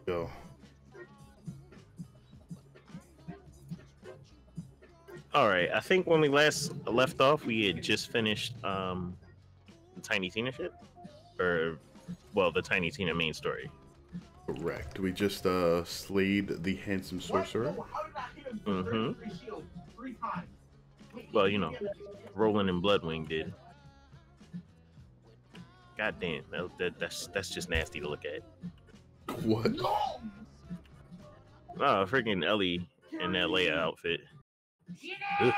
Go. All right. I think when we last left off, we had just finished the Tiny Tina shit, or well, the Tiny Tina main story. Correct. We just slayed the handsome sorcerer. Mm-hmm. Well, you know, Roland and Bloodwing did. God damn, that's just nasty to look at. What? Oh, freaking Ellie in that Leia outfit. Ugh.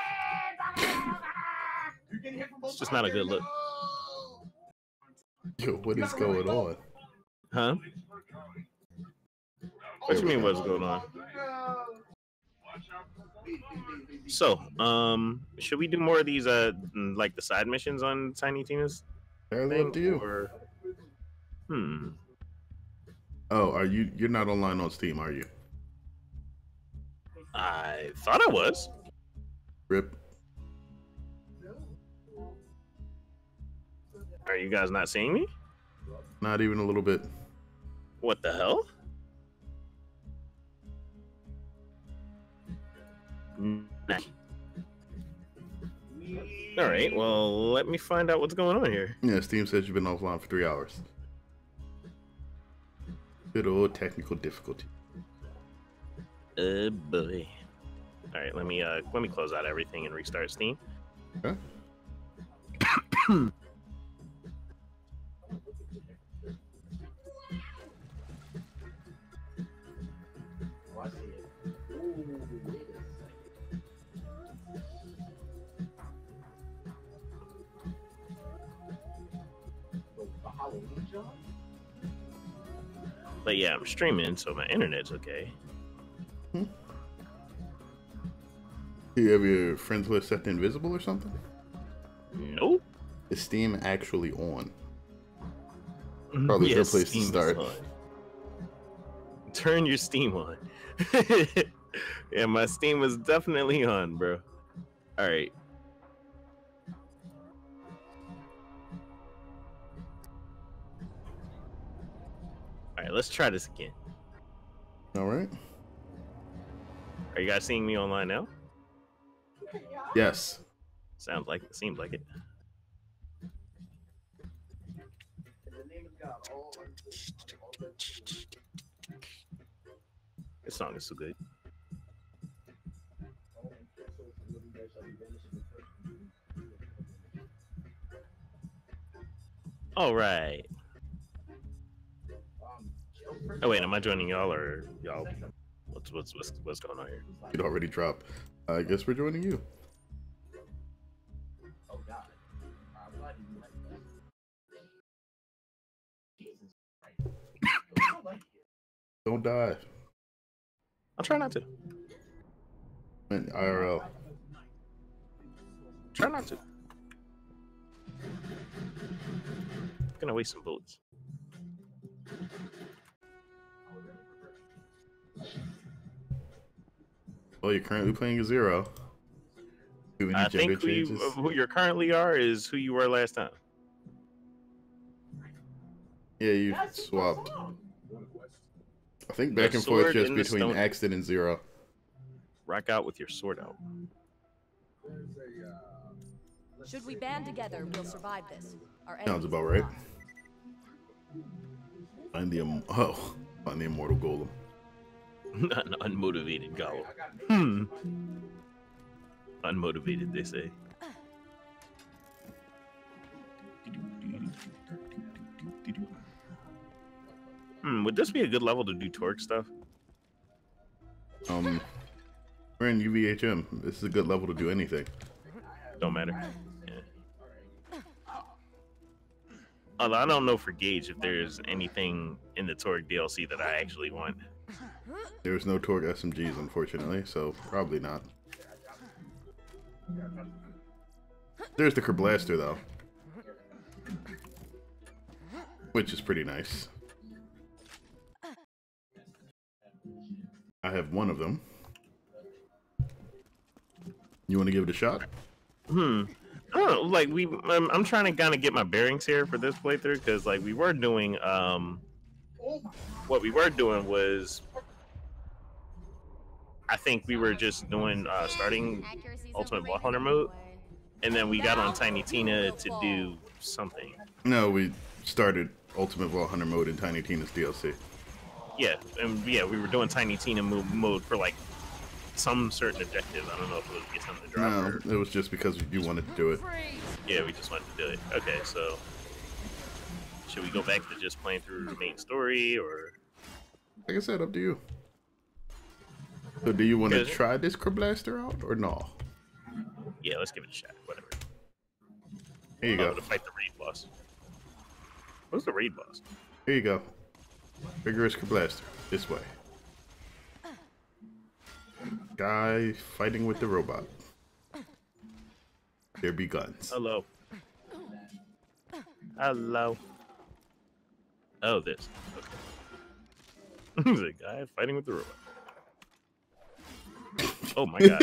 It's just not a good look. Yo, what is going on? Huh? What you mean what's going on? So, should we do more of these like the side missions on Tiny Tina's Fairly up to you. or Oh, you're not online on Steam, are you? I thought I was. Rip. Are you guys not seeing me? Not even a little bit. What the hell? Nah. All right, well, let me find out what's going on here. Yeah, Steam says you've been offline for 3 hours. Good old technical difficulty. Boy. All right, let me close out everything and restart Steam. Okay. But yeah, I'm streaming, so my internet's okay. Do you have your friends list set to invisible or something? Nope. Is Steam actually on? Probably a good place to start. Turn your Steam on. Yeah, my Steam is definitely on, bro. All right. All right, let's try this again. All right. Are you guys seeing me online now? Yes. Sounds like it. Seems like it. This song is so good. All right. Oh wait, am I joining y'all or y'all? What's going on here? It already dropped. I guess we're joining you. Don't die. I'll try not to. IRL. Try not to. Gonna waste some bullets. Well, you're currently playing a zero. I think who you currently are is who you were last time. Yeah, you swapped. I think back and forth just between Axton and Zero. Rock out with your sword out. Should we band together, we'll survive this. Sounds about right. Find the immortal golem. Not an unmotivated golem. Unmotivated, they say. Would this be a good level to do torque stuff? We're in UVHM. This is a good level to do anything. Don't matter. Yeah. Although I don't know for Gage if there's anything in the Torque DLC that I actually want. There's no Torque SMGs, unfortunately, so probably not. There's the Kerblaster, though. Which is pretty nice. I have one of them. You want to give it a shot? I don't know, like I'm trying to kind of get my bearings here for this playthrough because like we were doing what we were doing was, I think we were just doing starting Ultimate Ball Hunter mode, and then we got on Tiny Tina to do something. No, we started Ultimate Vault Hunter mode in Tiny Tina's DLC. Yeah, and yeah, we were doing Tiny Tina mode for like some certain objective. I don't know if it was to get something to drop. No, it was just because you wanted to do it. Yeah, we just wanted to do it. Okay, so should we go back to just playing through the main story, or? Like I said, up to you. So do you want to try this Crablaster out, or no? Yeah, let's give it a shot. Whatever. Here you go. To fight the raid boss. What's the raid boss? Here you go. Vigorous Crablaster. This way. Guy fighting with the robot. There be guns. Hello. Hello. Oh, this. Okay. The guy fighting with the robot. Oh my god.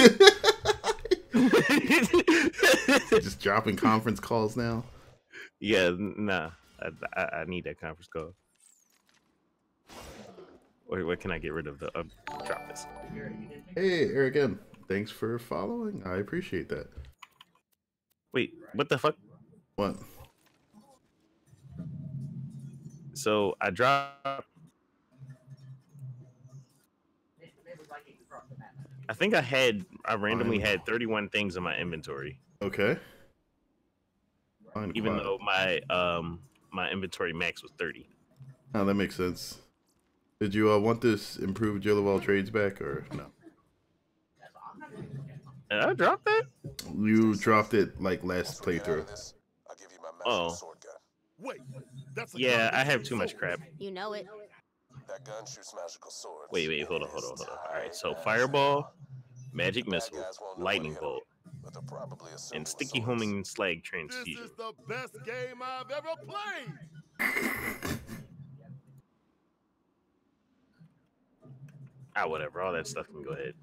Just dropping conference calls now? Yeah, nah. I need that conference call. Or what can I get rid of the drop this? Hey, Eric M. Thanks for following. I appreciate that. Wait, what the fuck? What? So I dropped. I think I randomly had 31 things in my inventory. Okay. Even though my inventory max was 30. Oh, that makes sense. Did you want this improved Jillawall trades back or no? Did I drop that? You dropped it like last playthrough. Oh. Yeah, I have too much crap. You know it. That gun shoots magical swords. Wait, hold on. Alright, so Fireball, Magic Missile, Lightning Bolt, and Sticky Homing Slag Transfusion. This is the best game I've ever played! Whatever, all that stuff can go ahead.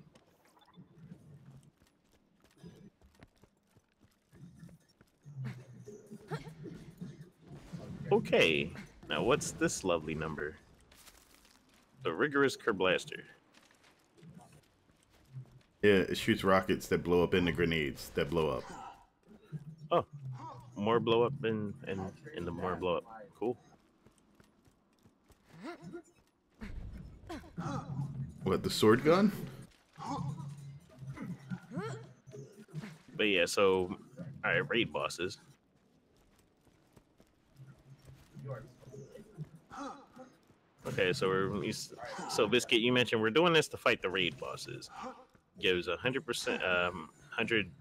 Okay, now what's this lovely number? The Rigorous Crablaster. Yeah, it shoots rockets that blow up into grenades that blow up. Oh, more blow up and the more blow up. Cool. What, the sword gun? But yeah, so alright, raid bosses. Okay, so Biscuit, you mentioned we're doing this to fight the raid bosses. Gives 100%, 100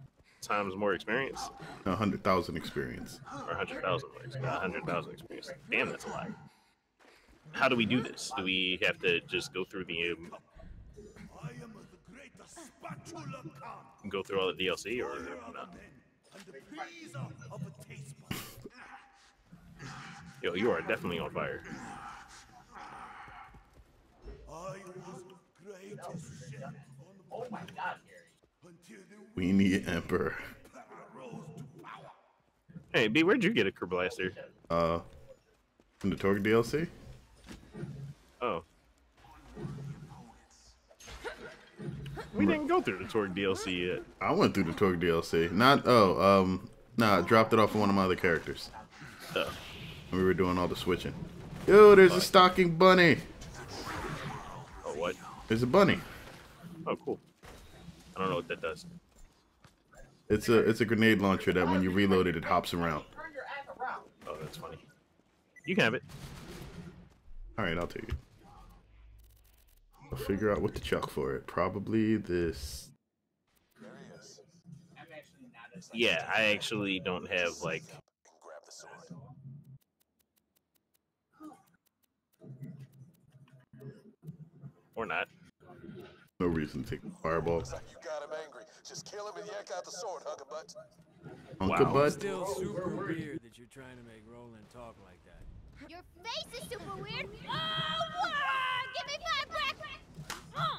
times more experience. 100,000 experience. Or 100,000 more experience. 100,000 experience. Damn, that's a lot. How do we do this? Do we have to just go through the go through all the DLC, or not? Yo, you are definitely on fire. We need Emperor. Hey, B, where'd you get a Crablaster? In the Torque DLC? Oh. We didn't go through the Torque DLC yet. I went through the Torque DLC. Nah, I dropped it off of one of my other characters. Oh. We were doing all the switching. Yo, there's a stocking bunny. Oh, what? There's a bunny. Oh, cool. I don't know what that does. It's a grenade launcher that when you reload it, it hops around. Oh, that's funny. You can have it. All right, I'll take it. I'll figure out what to chuck for it. Probably this. Yeah, I actually don't have like. Or not. No reason to take a fireball. You got him angry. Just kill him and yank out the sword, Hunkabutt. Hunkabutt? Still super weird that you're trying to make Roland talk like that. Your face is super weird. Oh, wow! Give me my breath.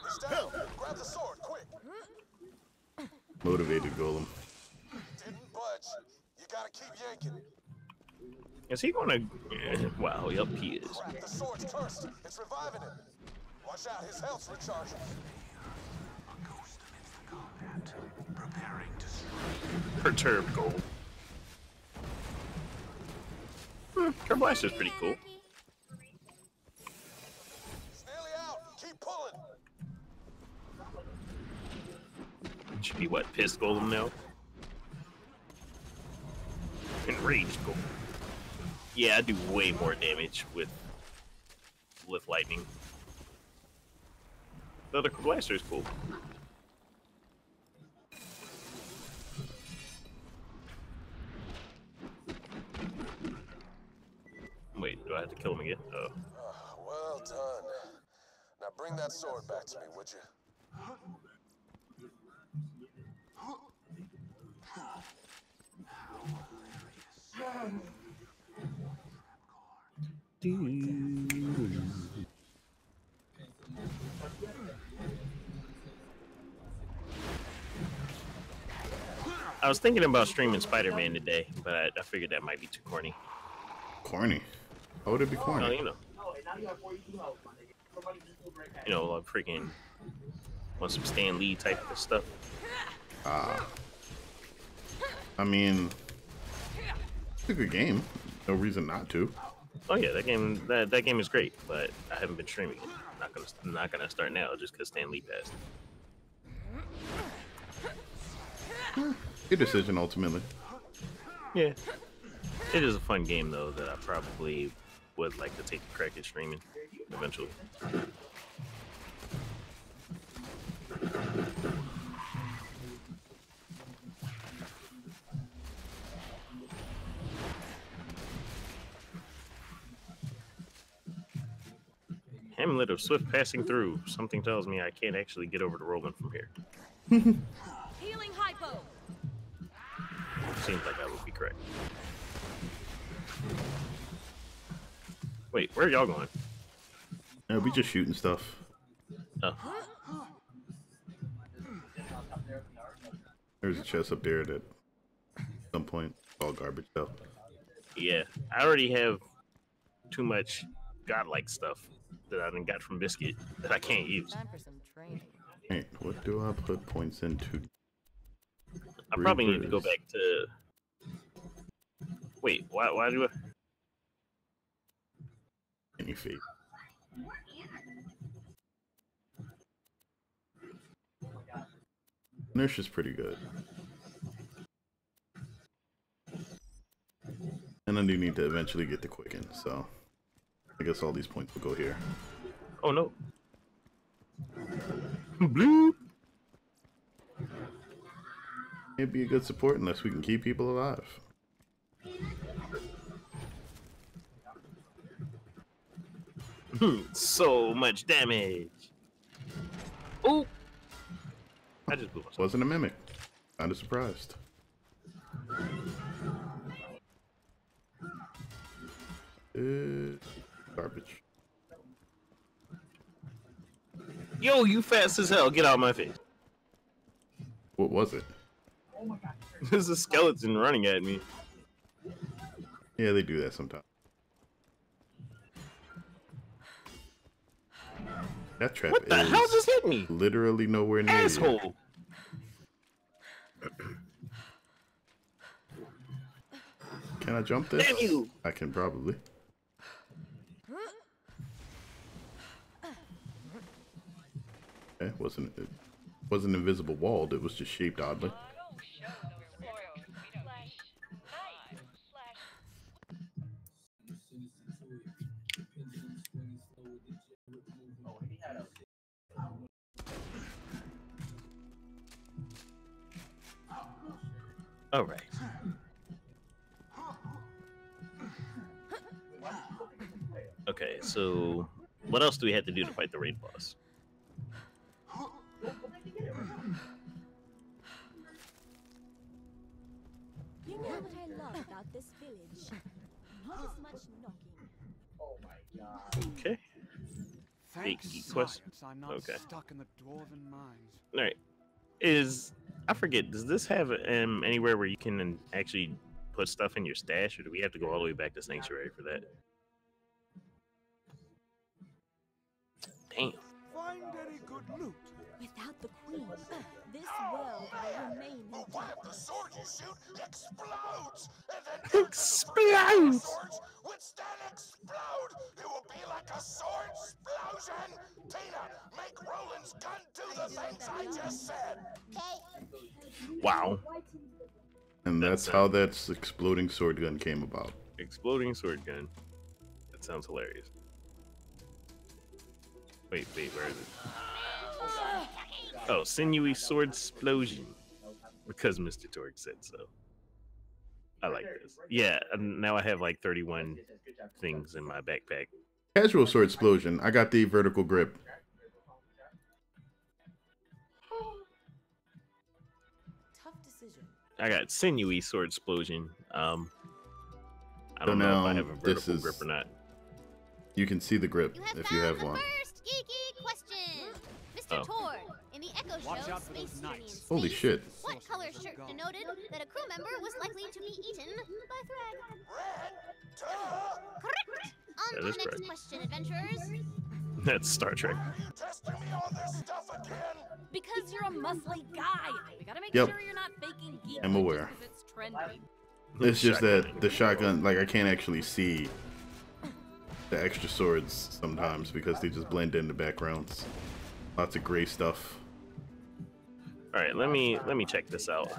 He's down. Grab the sword, quick. Motivated golem. Didn't budge. You gotta keep yanking. Is he gonna? Wow, yep, he is. Crap, the sword's cursed. It's reviving him. Watch out, his health's recharging. Perturbed gold. Her blaster's pretty cool. It's nearly out. Keep pulling. Should be what? Pissed golem now? Enraged golem. Yeah, I do way more damage with lightning. The other blaster is cool. Wait, do I have to kill him again? Oh. Well done. Now bring that sword back to me, would you? I was thinking about streaming Spider-Man today, but I figured that might be too corny. Corny? How would it be corny? Well, you know, like freaking want some Stan Lee type of stuff. I mean, it's a good game. No reason not to. Oh yeah, that game is great, but I haven't been streaming it. I'm not gonna start now just because Stan Lee passed. Your decision ultimately. Yeah, it is a fun game though that I probably would like to take a crack at streaming eventually. Hamlet of swift passing through. Something tells me I can't actually get over to Roland from here. Healing hypo. Seems like I would be correct. Wait, where are y'all going? Yeah, we just shooting stuff. Oh. There's a chest up there that at some point all garbage stuff. Yeah, I already have too much godlike stuff that I done got from Biscuit that I can't use. Time for some training. Hey, what do I put points into? I probably need to go back to... Wait, why do I... Any fate. Nurse is pretty good. And I do need to eventually get the Quicken, so I guess all these points will go here. Oh no. Bloop. It'd be a good support unless we can keep people alive. So much damage. Oh, I just blew myself. Wasn't a mimic. Kinda surprised. Garbage. Yo, you fast as hell. Get out of my face. What was it? There's a skeleton running at me. Yeah, they do that sometimes. That trap What the is hell just hit me? literally nowhere near Asshole. you. Can I jump this? Damn you. I can probably. Okay, it wasn't invisible walled, it was just shaped oddly. All right. Okay, so what else do we have to do to fight the raid boss? You know what I love about this village? Not as much knocking. Okay. Thanks, Big quest. science, I'm not Okay. stuck in the dwarven mines. All right. I forget, does this have anywhere where you can actually put stuff in your stash, or do we have to go all the way back to Sanctuary for that? Damn. Find any good loot? Without the queen, this world will remain in But what if the sword you shoot explodes? And then Explodes! swords, which then explode? It will be like a sword explosion! Tina, make Roland's gun do the things I just said! Okay. Wow. And that's how that exploding sword gun came about. Exploding sword gun. That sounds hilarious. Wait, where is it? Oh, sinewy sword explosion. Because Mr. Torg said so. I like this. Yeah, now I have like 31 things in my backpack. Casual sword explosion. I got the vertical grip. tough decision. I got sinewy sword explosion. I So don't know if now I have a this vertical is- grip or not. You can see the grip You have if you have found one. the first geeky question. Mr. Oh. Torg, in the Echo Watch Show out for those Space knights. Journey in Holy Space, shit. what color shirt denoted that a crew member was likely to be eaten by Thrag? Red? Duh! Correct! On That to is the next correct. question, adventurers. That's Star Trek. Are you testing me on this stuff again? Because you're a muscly guy. We gotta make Yep. sure you're not faking geek I'm aware. just 'cause it's trendy. It's just Shotgun. that the shotgun, like, I can't actually see the extra swords sometimes because they just blend in the backgrounds. Lots of gray stuff. All right, let me check this out.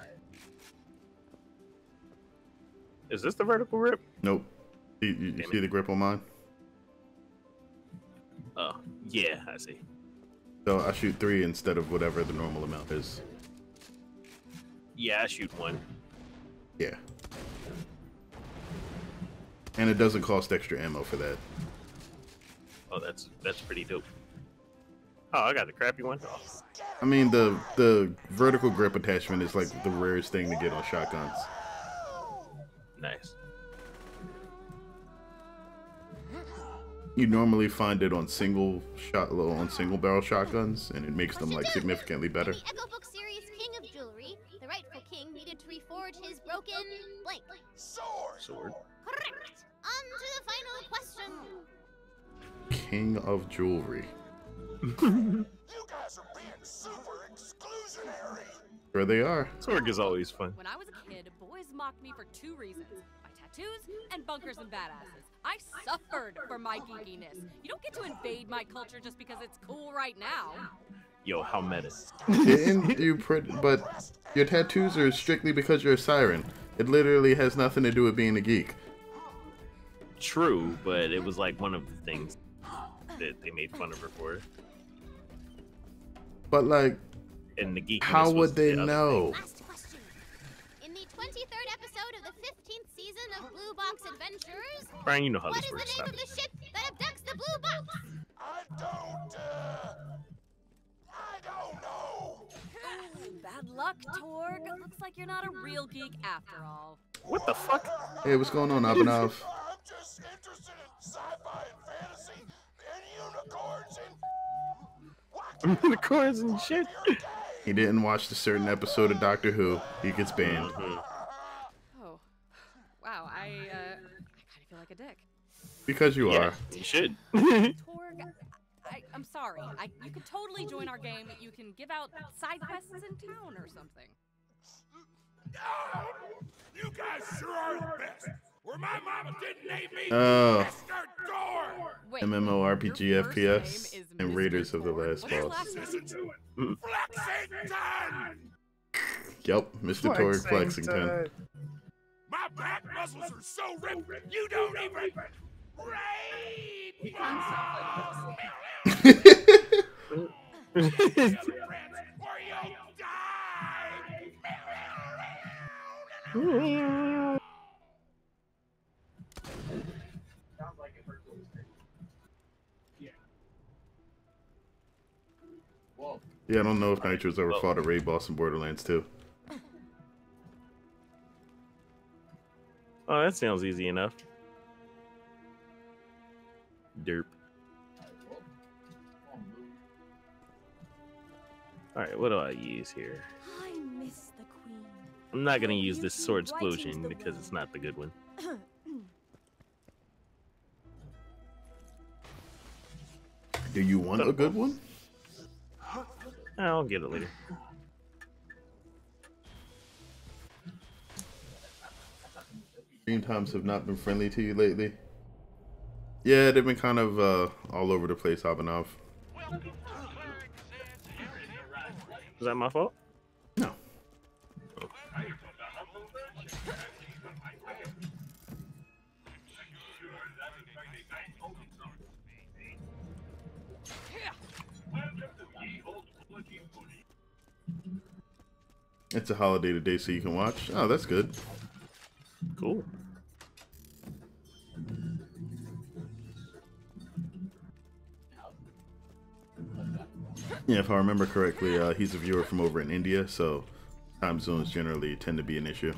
Is this the vertical grip? Nope. You Damn see the grip on mine? Oh, yeah, I see. So I shoot 3 instead of whatever the normal amount is. Yeah, I shoot one. Yeah. And it doesn't cost extra ammo for that. Oh, that's pretty dope. Oh, I got the crappy one. Oh, I mean, the vertical grip attachment is like the rarest thing to get on shotguns. nice. You normally find it on single barrel shotguns, and it makes them like Question 2. significantly better. In the Echo Book series King of Jewelry, the rightful king needed to reforge his broken blank. Sword. Correct! On to the final question. King of Jewelry. You guys are being super exclusionary! Sure they are. Sword is always fun. When I was a kid, boys mocked me for 2 reasons. My tattoos and bunkers and badasses. I suffered for my geekiness. You don't get to invade my culture just because it's cool right now. Yo, how meta. Didn't you but your tattoos are strictly because you're a siren. It literally has nothing to do with being a geek. True, but it was like one of the things that they made fun of her for. But like, And the geek. how would they know? Last question. In the 23rd episode of the 15th season of Blue Box Adventures, Brian, you know how what this is the works. name Stop of the ship that abducts the Blue Box? I don't know! Bad luck, Torg. Looks like you're not a real geek after all. What the fuck? Hey, what's going on, Abhinav? I'm just interested in sci-fi and fantasy and unicorns and... Unicorns and shit. He didn't watch the certain episode of Doctor Who. He gets banned. Oh, wow. I kind of feel like a dick. Because you Yeah, are. you should. Torg, I'm sorry. You could totally join our game. You can give out side quests in town or something. You guys sure are the best. Where my mama didn't name me, Oh. Mr. Door. Wait, MMORPG your first FPS name is and Mr. Raiders of the Torg? Last What's your Boss. last name? Listen to it. Flexington. Yep, Mr. Torg Flexington. My back muscles are so ripped, you don't even rape. Or you'll die. Yeah, I don't know if Nitro's ever fought a raid boss in Borderlands 2. Oh, that sounds easy enough. Derp. Alright, what do I use here? I miss the queen. I'm not gonna use this sword explosion because it's not the good one. Do you want a good one? I'll get it later. Stream times have not been friendly to you lately. Yeah, they've been kind of all over the place, Abhinav. Is that my fault? No. It's a holiday today, so you can watch. Oh, that's good. Cool. Yeah, if I remember correctly, he's a viewer from over in India, so time zones generally tend to be an issue.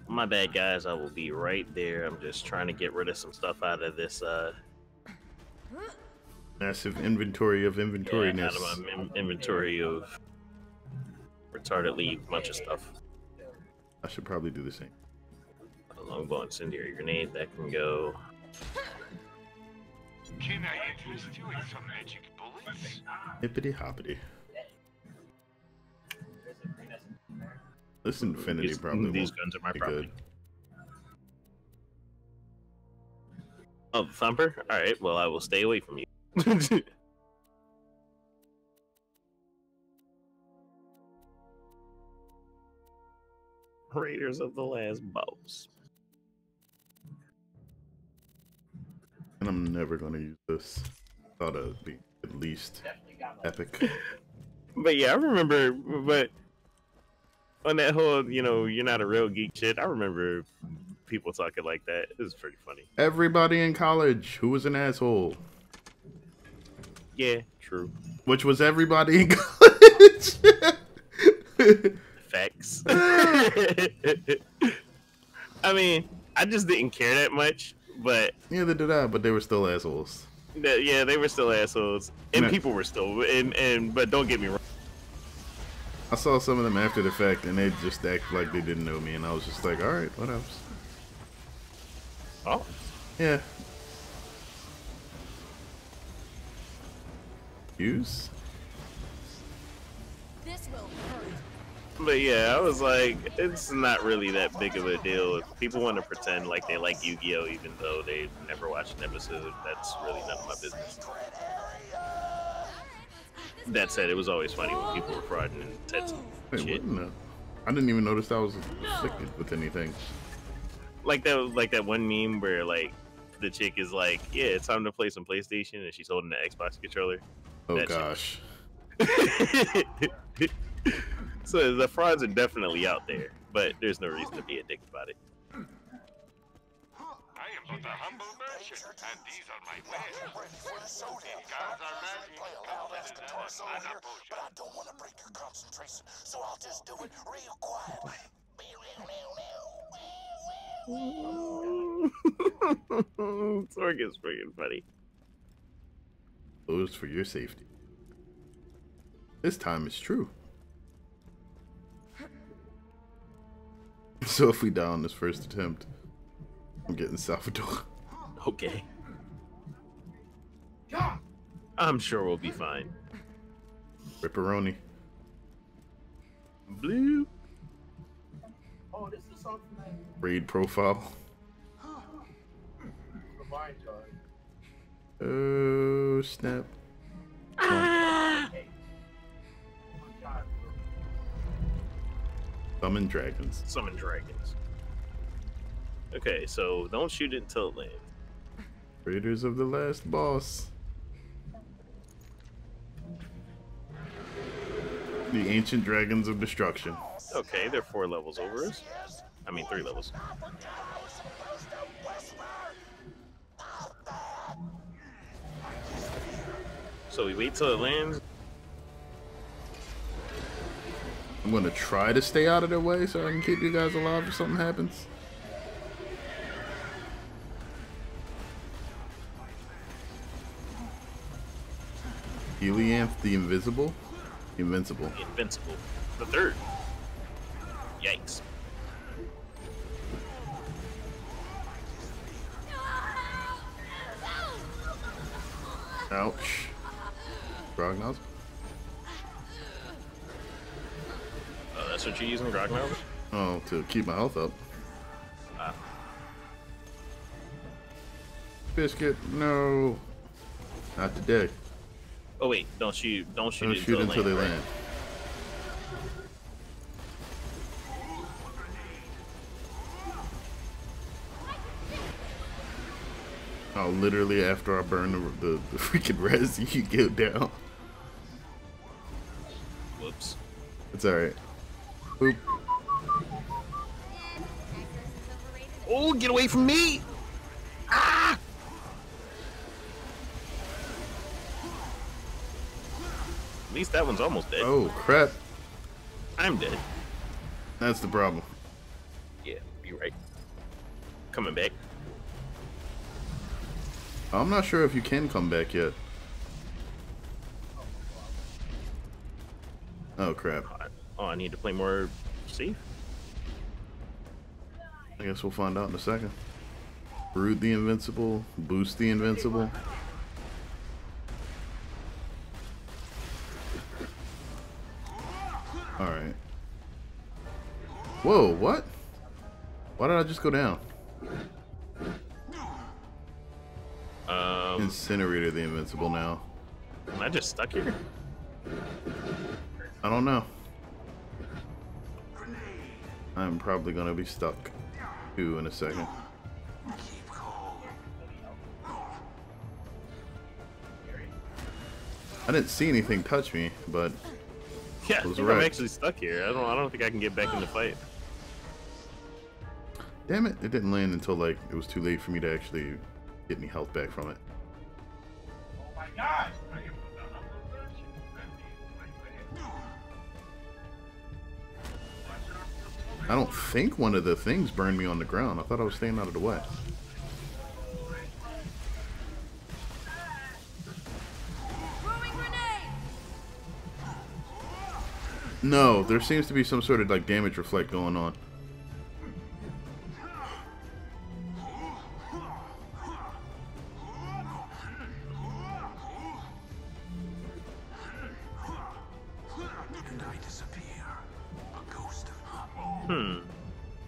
My bad, guys. I will be right there. I'm just trying to get rid of some stuff out of this. Massive inventory of inventoriness. Yeah, out of my inventory of retardedly bunch of stuff. I should probably do the same. A longbow incendiary grenade that can go. Can I interest you in some magic bullets? Hippity hoppity. This infinity probably These won't guns are my be property. good. Oh, the thumper? Alright, well, I will stay away from you. Raiders of the Last Boss. And I'm never going to use this. Thought it'd be at least epic. But yeah, I remember, but on that whole, you know, you're not a real geek shit, I remember people talking like that. It was pretty funny. Everybody in college who was an asshole. Yeah, true. Which was everybody in college. Facts. I mean, I just didn't care that much, but Neither did I, but they were still assholes. yeah, they were still assholes, and Man. people were still, but don't get me wrong. I saw some of them after the fact, and they just acted like they didn't know me, and I was just like, all right, what else? Oh, Yeah. Use? This will hurt. but yeah, I was like, it's not really that big of a deal. If people want to pretend like they like Yu-Gi-Oh, even though they've never watched an episode, that's really none of my business. That said, it was always funny when people were frauding and said some Wait, shit. what? No. I didn't even notice I was afflicted with anything. Like that one meme where like the chick is like, yeah, it's time to play some PlayStation, and she's holding the Xbox controller. Oh That shit. gosh. So the frauds are definitely out there, but there's no reason to be a dick about it. I am but a humble merchant, and these are my wares. These guns are magic. But I don't want to break your concentration, so I'll just do it real quietly. Sorg is freaking funny. Those for your safety. This time it's true. So if we die on this first attempt, I'm getting Salvador. Okay. I'm sure we'll be fine. Ripperoni. Blue. Raid profile. Oh snap. Summon dragons. Summon dragons. Okay, so don't shoot it until it lands. Raiders of the Last Boss. The ancient dragons of destruction. Okay, they're 4 levels over us. I mean, 3 levels. So we wait till it lands. I'm gonna try to stay out of their way so I can keep you guys alive if something happens. Helianth the Invisible? Invincible. Invincible. The 3rd. Yikes. Ouch. Grognard? Oh, that's what you're using, Grognard? Oh, to keep my health up. Biscuit, no. Not today. Oh wait, don't shoot Don't shoot until until they right? land. Oh, literally after I burn the freaking res, you go down. Whoops. It's alright. Boop. Oh, get away from me! Ah! At least that one's almost dead. Oh, crap. I'm dead. That's the problem. Yeah, you're right. Coming back. I'm not sure if you can come back yet. Oh, crap. Oh, I need to play more safe. I guess we'll find out in a second. Root the invincible, boost the invincible. Alright. Whoa, what? Why did I just go down? Incinerator the invincible now. Am I just stuck here? I don't know. I'm probably gonna be stuck too in a second. I didn't see anything touch me, but Yeah, I was think right. I'm actually stuck here. I don't think I can get back in the fight. damn it, it didn't land until like it was too late for me to actually get any health back from it. I don't think one of the things burned me on the ground. I thought I was staying out of the way. Throwing grenade! No, there seems to be some sort of like damage reflect going on.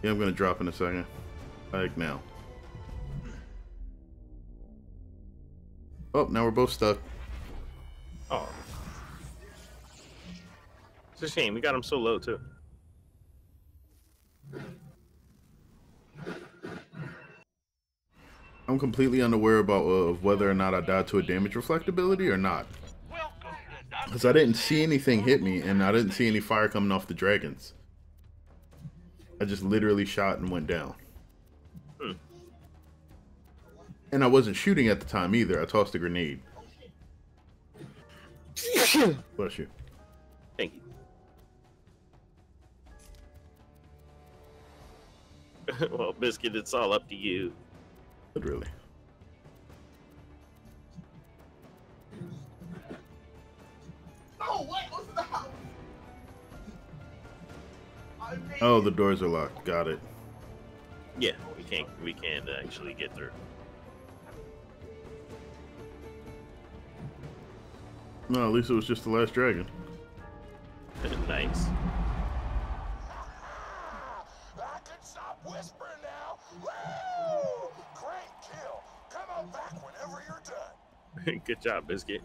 Yeah, I'm gonna drop in a second. Like now. Oh, now we're both stuck. Oh. It's a shame. We got him so low, too. I'm completely unaware about of whether or not I died to a damage reflectability or not. Because I didn't see anything hit me, and I didn't see any fire coming off the dragons. I just literally shot and went down. And I wasn't shooting at the time either. I tossed a grenade. Bless you. Thank you. Well, Biscuit, it's all up to you. Literally. Oh, the doors are locked. Got it. Yeah, we can't actually get through. No, at least it was just the last dragon. Nice. I can stop whispering now. Woo! Great kill. Come on back whenever you're done. Good job, Biscuit.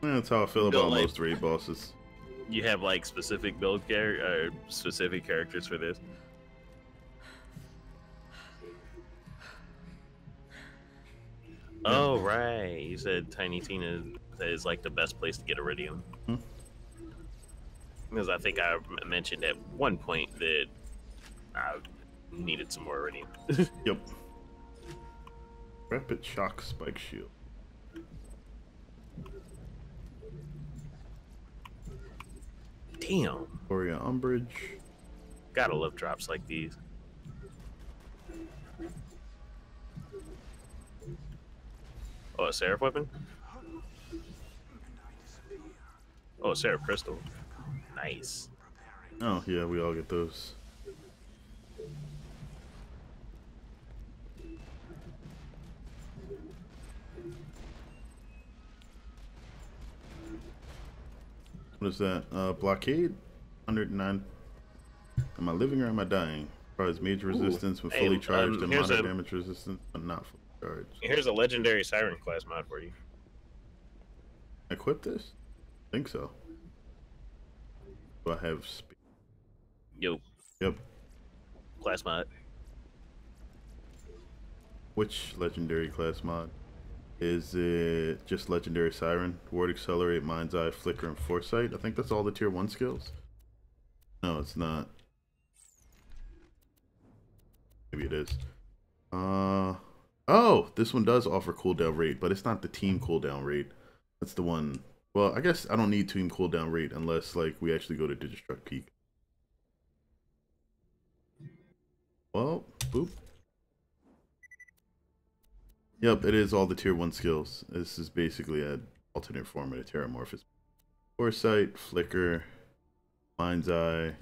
That's how I feel Built about like- most raid bosses. You have like specific specific characters for this. Oh right, you said Tiny Tina is like the best place to get iridium. Hmm. Because I think I mentioned at one point that I needed some more iridium. Yep. Rapid shock spike shield. Damn, Gloria umbrage. gotta love drops like these. Oh, a Seraph weapon? Oh, a Seraph crystal. Nice. Oh, yeah, we all get those. What is that? Blockade? 109. Am I living or am I dying? Provides major resistance when Hey, fully charged and here's moderate a- damage resistance, but not fully charged. Here's a legendary Siren class mod for you. Equip this? I think so. Do I have speed? Yo, Yep. class mod. Which legendary class mod? Is it just legendary Siren? Ward Accelerate, Mind's Eye, Flicker, and Foresight? I think that's all the tier 1 skills. No, it's not. Maybe it is. Oh, this one does offer cooldown rate, but it's not the team cooldown rate. That's the one. Well, I guess I don't need team cooldown rate unless like we actually go to Digistruct Peak. Well, boop. Yep, it is all the tier 1 skills. This is basically an alternate form of the Terramorphous. Foresight, Flicker, Mind's Eye,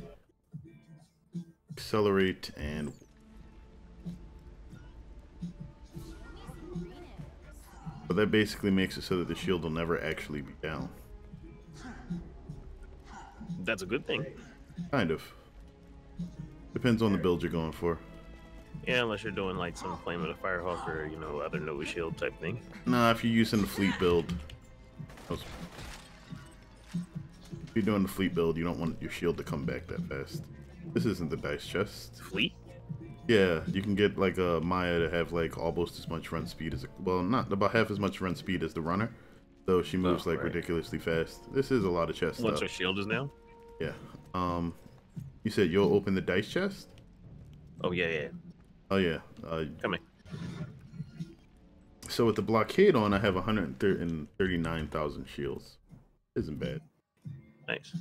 Accelerate, and but that basically makes it so that the shield will never actually be down. That's a good thing. Kind of. Depends on the build you're going for. Yeah, unless you're doing like some Flame of the Firehawk or, you know, other Nova Shield type thing. Nah, if you're using the fleet build. If you're doing the fleet build, you don't want your shield to come back that fast. This isn't the dice chest. Fleet? Yeah, you can get like a Maya to have like almost as much run speed as well, not about half as much run speed as the runner, though she moves like ridiculously fast. This is a lot of chest Once stuff. her shield is now? Yeah. You said you'll open the dice chest? Oh yeah, yeah. Oh yeah. Come here. So with the blockade on, I have 139,000 shields. Isn't bad. Nice.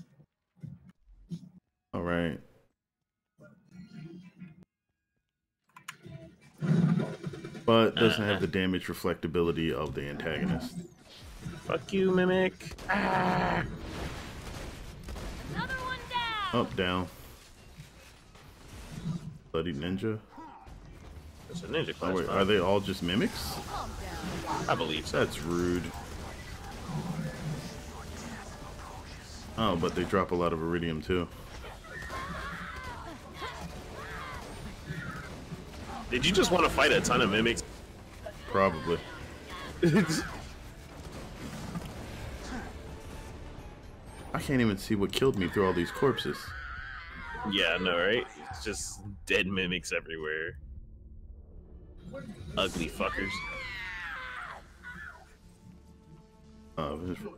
All right. But doesn't have the damage reflectability of the antagonist. Fuck you, Mimic. Ah. Another one down. Up, down. Bloody ninja. It's a ninja class. Oh, wait, mod. are they all just mimics? I believe so. That's rude. Oh, but they drop a lot of iridium too. Did you just want to fight a ton of mimics? Probably. I can't even see what killed me through all these corpses. Yeah, I know, right? It's just dead mimics everywhere. Ugly fuckers.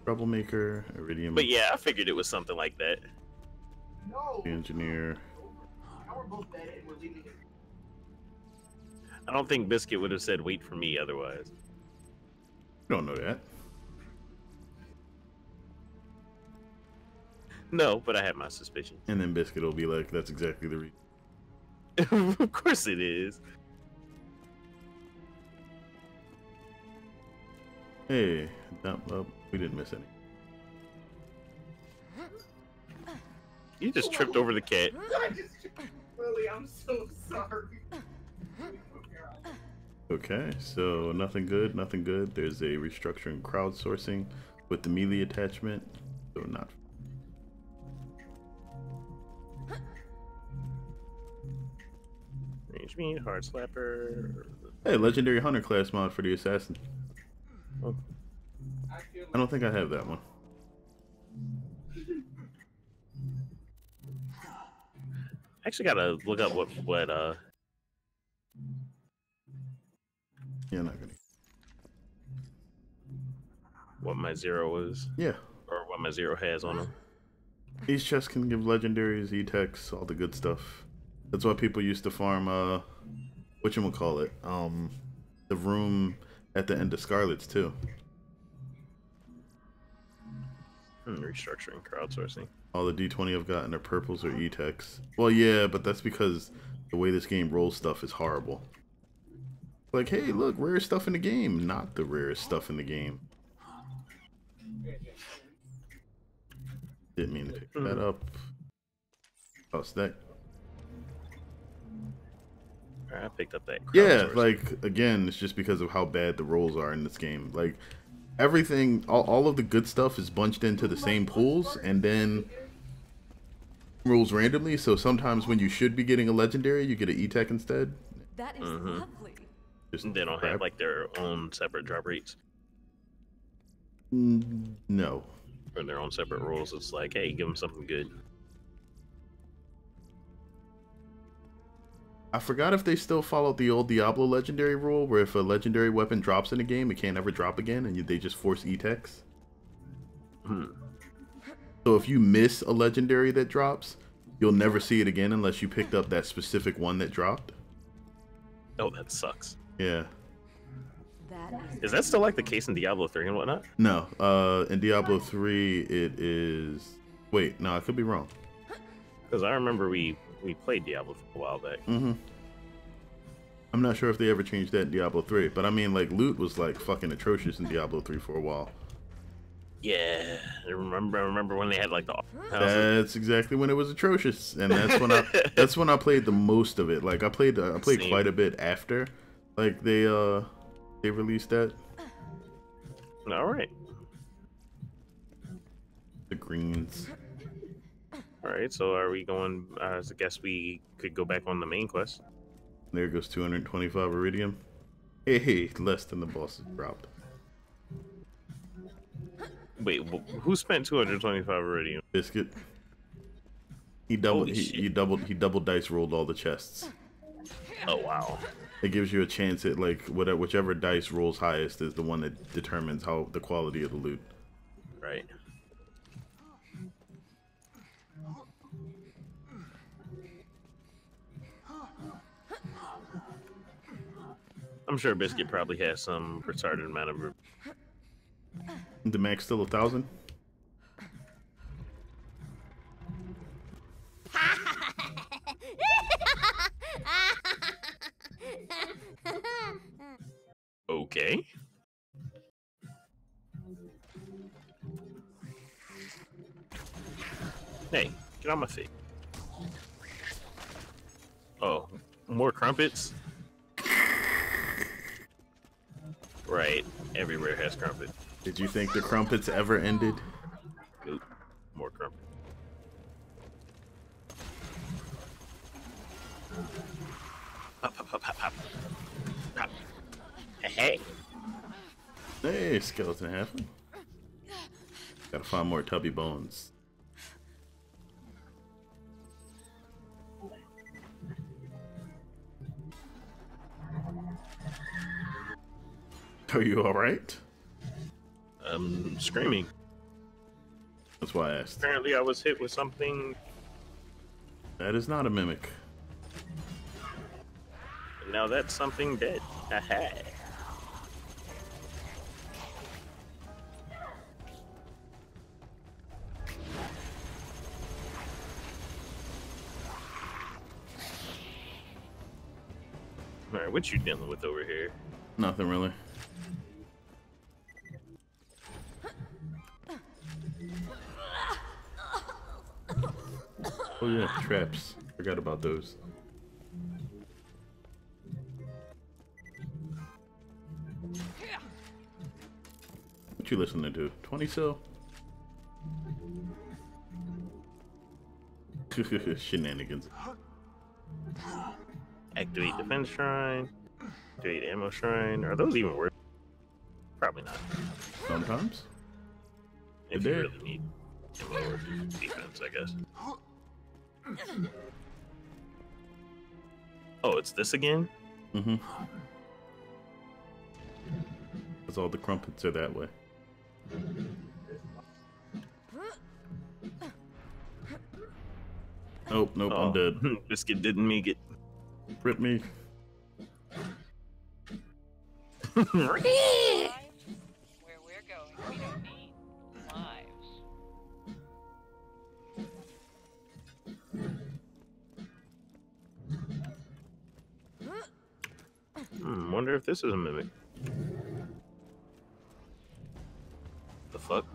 Troublemaker, iridium. But yeah, I figured it was something like that. Engineer. I don't think Biscuit would have said wait for me otherwise. You don't know that. No, but I have my suspicions. And then Biscuit will be like, that's exactly the reason. Of course it is. Hey, we didn't miss any. You just tripped over the cat. Lily, I'm so sorry. Okay, so nothing good, nothing good. There's a restructuring crowdsourcing with the melee attachment, so not. Range me, hard slapper. Hey, legendary hunter class mod for the assassin. Oh. I don't think I have that one. I actually gotta look up what Yeah, not gonna. what my zero is, Yeah, or what my zero has on them. these chests can give legendaries, E-techs, all the good stuff. That's why people used to farm whatchamacallit, the room at the end of Scarlet's too. Restructuring crowdsourcing. All the D20 I've gotten are purples or E-techs. Well, yeah, but that's because the way this game rolls stuff is horrible. Like, hey, look, rare stuff in the game. Not the rarest stuff in the game. Didn't mean to pick that up. Oh, that. I picked up that. Yeah, like, again, it's just because of how bad the rolls are in this game. Like, everything, all of the good stuff is bunched into the same pools, and then rolls randomly. So sometimes when you should be getting a legendary, you get an E-Tech instead. That is lovely. Just they don't have like their own separate drop rates. No. Or their own separate rules. It's like, hey, give them something good. I forgot if they still followed the old Diablo legendary rule, where if a legendary weapon drops in a game, it can't ever drop again, and they just force E-Techs. So if you miss a legendary that drops, you'll never see it again unless you picked up that specific one that dropped. Oh, that sucks. Yeah. Is that still like the case in Diablo 3 and whatnot? No. In Diablo 3, it is... Wait, no, I could be wrong. Because I remember we played Diablo for a while back. I'm not sure if they ever changed that in Diablo 3, but I mean, like, loot was like fucking atrocious in Diablo 3 for a while. Yeah, I remember when they had like the houses. That's exactly when it was atrocious, and that's when I played the most of it. Like I played quite a bit after, like they released that. All right. The greens. All right, so are we going? I guess we could go back on the main quest. There goes 225 iridium. Hey, less than the boss's dropped. Wait, who spent 225 iridium? Biscuit. He doubled dice rolled all the chests. Oh wow. It gives you a chance at like whichever dice rolls highest is the one that determines how the quality of the loot. Right. I'm sure Biscuit probably has some retarded amount of. The max still 1,000. Okay. Hey, get on my feet. Oh, more crumpets? Right, everywhere has crumpet. Did you think the crumpets ever ended? Nope, more crumpet. Pop, pop, pop, pop, pop. Pop. Hey. Hey, skeleton half. Gotta find more tubby bones. Are you alright? I'm screaming. That's why I asked. Apparently I was hit with something. That is not a mimic. Now that's something dead. Aha. Alright, what you dealing with over here? Nothing really. Oh yeah, traps. Forgot about those. What you listening to? 20 cell? Shenanigans. Activate defense shrine. Activate ammo shrine. Are those even worth? Probably not. Sometimes. If you really need ammo or defense, I guess. Oh, it's this again? Mm-hmm. Because all the crumpets are that way. Nope, nope, I'm dead. Biscuit didn't make it. Rip me. Where we're going, we don't need lives. Wonder if this is a mimic. The fuck?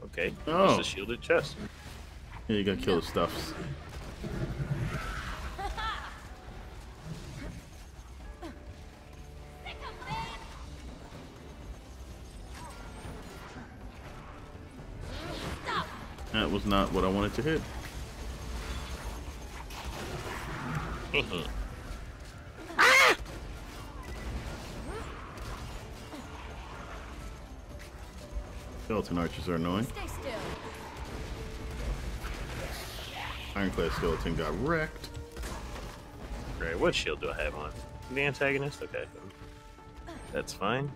Okay. Oh. It's a shielded chest. Yeah, you gotta kill the stuffs. That was not what I wanted to hit. Skeleton archers are annoying. Stay still. Ironclad skeleton got wrecked. Great. What shield do I have on? The antagonist? Okay. That's fine.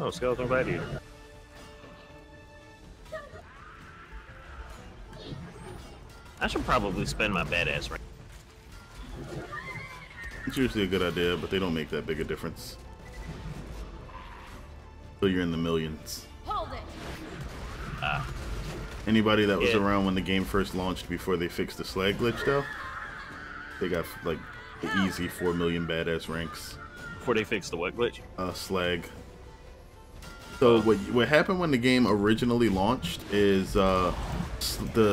Oh, skeleton gladiator. I should probably spend my badass rank. It's usually a good idea, but they don't make that big a difference. So you're in the millions. Hold it. Anybody that was around when the game first launched before they fixed the slag glitch though, they got like the easy 4 million badass ranks. Before they fixed the what glitch? Slag. So what happened when the game originally launched is the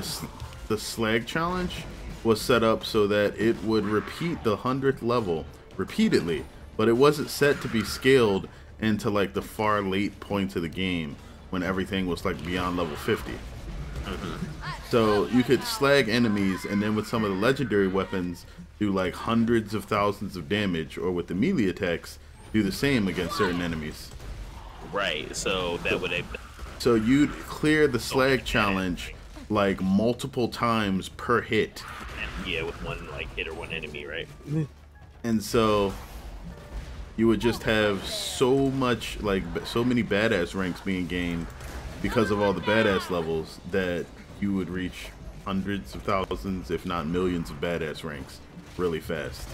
slag challenge was set up so that it would repeat the 100th level repeatedly, but it wasn't set to be scaled into like the far late points of the game when everything was like beyond level 50. So you could slag enemies and then with some of the legendary weapons do like hundreds of thousands of damage, or with the melee attacks do the same against certain enemies. Right, so that would have. So you'd clear the slag challenge like multiple times per hit. Yeah, with one like hit or one enemy, right? And so you would just have so much, like so many badass ranks being gained because of all the badass levels that you would reach hundreds of thousands, if not millions of badass ranks really fast.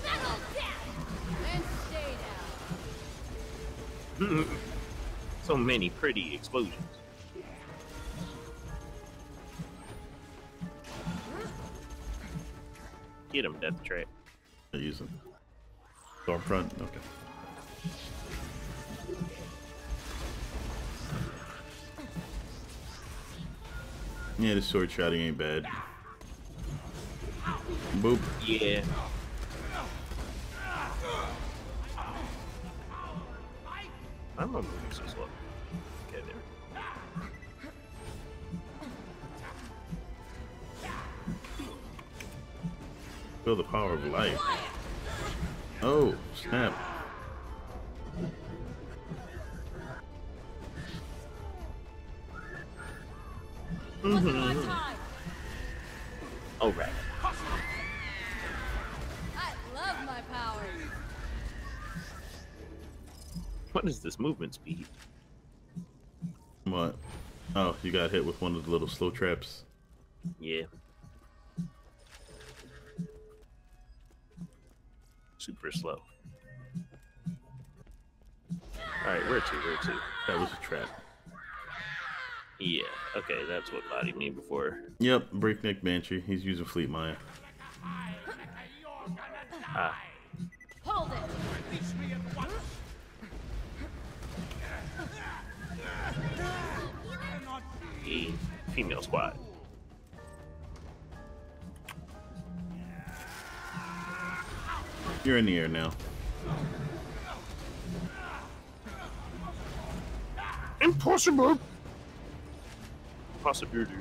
Snuggle down and stay down. So many pretty explosions. Get him, Death Trap. I use them. Storm front, okay. Yeah, the sword shouting ain't bad. Boop. Yeah. I'm not moving so slow. Okay, there. Feel the power of light. Oh, snap. All right. I love my powers. What is this movement speed? What? Oh, you got hit with one of the little slow traps. Yeah. Super slow. Alright, where to? Where to? That was a trap. Yeah, okay, that's what bodied me before. Yep, Breakneck Banshee. He's using Fleet Maya. Ah. Hold it. A female squad. You're in the air now. Impossible! Possibility.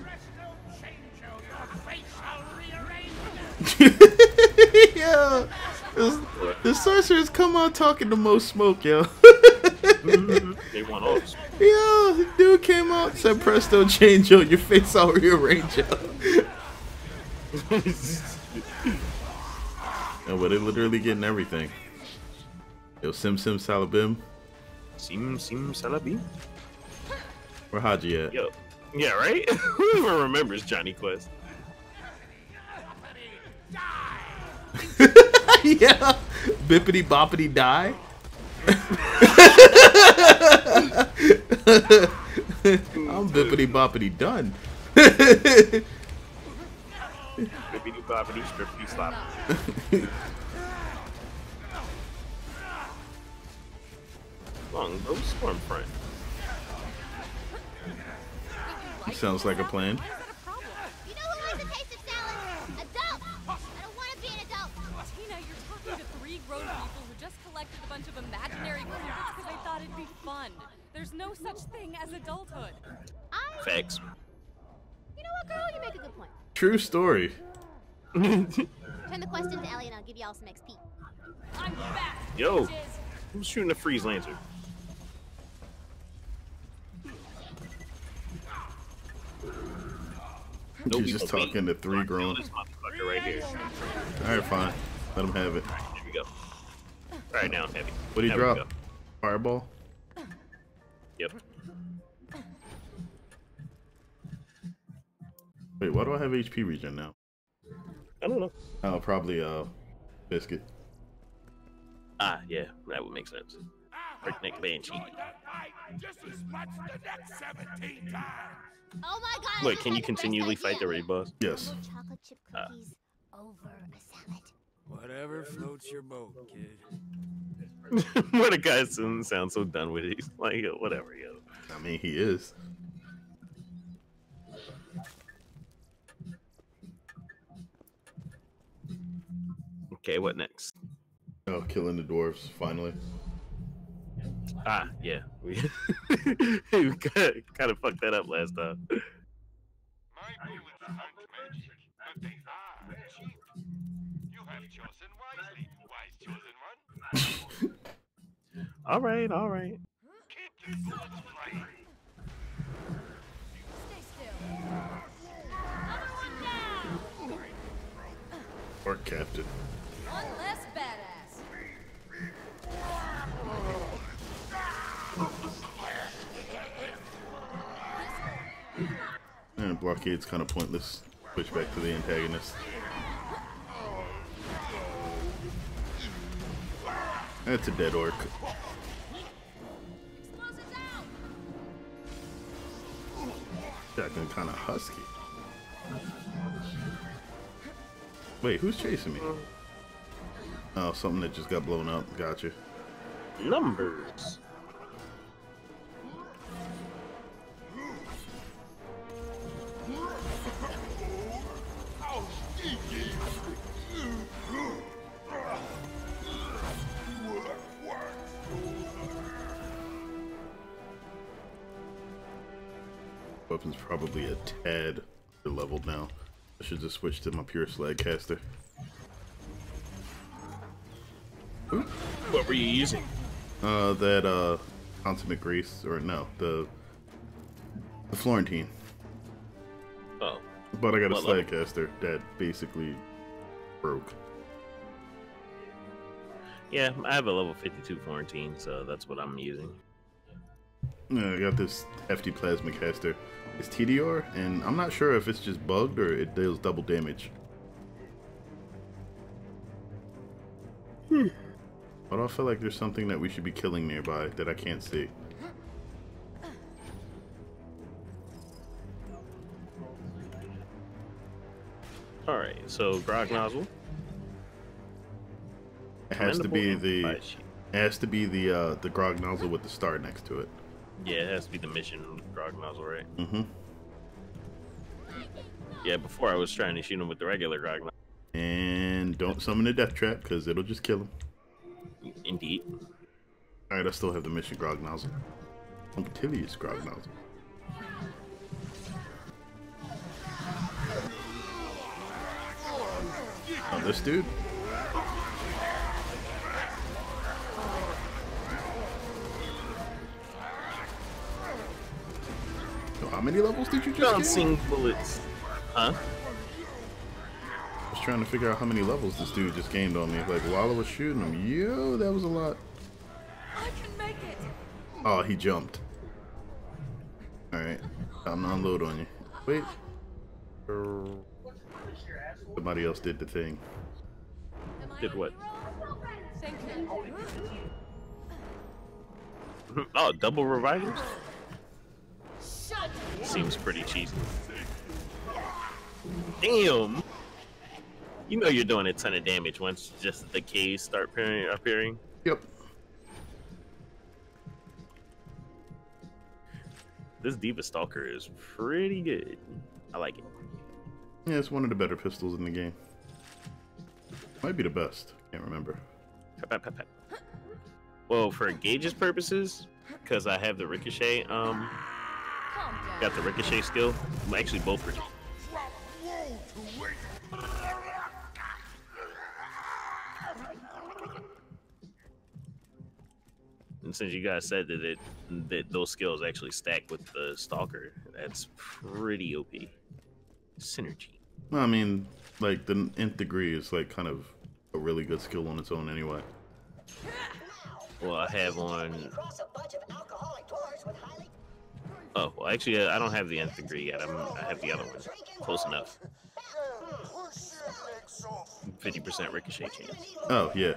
Yeah, the sorcerers come out talking the most smoke, yo. They want all this. Yo, the dude came out, said presto change, yo, your face all rearranged, yo. And well, they're literally getting everything. Yo, Sim Salabim. Sim Salabim? Where Haji at? Yo. Yeah, right? Who even remembers Johnny Quest? Yeah, Bippity boppity die. I'm bippity boppity done. Bippity boppity strippity slop. Long road storm front. Sounds like a plan. You know who likes a taste of salad? Adults! I don't want to be an adult. Tina, you're talking to 3 grown people who just collected a bunch of imaginary creatures because they thought it'd be fun. There's no such thing as adulthood. Facts. You know what, girl? You make a good point. True story. Turn the quest into Ellie and I'll give y'all some XP. I'm back. Yo, bitches. who's shooting a freeze lancer? He's just talking to 3 grown. This motherfucker right here. Alright, fine. Let him have it. Here we go. Alright, now heavy. What do you There we drop? go. Fireball? Yep. Wait, why do I have HP regen now? I don't know. Oh, probably biscuit. Ah, yeah, that would make sense. Breakneck Banshee. Just as much the next 17 times. Oh my god! Wait, can you continually fight the raid boss? Yes. Chocolate chip cookies over a salad. Whatever floats your boat, kid. What a guy sounds so done with it. He's like, yo, whatever, yo. I mean, he is. Okay, what next? Oh, killing the dwarves, finally. Ah, yeah. We kind of fucked that up last time. My bullets aren't magic, but they are cheap. You have chosen wisely, wise chosen one. All right, all right. Keep your bullets flying. Stay still. Another one down. Or captain. One less badass. And blockade's kind of pointless. Switch back to the antagonist. That's a dead orc. Shotgun kind of husky. Wait, who's chasing me? Oh, something that just got blown up. Gotcha. Numbers. Weapon's probably a tad leveled now. I should just switch to my pure slag caster. What were you using? That consummate grease, or no, the Florentine. Oh. But I got a What slag level? caster that basically broke. Yeah, I have a level 52 Florentine, so that's what I'm using. Yeah, I got this hefty plasma caster. It's TDR, and I'm not sure if it's just bugged or it deals double damage. But I feel like there's something that we should be killing nearby that I can't see. Alright, so Grog Nozzle. It has to be the Commendable sheet. it has to be the grog nozzle with the star next to it. Yeah, it has to be the mission Grog Nozzle, right? Mm-hmm. Yeah, before I was trying to shoot him with the regular Grog Nozzle. And don't summon the death trap because it'll just kill him. Indeed. Alright, I still have the mission grog nozzle. Punctilious grog nozzle. Oh, this dude? So how many levels did you just Bouncing bullets. Huh? I was trying to figure out how many levels this dude just gained on me. Like, while I was shooting him, yo, that was a lot. I can make it. Oh, he jumped. Alright, I'm gonna unload on you. Wait. Somebody else did the thing. Did what? Thank you. Oh, double revivals? Shut. Seems pretty cheesy. Damn! You know you're doing a ton of damage once just the K's start appearing. Yep. This Diva Stalker is pretty good. I like it. Yeah, it's one of the better pistols in the game. Might be the best. Can't remember. Well, for Gage's purposes, because I have the ricochet, got the ricochet skill. I'm actually both ricochet. And since you guys said that those skills actually stack with the Stalker, that's pretty OP. Synergy. Well, I mean, like, the nth degree is, like, kind of a really good skill on its own anyway. Well, I have on... Oh, well, actually, I don't have the nth degree yet. I have the other one. Close enough. 50% ricochet chance. Oh, yeah.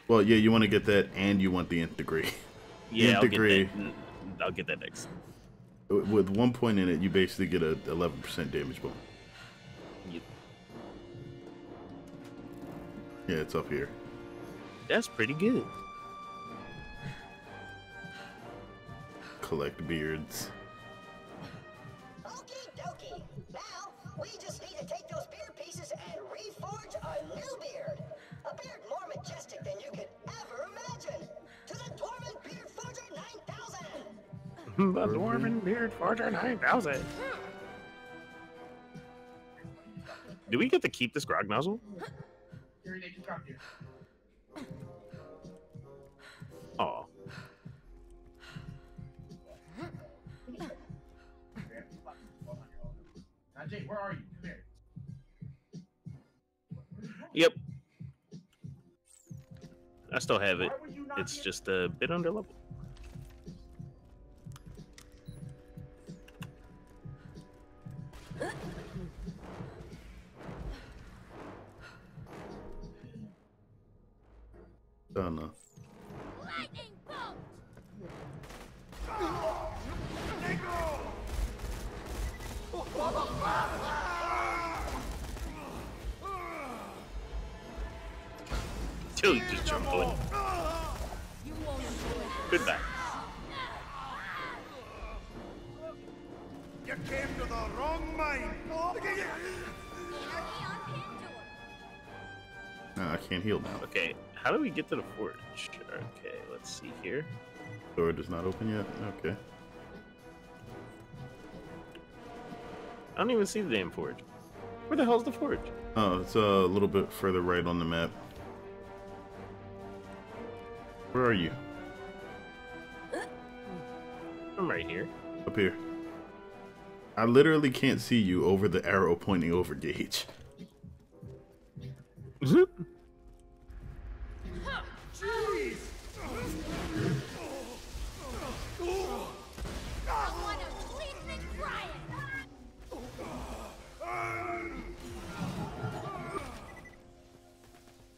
Well, yeah, you want to get that, and you want the nth degree. Yeah, nth degree. I'll get that next. With 1 point in it, you basically get a 11% damage bonus. Yep. Yeah, it's up here. That's pretty good. Collect beards. Okie dokie. Now, we just need to take those beard pieces and reforge a new beard. A beard more majestic than you could ever imagine. To the Dwarven Beard Forger 9000! The Dwarven Beard Forger 9000. Do we get to keep this grog nozzle? Oh. Where are you? Come here. Yep. I still have it. It's just a bit under level. Done now. Lightning bolt! Till you just jumped on. Goodbye. You came to the wrong mine. I can't heal now. Okay, how do we get to the forge? Okay, let's see here. Door does not open yet? Okay. I don't even see the damn forge. Where the hell's the forge? Oh, it's a little bit further right on the map. Where are you? I'm right here. Up here. I literally can't see you over the arrow pointing over Gage. Jeez! I want to sleep and cry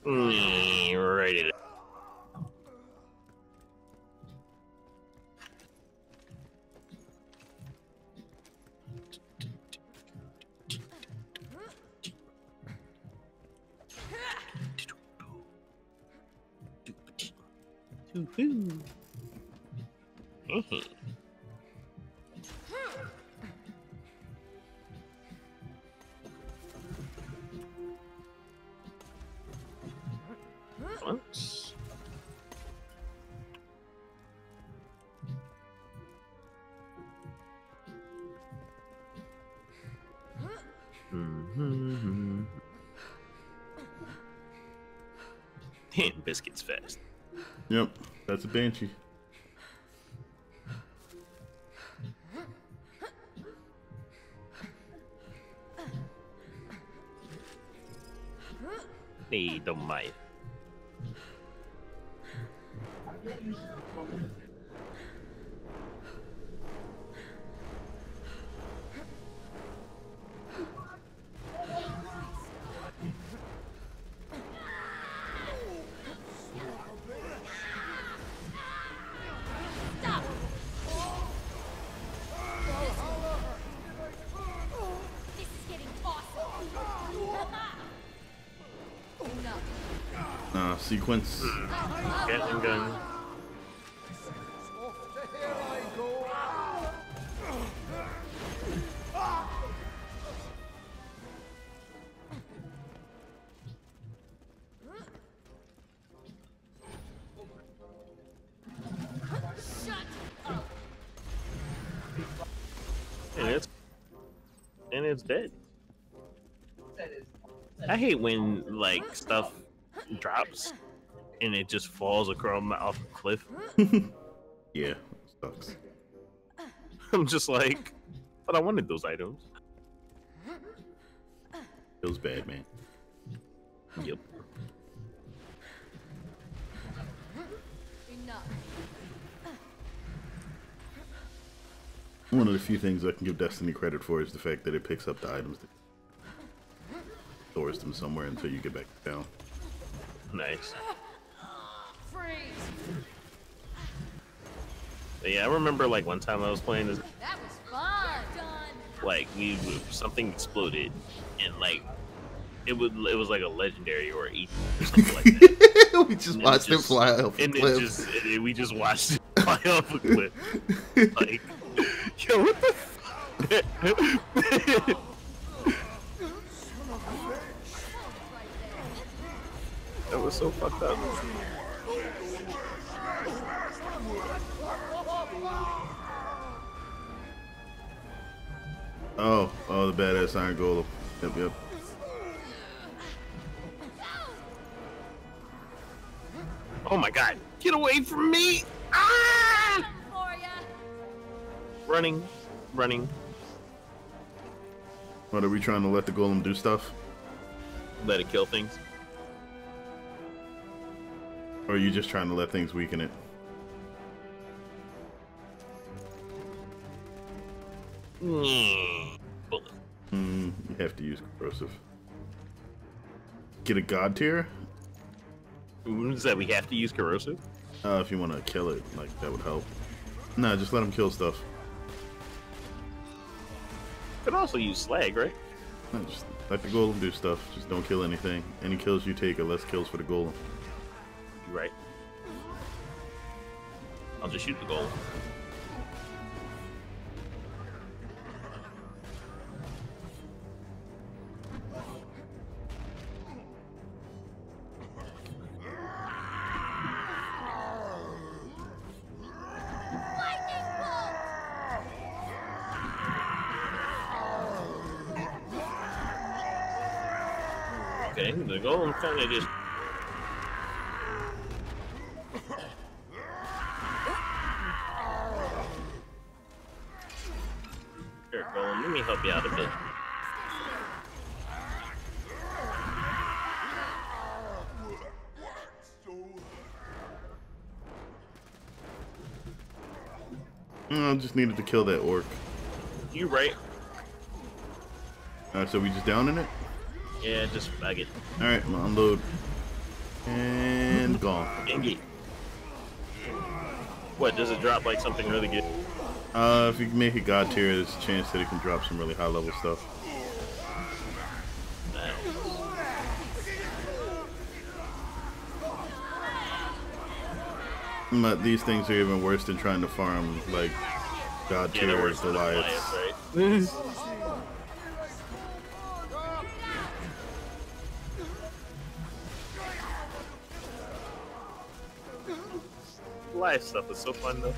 Right it. Once. Damn, biscuits fast. Yep, that's a banshee. Hey, don't mind. sequence. Gatling gun. And it's dead. I hate when like stuff drops and it just falls across off a cliff. Yeah, it sucks. I'm just like, but I wanted those items. Feels bad, man. Yep. One of the few things I can give Destiny credit for is the fact that it picks up the items, that stores them somewhere until you get back down. Nice. But yeah, I remember like one time I was playing this. That was fun. Like something exploded, and like it was like a legendary or an or something like that. We just watched it fly off a cliff. We just watched it fly off a cliff. Like, yo, what the fuck? That was so fucked up. Oh, the badass iron golem. Yep. Oh my god, get away from me! Ah! Running. What, are we trying to let the golem do stuff? Let it kill things. Or are you just trying to let things weaken it? Bullet. You have to use corrosive. Get a god tier? Does that we have to use corrosive? If you want to kill it, like, that would help. Nah, just let him kill stuff. Could also use slag, right? No, just let the golem do stuff. Just don't kill anything. Any kills you take are less kills for the golem. You're right. I'll just shoot the golem. Okay, the golem kind of just... Here, golem, let me help you out a bit. I just needed to kill that orc. You right. Alright, so we just downing it? Yeah, just bag it. Alright, I'm gonna unload. And gone. Ingy. What, does it drop like something really good? If you make a god tier, there's a chance that it can drop some really high level stuff. Nice. But these things are even worse than trying to farm, like, god tier Goliaths. Right? Life stuff is so fun though.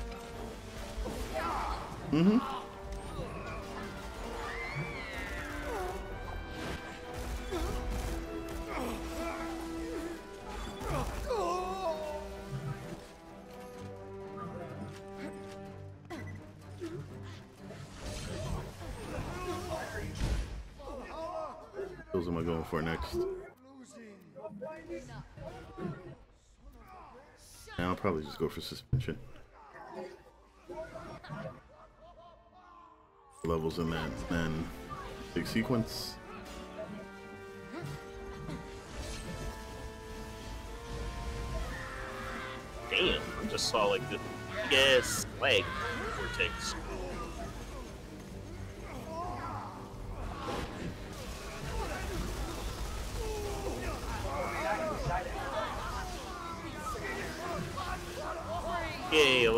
Those am I going for next? Yeah, I'll probably just go for suspension. Levels in that, then big sequence. Damn, I just saw like this big ass slag vortex.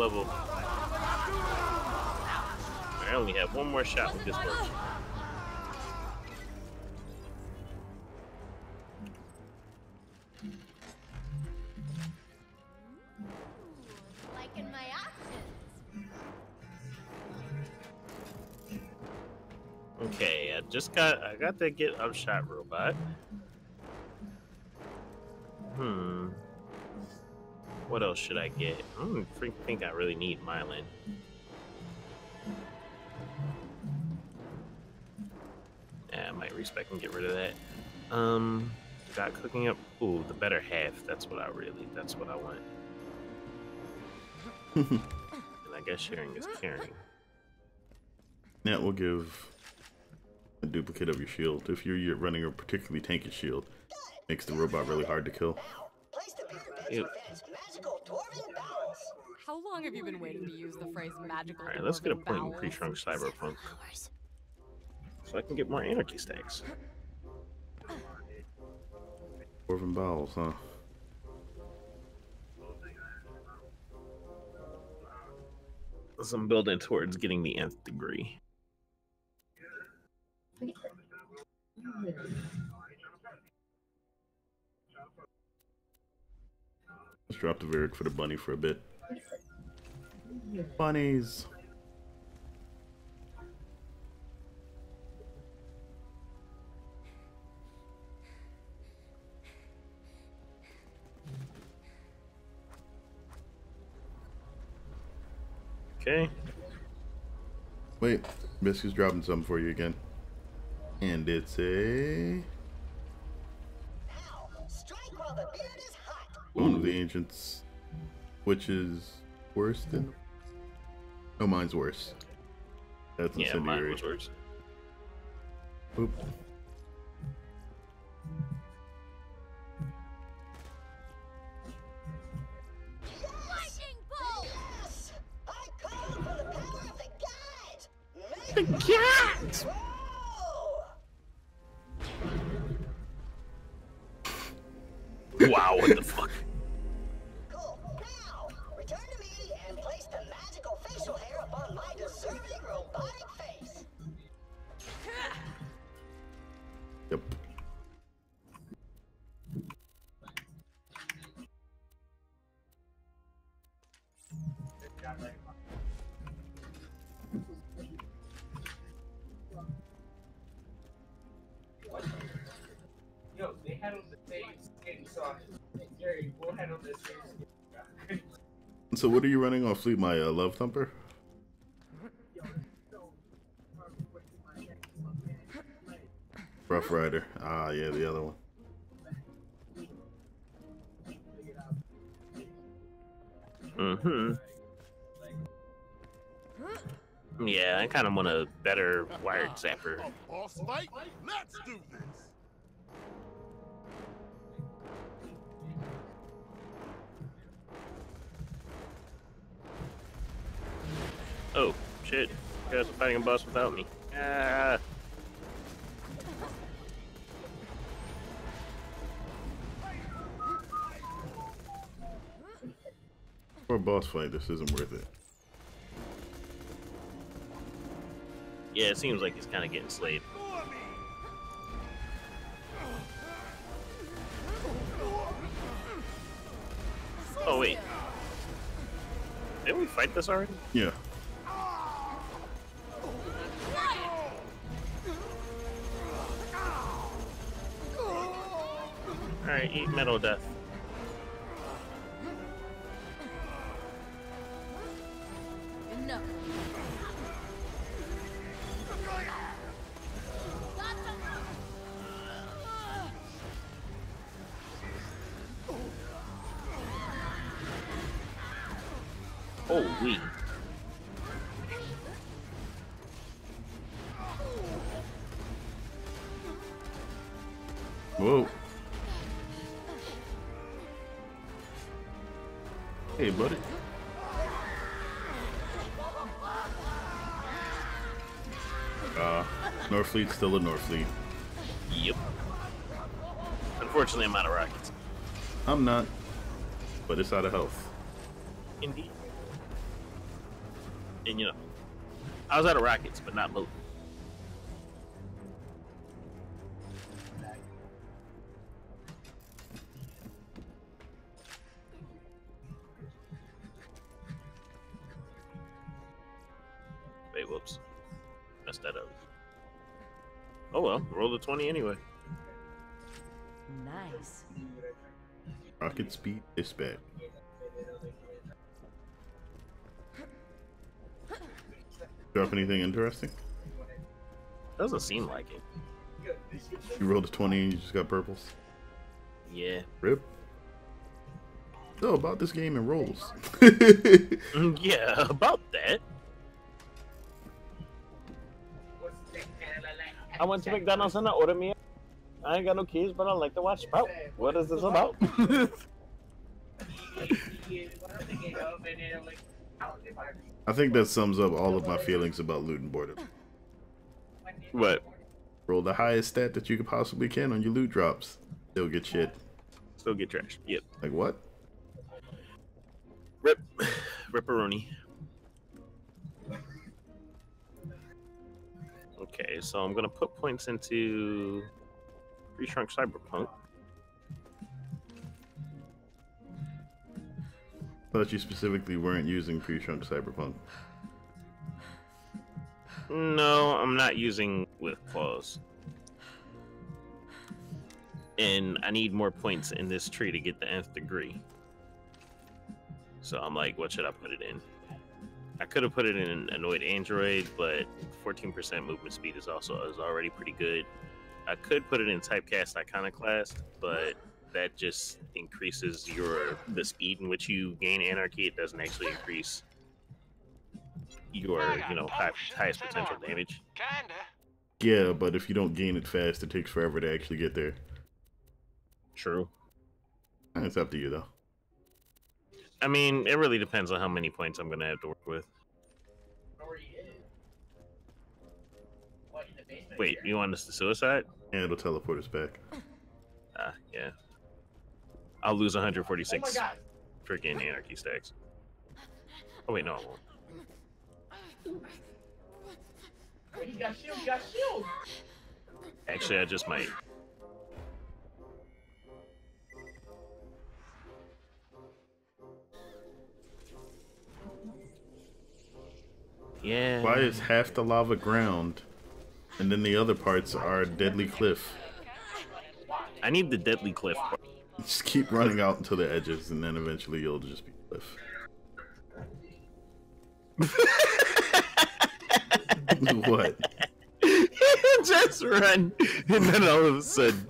level. I only have one more shot with this one. Liking my options. Okay, I got that get upshot robot. What else should I get? I don't think I really need Mylan. Yeah, I might respec and get rid of that. Got cooking up. Ooh, the better half. That's what I want. And I guess sharing is caring. That will give a duplicate of your shield. If you're running a particularly tanky shield, makes the robot really hard to kill. Ew. How long have you been waiting to use the phrase magical? Alright, let's get a point in bowels? pre-shrunk cyberpunk. So I can get more anarchy stacks. Dwarven bowels, huh? So I'm building towards getting the nth degree. Let's drop the Varric for the bunny for a bit. Bunnies! Okay. Wait, Biscuit's dropping something for you again. And it's a... one of the ancients, which is worse than... Oh, mine's worse. That's incendiary. Mine was worse. Oop. The cat! Wow, what the fuck? Cool. Now, return to me and place the magical facial hair upon my deserving robotic face. Yep. Yo, they had on the same skin, so Jerry, we'll had on the same skin. So what are you running off Fleet? My Love Thumper? Rough Rider. Ah, yeah, the other one. Mm-hmm. Yeah, I kind of want a better wired zapper. A boss fight? Let's do this! Oh, shit. You guys are fighting a boss without me. Ah. For a boss fight, this isn't worth it. Yeah, it seems like he's kind of getting slayed. Oh, wait. Didn't we fight this already? Yeah. Alright, eat metal death. No. Holy. Whoa. Hey, buddy. Northfleet's still a Northfleet. Yep. Unfortunately, I'm out of rockets. I'm not, but it's out of health. Indeed. And you know, I was out of rockets, but not both. Wait, whoops. Messed that up. Oh well, roll the 20 anyway. Nice. Rocket speed dispatch. Drop anything interesting? Doesn't seem like it. You rolled a 20 and you just got purples? Yeah. Rip. So about this game and rolls. Yeah, about that. I went to McDonald's and I ordered me. I ain't got no kids, but I like to watch Sprout. What is this about? I think that sums up all of my feelings about loot and Borderlands. What? Roll the highest stat that you could possibly can on your loot drops. Still get shit. Still get trash. Yep. Like what? Rip. Ripperoni. Okay, so I'm gonna put points into Pre-Shrunk Cyberpunk. Thought you specifically weren't using pre-shrunk Cyberpunk. No, I'm not using with claws. And I need more points in this tree to get the nth degree. So I'm like, what should I put it in? I could have put it in Annoyed Android, but 14% movement speed is already pretty good. I could put it in Typecast Iconoclast, but that just increases the speed in which you gain anarchy. It doesn't actually increase your highest potential damage. Yeah, but if you don't gain it fast, it takes forever to actually get there. True. It's up to you though. I mean, it really depends on how many points I'm gonna have to work with. Wait, you want us to suicide? Yeah, it'll teleport us back. Yeah. I'll lose 146 freaking anarchy stacks. Oh wait, no, I won't. He got shield, he got shield. Actually, I just might. Yeah. Why is half the lava ground and then the other parts are deadly cliff? I need the deadly cliff. Just keep running out until the edges and then eventually you'll just be cliff. What? Just run and then all of a sudden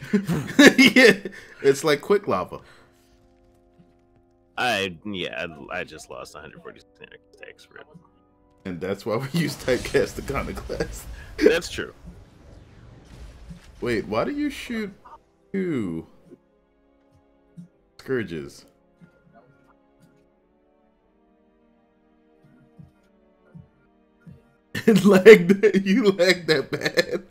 yeah, it's like quick lava. I just lost 146 stacks for it. And that's why we use Typecast Iconoclast. That's true. Wait, why do you shoot two scourges? It lagged. You lagged that bad.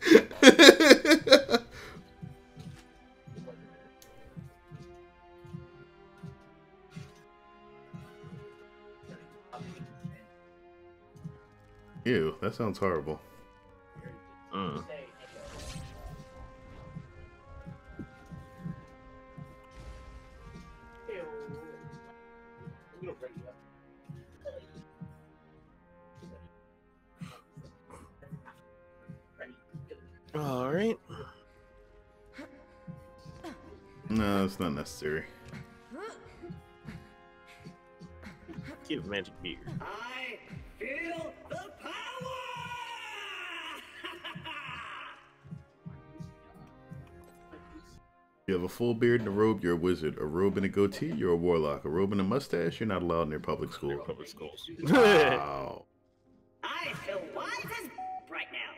Ew, that sounds horrible. Mm. All right. No, it's not necessary. Give magic beer. I feel the power! You have a full beard and a robe, you're a wizard. A robe and a goatee, you're a warlock. A robe and a mustache, you're not allowed near public school. Public schools. Wow. I feel wise as right now.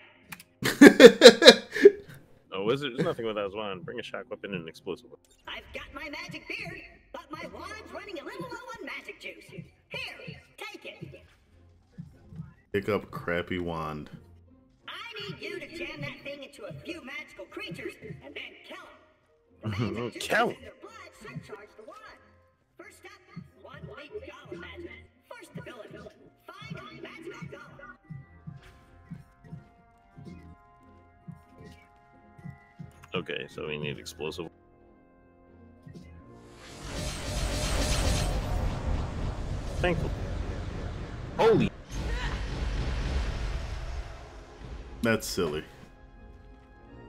No, wizard, there's nothing without his wand. Bring a shock weapon and an explosive weapon. I've got my magic beard, but my wand's running a little low on magic juice. Here, take it. Pick up crappy wand. I need you to jam that thing into a few magical creatures and then kill them. Count. Their blood surcharge the wand. First up, one big golem magic. First ability, find magical golem. Okay, so we need explosive. Thankful. Holy. That's silly.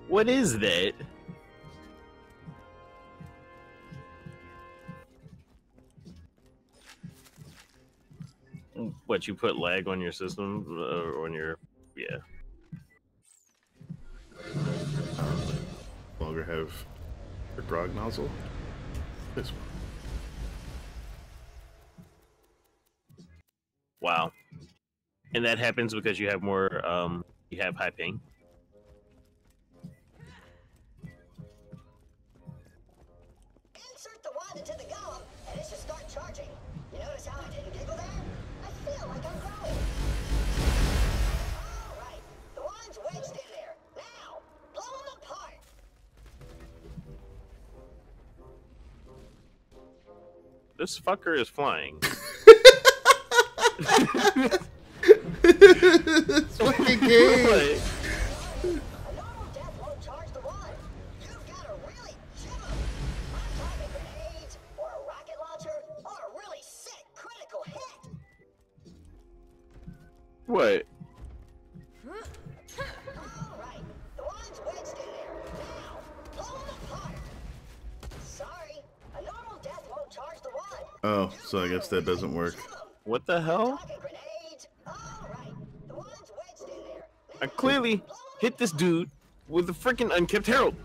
What is that? What, you put lag on your system or on your, yeah. Longer have a grog nozzle. This one. Wow. And that happens because you have more, you have high ping. Insert the wand into the golem, and it should start charging. You notice how I didn't giggle there? I feel like I'm growing. All right, the wand's wedged in there. Now, blow them apart. This fucker is flying. It's fucking game. What? A normal death won't charge the wand. You've got to really jam 'em. I'm talking grenades, or a rocket launcher, or a really sick critical hit. What? All right, the wand's wedged in there. Now, blow them apart. Sorry, a normal death won't charge the wand. Oh, so I guess that doesn't work. What the hell? Talking grenades. All right, the wand's wedged in there. I clearly hit this dude with a freaking unkept herald.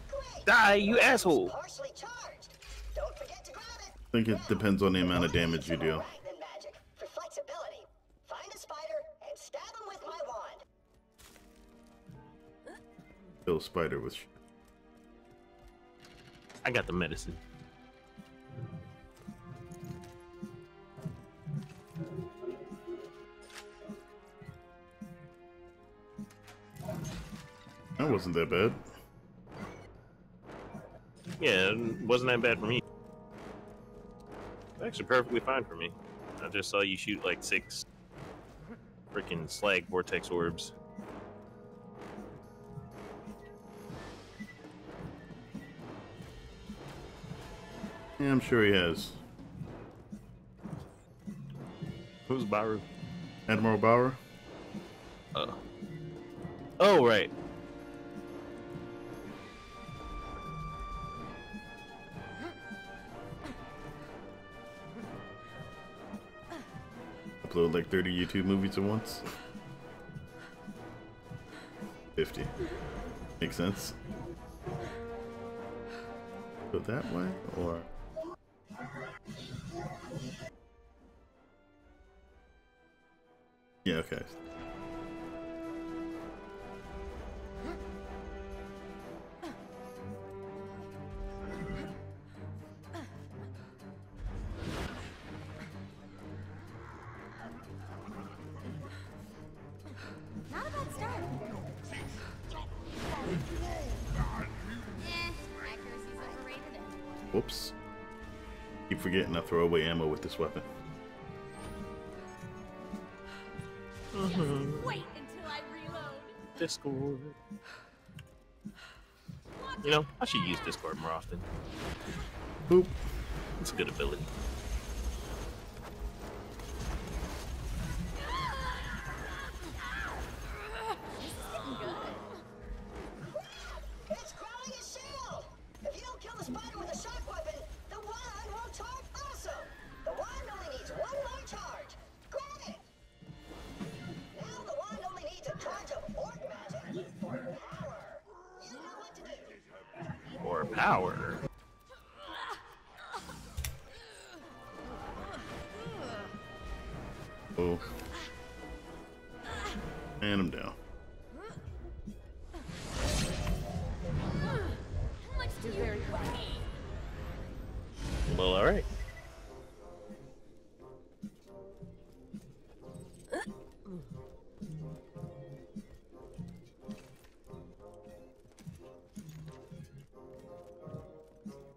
Great. Die, you asshole. Partially charged. Don't forget to grab it. I think it depends on the amount of damage you do. Arachnid magic for flexibility. Find a spider and stab him with my wand. Kill a spider with. I got the medicine. That wasn't that bad. Yeah, it wasn't that bad for me. Actually, perfectly fine for me. I just saw you shoot like 6 freaking slag vortex orbs. Yeah, I'm sure he has. Who's Baru? Admiral Bauer? Oh, right. Upload like 30 YouTube movies at once? 50. Makes sense. Go that way, or... Yeah, okay. Not a bad start. Accuracy's overrated. Whoops. Keep forgetting I throw away ammo with this weapon. Wait until I reload. Discord. You know, I should use Discord more often. Boop. It's a good ability. It's growing a shield! If you don't kill the spider with a shock weapon, the wand won't charge. Awesome! The wand only needs one more charge. Grab it! Now the wand only needs a charge of orc magic for power. You know what to do. Or power. Oh. And I'm down. Let's do very well. Well, alright.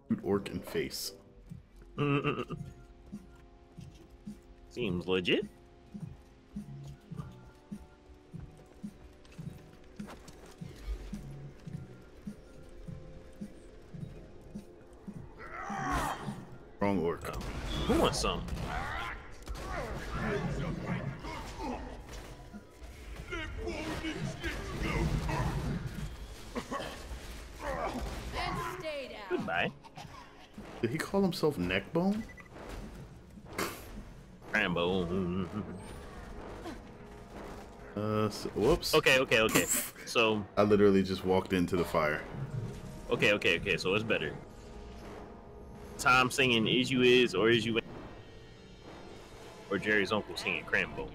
Shoot orc in face. Seems legit. Wrong orc. Oh. Who wants some? And stay down. Goodbye. Did he call himself Neckbone? Rambo. Whoops. Okay. So I literally just walked into the fire. Okay. So it's better. Tom singing "Is You Is" or "Is You Ain't," or Jerry's uncle singing "Crambo."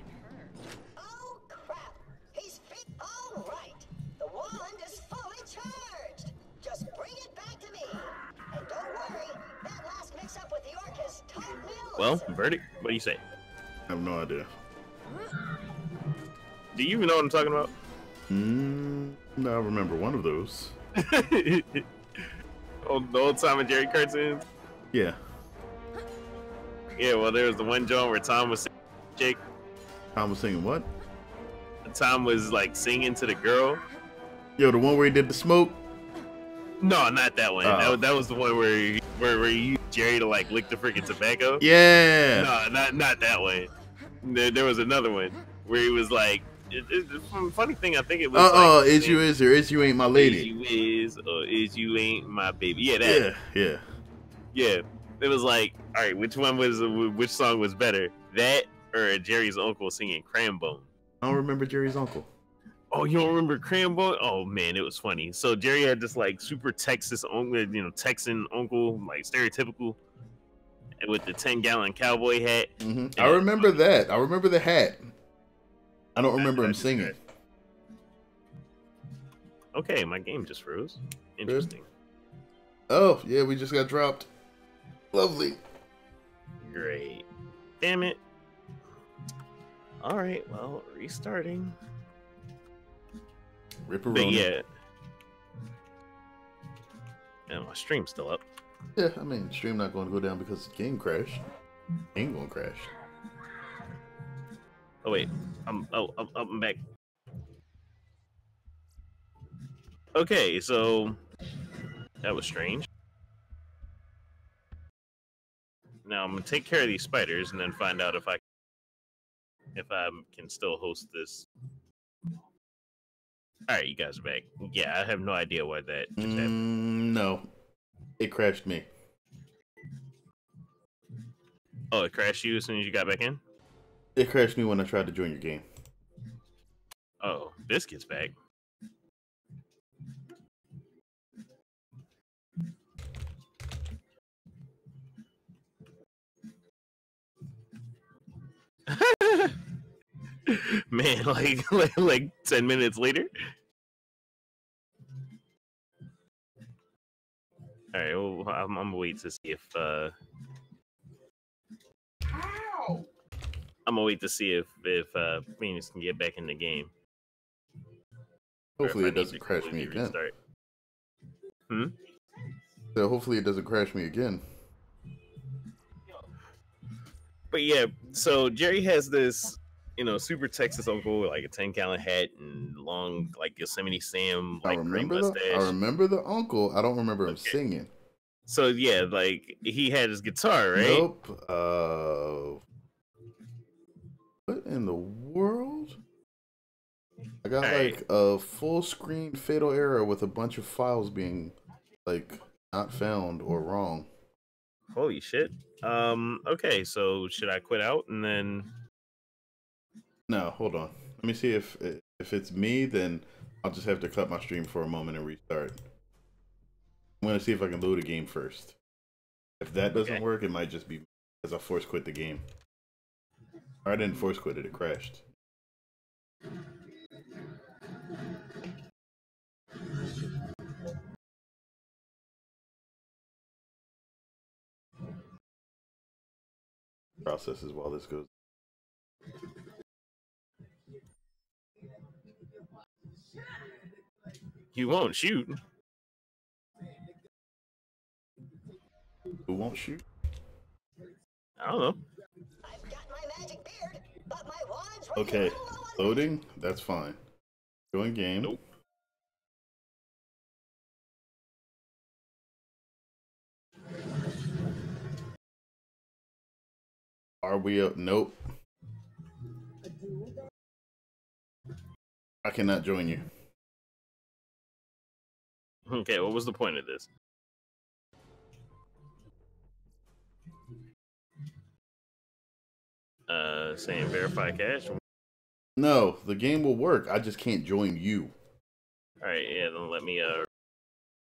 Oh crap! He's fit. All right. The wand is fully charged. Just bring it back to me. And don't worry, that last mix-up with the orc is totally Well, illicit. verdict. What do you say? I have no idea. Do you even know what I'm talking about? No, I remember one of those. The old Tom and Jerry cartoons. Yeah. Yeah, well, there was the one joint where Tom was singing, Jake. Tom was singing what? Tom was like singing to the girl. Yo, the one where he did the smoke? No, not that one. Oh. That was the one where he used Jerry to like lick the freaking tobacco. Yeah. No, not that one. There was another one where he was like, funny thing, I think it was. Like, is you is or is you ain't my lady? Is you is or is you ain't my baby? Yeah, that. Yeah. It was like, all right, which song was better, that or Jerry's uncle singing "Crambone"? I don't remember Jerry's uncle. Oh, you don't remember Crambone? Oh man, it was funny. So Jerry had this like super Texas uncle, Texan uncle, like stereotypical, with the 10-gallon cowboy hat. I remember that. I remember the hat. I don't remember him singing. Okay, my game just froze. Interesting. Oh, yeah, we just got dropped. Lovely. Great. Damn it. All right, well, restarting. Ripperoni. But yeah. And my stream's still up. Yeah, I mean, stream not going to go down because the game crashed. Ain't going to crash. Oh wait, I'm back. Okay, so that was strange. Now I'm gonna take care of these spiders and then find out if I can still host this. All right, you guys are back. Yeah, I have no idea why that just happened. No, it crashed me. Oh, it crashed you as soon as you got back in? It crashed me when I tried to join your game. Oh, Biscuit's back. Man, like 10 minutes later. All right, well, I'm gonna wait to see if I'm gonna wait to see if Phoenix can get back in the game. Hopefully it doesn't crash me again. Restart. So hopefully it doesn't crash me again. But yeah, so Jerry has this, super Texas uncle with like a 10-gallon hat and long, like Yosemite Sam, like gray mustache. I remember the uncle. I don't remember him singing. So yeah, like he had his guitar, right? Nope. What in the world? I got like a full screen Fatal Error with a bunch of files being like not found or wrong. Holy shit. Okay, so should I quit out and then? No, hold on. Let me see if it's me, then I'll just have to cut my stream for a moment and restart. I'm gonna see if I can load a game first. If that doesn't work, it might just be because I force quit the game. Or I didn't force quit it, it crashed. Processes while this goes. You won't shoot. Who won't shoot? I don't know. I've got my magic beard, but my wand's Okay, loading. That's fine. Join game. Nope. Are we up? Nope. I cannot join you. Okay, what was the point of this? Saying verify cache. No, the game will work. I just can't join you. All right, yeah, then let me.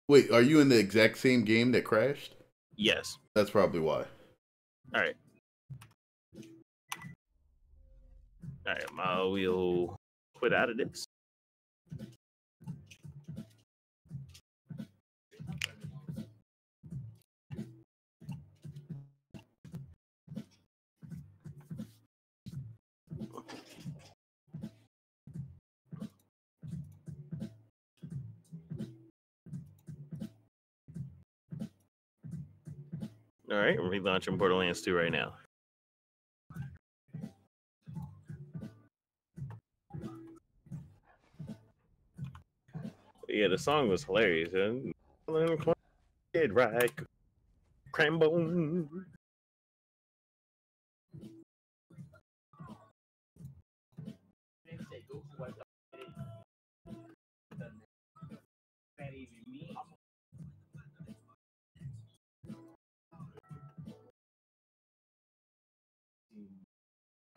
Wait, are you in the exact same game that crashed? Yes. That's probably why. All right. All right, we'll quit out of this. All right, we're relaunching Borderlands 2 right now. Yeah, the song was hilarious. Dead right, Crambone.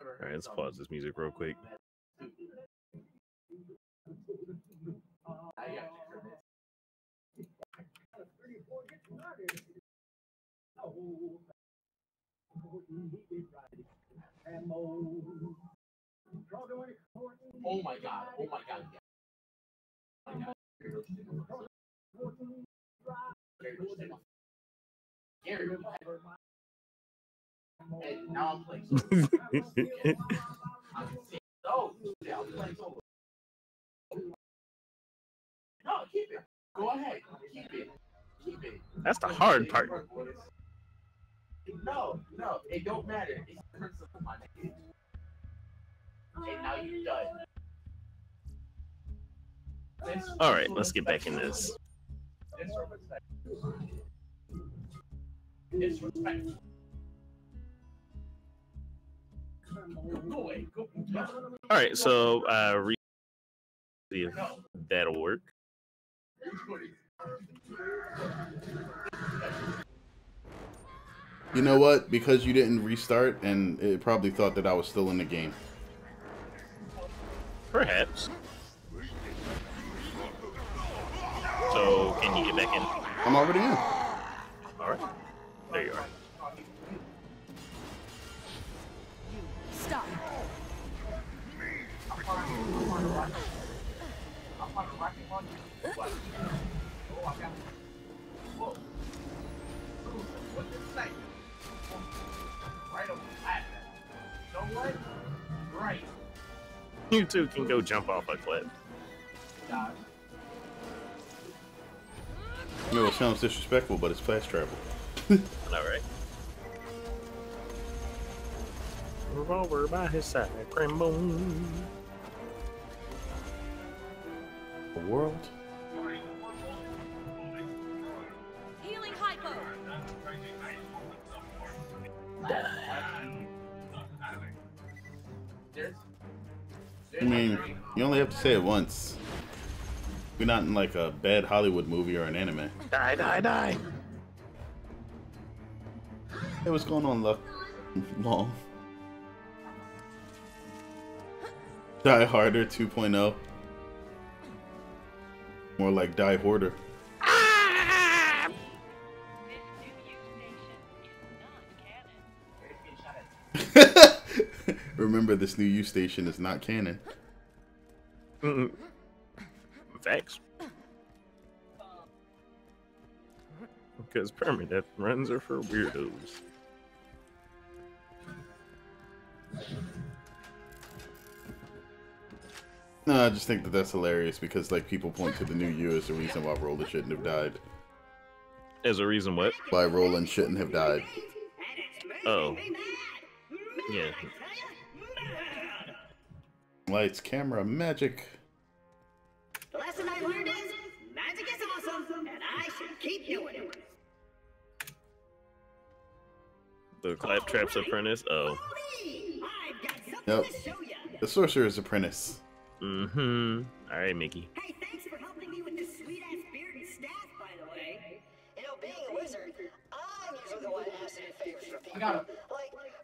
All right, let's pause this music real quick. Oh my god, oh my god. And now I'm playing solo. I'm playing solo. No, keep it. Go ahead. Keep it. Keep it. That's the hard part. No, it don't matter. It's the principle, my nigga. And now you're done. All right, let's get back in this. Disrespect. All right, so see if that'll work. You know what? Because you didn't restart, and it probably thought that I was still in the game. Perhaps. So, can you get back in? I'm already in. All right. There you are. Stop. You two can go jump off a cliff. You know, it sounds disrespectful, but it's fast travel. All right. Revolver by his side, Crambone. The world. Healing hypo. I mean, you only have to say it once. We're not in like a bad Hollywood movie or an anime. Die, die, die. Hey, what's going on, Long? Die Harder 2.0. More like Die Hoarder. Remember, this new U station is not canon. Thanks. Because permadeath runs are for weirdos. No, I just think that that's hilarious because, like, people point to the new U as the reason why Roland shouldn't have died. As a reason what? Why Roland shouldn't have died. Oh. Yeah. Lights, camera, magic. The lesson I learned is magic is awesome, and I should keep doing it. The Claptrap's apprentice? Oh. Holy me! I've got something Yep. to show ya! The Sorcerer's Apprentice. Mm-hmm. All right, Mickey. Hey, thanks for helping me with this sweet-ass beard and staff, by the way. You know, being a wizard, I'm usually the one asking favors for people. Like,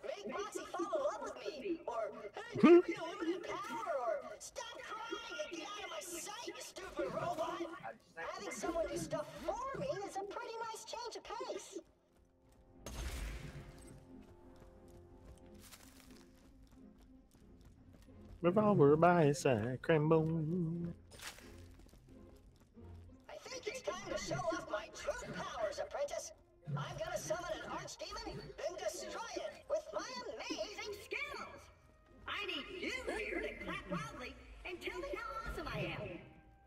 make Moxie fall in love with me, or, hey, give me unlimited power, or stop crying and get out of my sight, you stupid robot! Having someone do stuff for me is a pretty nice change of pace. Revolver by his side, Crambone. I think it's time to show off my true powers, apprentice. I'm gonna summon an archdemon, then destroy it with my amazing skills. I need you here to clap loudly and tell me how awesome I am.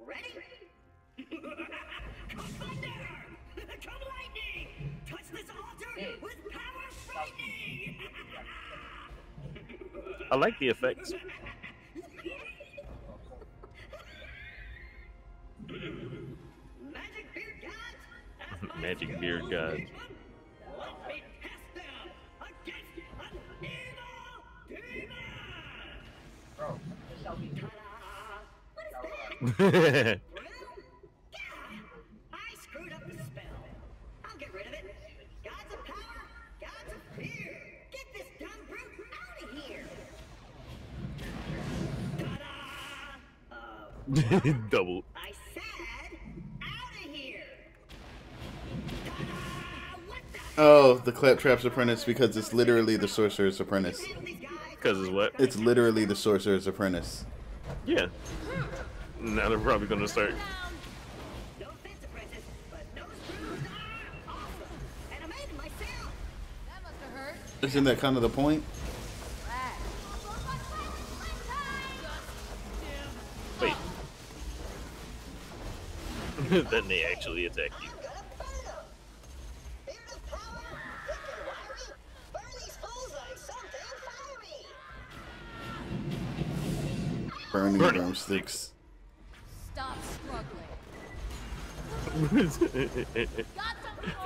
Ready? Come thunder! Come lightning! Touch this altar with power frightening! I like the effects. Magic beard gods! Magic beard god. Let me test them against an evil demon! Bro, Ta-da! What is that? I screwed up the spell. I'll get rid of it. Gods of power, gods of fear. Get this dumb brute out of here. Ta-da! Double. I said out of here. Ta-da! What the? Oh, the Claptrap's Apprentice, because it's literally the Sorcerer's Apprentice. Because it's what? It's literally the Sorcerer's Apprentice. Yeah. Now they're probably gonna start. No offense, apprentice, but those screws are awesome. And I made them myself. That must have hurt. Isn't that kind of the point? Wait. Then they actually attack you. I'm gonna burn them. Beard of power, thick and wiry. Burn these fools like something fiery. Burning broomsticks. Stop struggling. Got something for ya.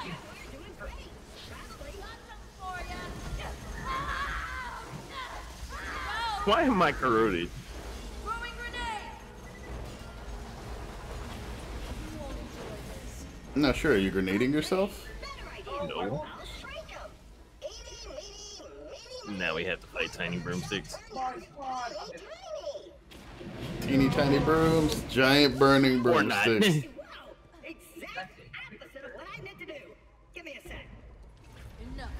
You're doing great. Probably. Got something for ya. Why am I corroded? Throwing grenade. You won't enjoy this. I'm not sure. Are you grenading yourself? Better idea. No. I'll shrink them. Eeny, meeny, meeny, Now we have to fight tiny broomsticks. tiny. Teeny tiny brooms, giant burning Or not. broomsticks. Wow, exact opposite of what I meant to do. Give me a sec. Enough.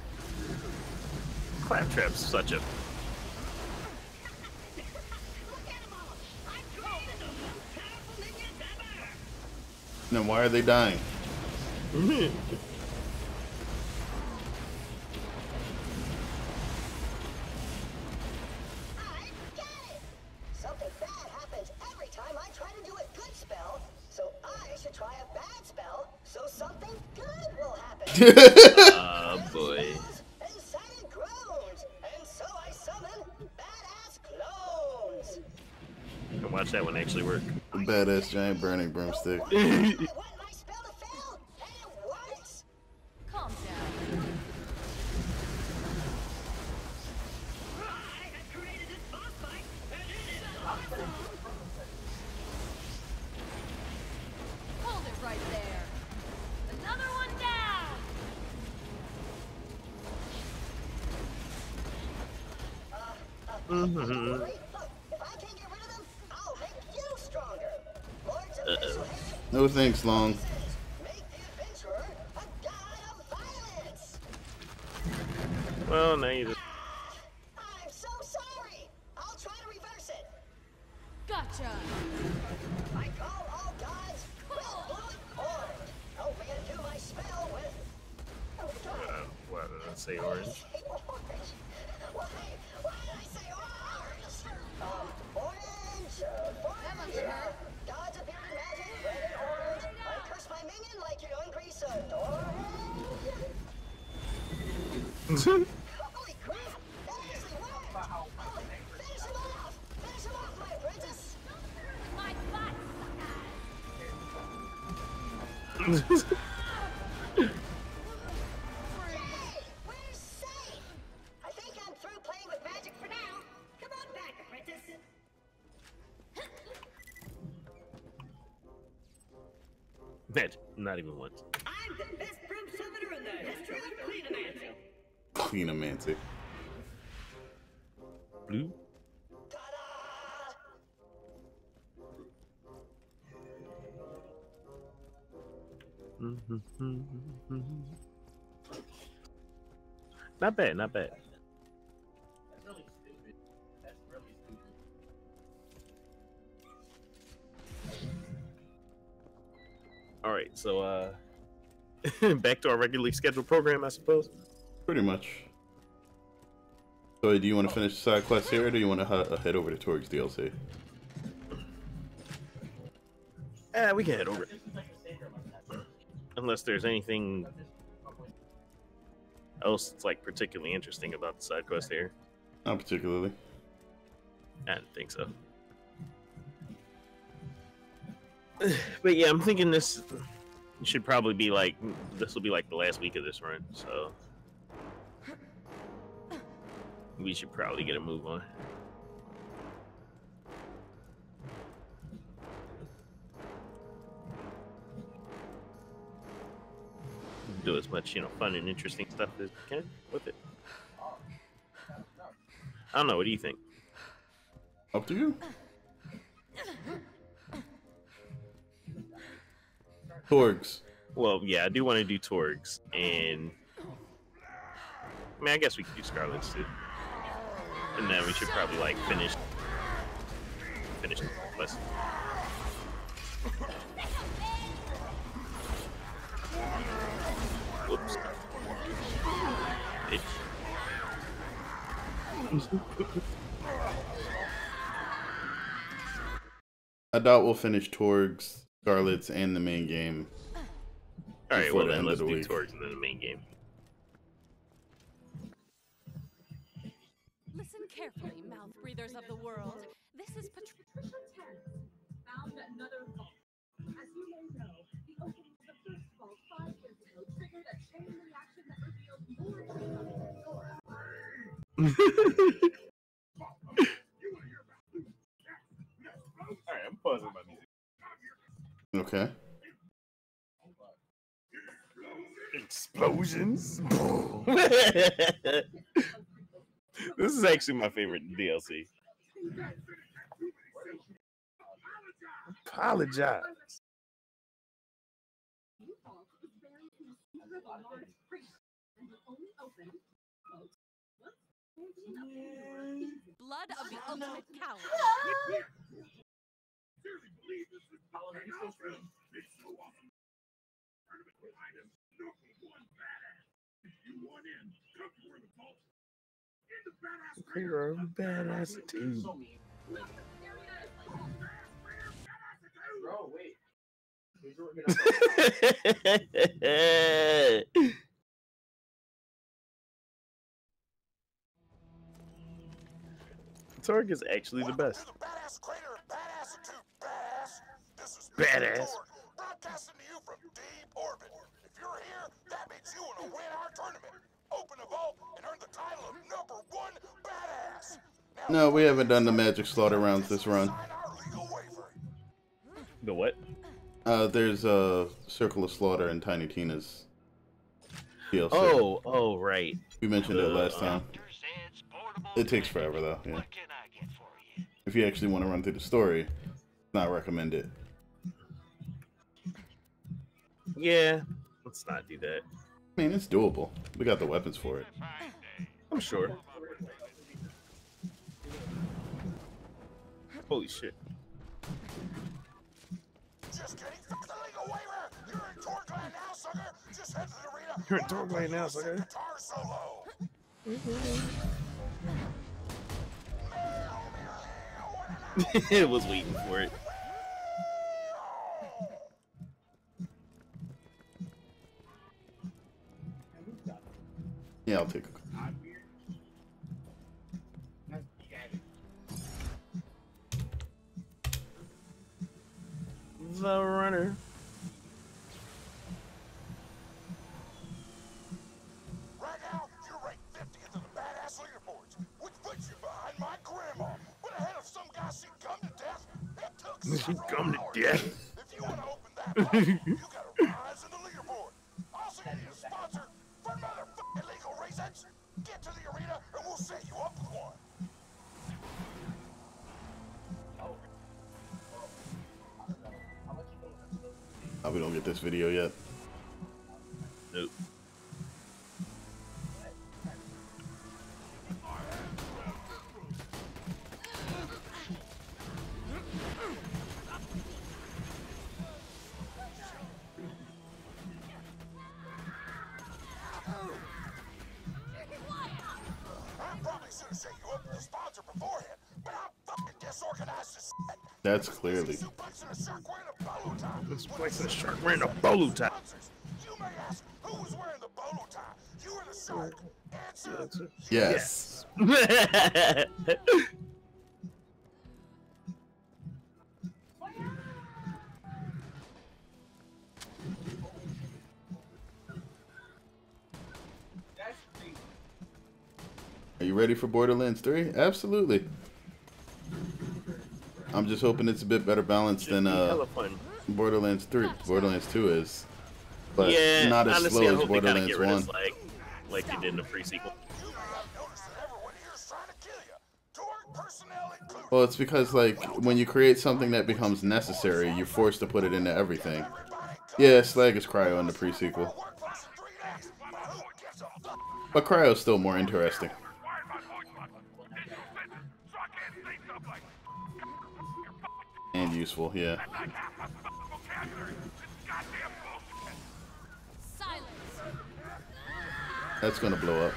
Claptrap's such a. Look at them all. I've created the most powerful minions ever. Then why are they dying? I got it. Something bad happens every time I try to do a good spell, so I should try a bad spell, so something good will happen. Oh boy. And silent groans, and so I summon badass clones. And watch that one actually work. A badass giant burning broomstick. I want my spell to fail, and it works. Calm down. I have created this boss fight, and it is awesome. Hold it right there. Another one down. Mm-hmm. Look, if I can't get rid of them, I'll make you stronger. Lords of Wasteland, No thanks, Long. make the adventurer a god of violence. Well, now you just. I'm so sorry. I'll try to reverse it. Gotcha. I call all gods red, blue, and orange. Help me undo my spell with. Oh, God. What did I say? Orange. Say orange. Why did I say orange? Orange. That must hurt. Gods appear in magic, red and orange. I curse my minion like you don't grease a orange. Holy crap! That actually worked! Finish him off! Finish him off, my apprentice! My butt. Hey! We're safe! I think I'm through Not even once. I'm the best broom summoner in the history of Cleanomancy. Cleanomancy. Blue. Not bad, not bad. That's really stupid. That's really stupid. All right, so back to our regularly scheduled program, I suppose. Pretty much. So, do you want to finish the side quest here, or do you want to head over to Torg's DLC? We can head over it. Unless there's anything else that's like particularly interesting about the side quest here. Not particularly. I didn't think so. But yeah, I'm thinking this should probably be like, this will be like the last week of this run, so we should probably get a move on. Do as much, fun and interesting stuff as we can with it. I don't know, what do you think? Up to you. Torgs. Well, yeah, I do want to do Torgs, and I mean, I guess we could do Scarlet's too. And then we should probably like finish the quest. Whoops. I doubt we'll finish Torgs, Scarlet's, and the main game. Alright, well then let's do Torgs and then the main game. Listen carefully, mouth breathers of the world. This is Patricia found another vault. As you may know, the opening of the first vault 5 years ago triggered a chain reaction that revealed more data on Pandora. Alright, I'm pausing my music. Okay. Explosions. This is actually my favorite DLC. Apologize. Blood of the ultimate coward. You're a badass too. Bro, wait. Torg is actually the best. Badass Crater, badass to badass. This is Badass. Torg, broadcasting to you from deep orbit. If you're here, that means you want to win our tournament. Open a vault and earn the title of #1 badass. No, we haven't done the Magic Slaughter rounds this run. The what? There's a Circle of Slaughter and Tiny Tina's DLC. Oh, right. We mentioned it last time. It takes forever though, yeah. If you actually want to run through the story, not recommended. Yeah, let's not do that. I mean, it's doable. We got the weapons for it. I'm sure. Holy shit. Just kidding. Fuck the legal waiver. You're in Torgland now, sucker. Just head to the arena. You're in Torgland now, sucker. Guitar solo. It was waiting for it. Yeah, I'll take a. The runner. Right now, you're ranked 50th in the badass leaderboards, which puts you behind my grandma, but ahead of some guy she come to death. It took She come to death. If you want to open that vault, you gotta We'll set you up with one. Oh, we don't get this video yet. Nope. That's clearly. This place is a shark wearing a bolo tie. You may ask, who was wearing the bolo tie? You or the shark? Answer. Yes. Are you ready for Borderlands 3? Absolutely. I'm just hoping it's a bit better balanced than Borderlands 3. Borderlands 2 is, but yeah, not as honestly, slow as Borderlands 1. Like you did in the pre-sequel. Well, it's because like when you create something that becomes necessary, you're forced to put it into everything. Yeah, Slag is Cryo in the pre-sequel, but Cryo's still more interesting. And useful, yeah. That's gonna blow up.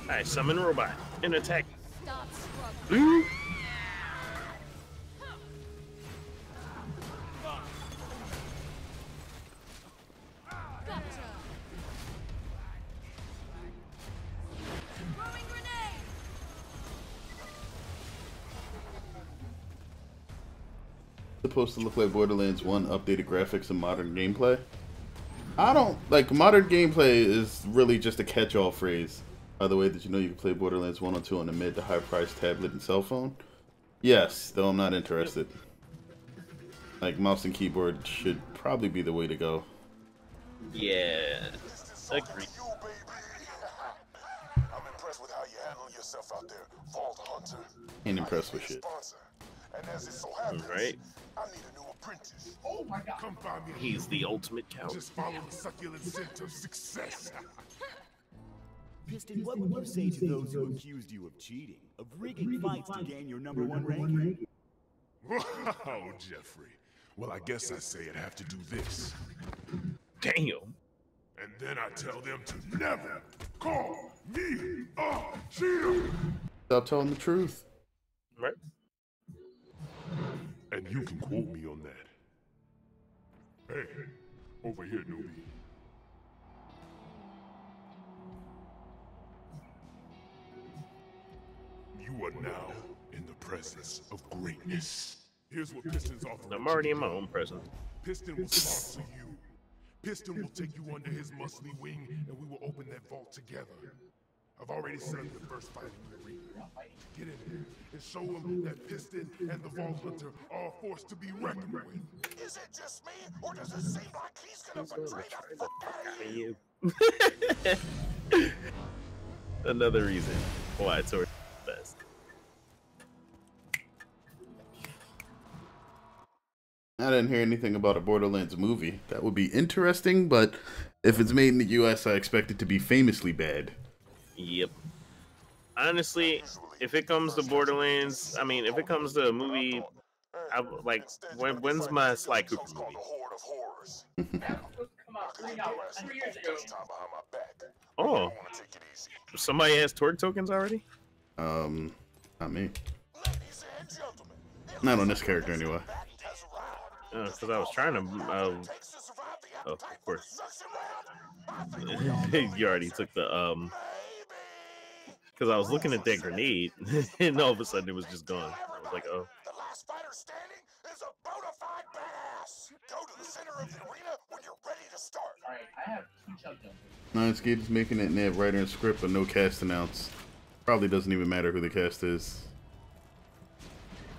Alright, summon robot and attack. Supposed to look like Borderlands 1, updated graphics and modern gameplay. I don't like modern gameplay is really just a catch-all phrase. By the way, did you know you can play Borderlands 1 and 2 on the mid to high price tablet and cell phone? Yes, though I'm not interested. Like mouse and keyboard should probably be the way to go. Yeah, agreed. I'm impressed with how you handle yourself out there, Vault Hunter. Ain't impressed with shit. And as it so happens, right. I need a new apprentice. Oh my God! Come find me. He's the ultimate coward. Just follow the succulent scent of success. Piston, what would you say to those who accused you of cheating, of rigging fights to gain your #1 rank? Oh, Jeffrey. Well, I guess I say I'd have to do this. Damn. And then I tell them to never call me a cheater. Stop telling the truth. Right. And you can quote me on that. Hey, over here, newbie. You are now in the presence of greatness. Here's what Piston's offering. I'm already in my own presence. Piston will sponsor you. Piston will take you under his muscly wing, and we will open that vault together. I've already set up the first fight in the arena. Get in there and show him that Piston and the Vault Hunter are a force to be reckoned with. Is it just me, or does it seem like he's gonna betray the fuck out of you? Another reason why it's already the best. I didn't hear anything about a Borderlands movie. That would be interesting, but if it's made in the US, I expect it to be famously bad. Yep. Honestly, if it comes to Borderlands, I mean, if it comes to a movie, I like, when's my Sly Cooper movie? Oh, somebody has Torque tokens already? Not me. Not on this character anyway. Because I was trying to. Oh, of course. You already took the Because I was looking at that grenade, and all of a sudden it was just gone. I was like, oh. The last fighter standing is a bona fide badass. Go to the center of the arena when you're ready to start. All right, I have 2 chug jumpers. Lionsgate is making it, and they have writer and script, but no cast announced. Probably doesn't even matter who the cast is.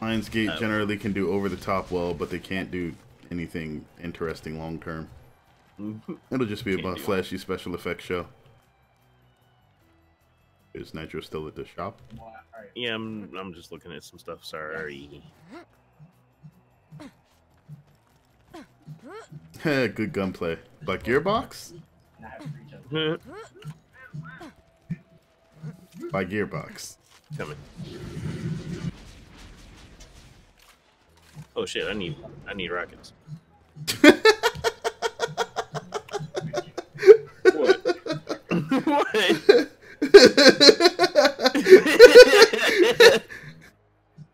Lionsgate generally can do over the top well, but they can't do anything interesting long term. It'll just be a flashy special effects show. Is Nitro still at the shop? Yeah, I'm just looking at some stuff. Sorry. Good gunplay. Like Gearbox? By Gearbox. Coming. Oh shit! I need rockets. What? What?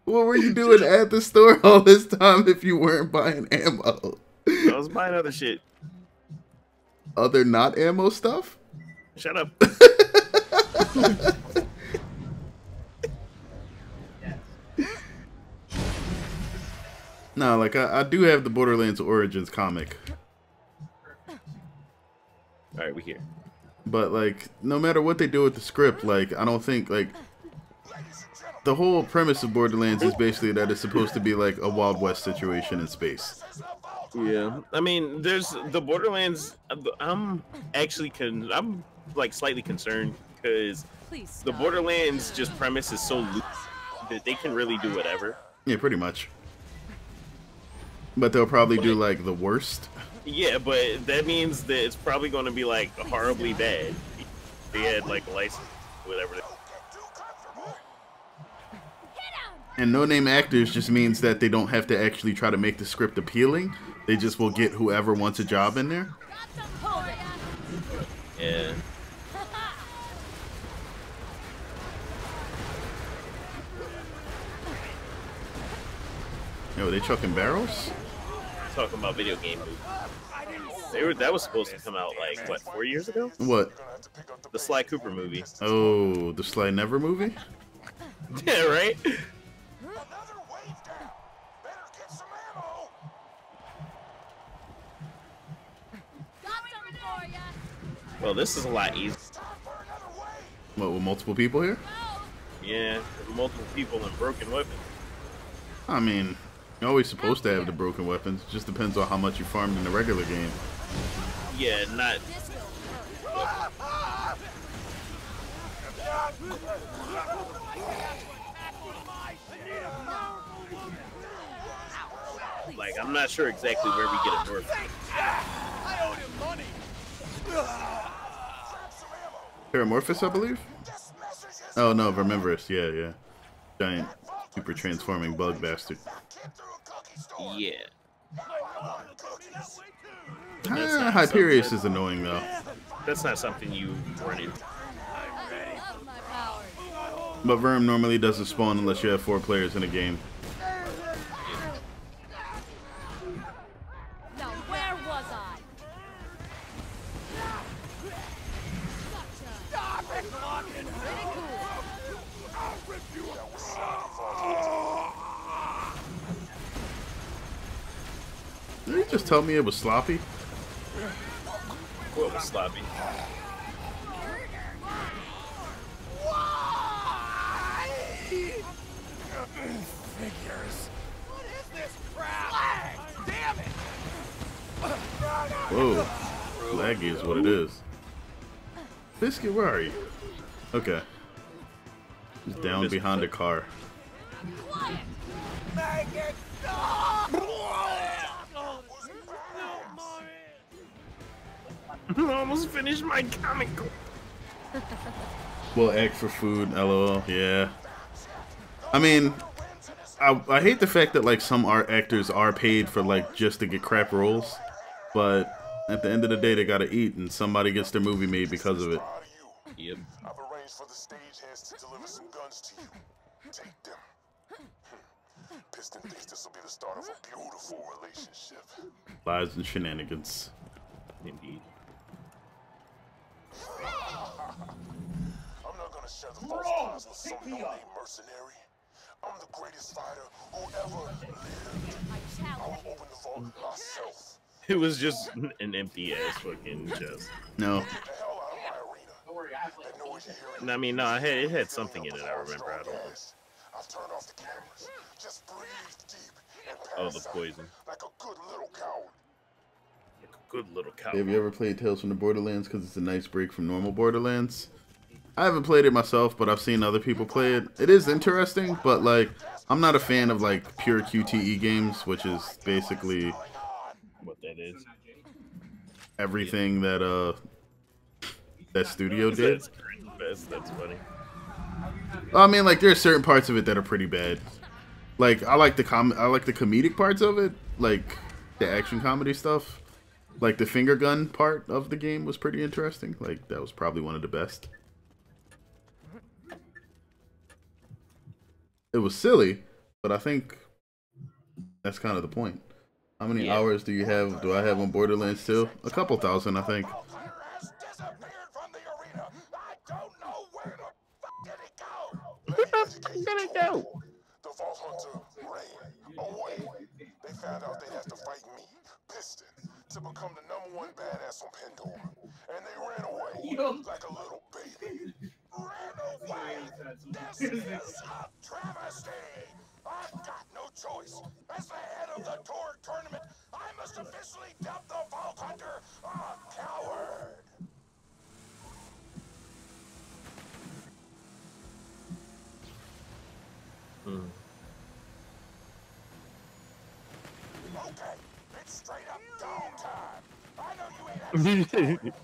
What were you doing at the store all this time if you weren't buying ammo? I was buying other shit. Other not ammo stuff? Shut up. No, like I do have the Borderlands Origins comic. Alright, we here. But like, no matter what they do with the script, like I don't think like the whole premise of Borderlands is basically that it's supposed to be like a Wild West situation in space. Yeah, I mean, there's the Borderlands. I'm like slightly concerned because the Borderlands just premise is so loose that they can really do whatever. Yeah, pretty much. But they'll probably do like the worst. Yeah, but that means that it's probably going to be like horribly bad. They had like a license, whatever. And no-name actors just means that they don't have to actually try to make the script appealing. They just will get whoever wants a job in there. Yeah. Yo, they chucking barrels? Talking about video game movies. That was supposed to come out like what, 4 years ago? What? The Sly Cooper movie. Oh, the Sly Never movie? Yeah, right? Well, this is a lot easier. What, with multiple people here? Yeah, multiple people and broken weapons. I mean, you're always supposed to have the broken weapons. It just depends on how much you farmed in the regular game. Yeah, not... Like, I'm not sure exactly where we get a Morph. I owed him money. Paramorphous, I believe? Oh no, Vermillion. Yeah. Giant, super transforming bug bastard. Yeah. Hyperius is annoying though. That's not something you run into. But Verm normally doesn't spawn unless you have 4 players in a game. Now where was I? Stop it, fucking I'll rip you Did you just tell me it was sloppy? What was sloppy? Figures. What is this crap? Damn it! Whoa. Laggy is what it is. Biscuit, where are you? Okay. He's down behind the car. Make it stop! I almost finished my comic. We'll act for food, lol. Yeah. I mean, I hate the fact that like some art actors are paid for like just to get crap roles, but at the end of the day they gotta eat, and somebody gets their movie made because of it. Yep. I've arranged for the stagehands to deliver some guns to you. Take them. Piston thinks this will be the start of a beautiful relationship. Lies and shenanigans. Indeed. I'm not gonna share the false cause with some no-name mercenary. I'm the greatest fighter who ever lived. I will open the vault myself. It was just an empty ass fucking chest. No. I mean, no, it had something in it. I remember. I don't know. I've turned off the cameras. Just breathe deep Oh, the poison. Like a good little coward. Good little cow. Have you ever played Tales from the Borderlands? Because it's a nice break from normal Borderlands. I haven't played it myself, but I've seen other people play it. It is interesting, but like, I'm not a fan of like pure QTE games, which is basically what that is. Everything that that studio did. That's funny. I mean, like, there's certain parts of it that are pretty bad. Like, I like the comedic parts of it, like the action comedy stuff. Like the finger gun part of the game was pretty interesting. Like, that was probably one of the best. It was silly, but I think that's kind of the point. How many hours do I have on Borderlands 2? A couple thousand, I think. Where the fuck did it go? The Vault Hunter ran away. They found out they had to fight me, Piston, to become the #1 badass on Pandora. And they ran away like a little baby. Ran away. This is a travesty. I've got no choice. As the head of the Torg tournament, I must officially dub the Vault Hunter a coward. Okay, it's straight up dome time. I know you ain't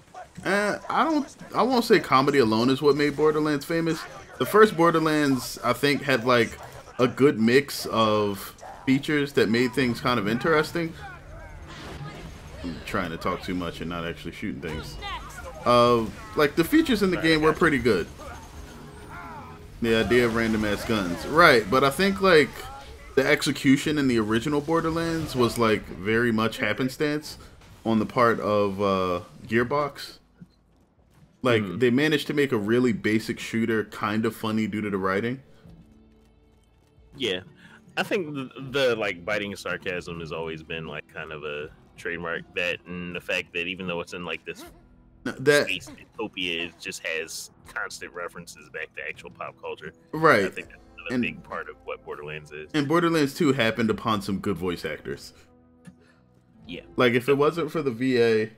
I won't say comedy alone is what made Borderlands famous. The first Borderlands, I think, had like a good mix of features that made things kind of interesting. I'm trying to talk too much and not actually shooting things. Like, the features in the game were pretty good. The idea of random ass guns, right? But I think like the execution in the original Borderlands was like very much happenstance on the part of Gearbox. Like, they managed to make a really basic shooter kind of funny due to the writing. Yeah, I think the like biting sarcasm has always been like kind of a trademark. That, and the fact that even though it's in like this space utopia, it just has constant references back to actual pop culture. Right. I think that's another big part of what Borderlands is. And Borderlands 2 happened upon some good voice actors. Yeah. Like, if it wasn't for the VA,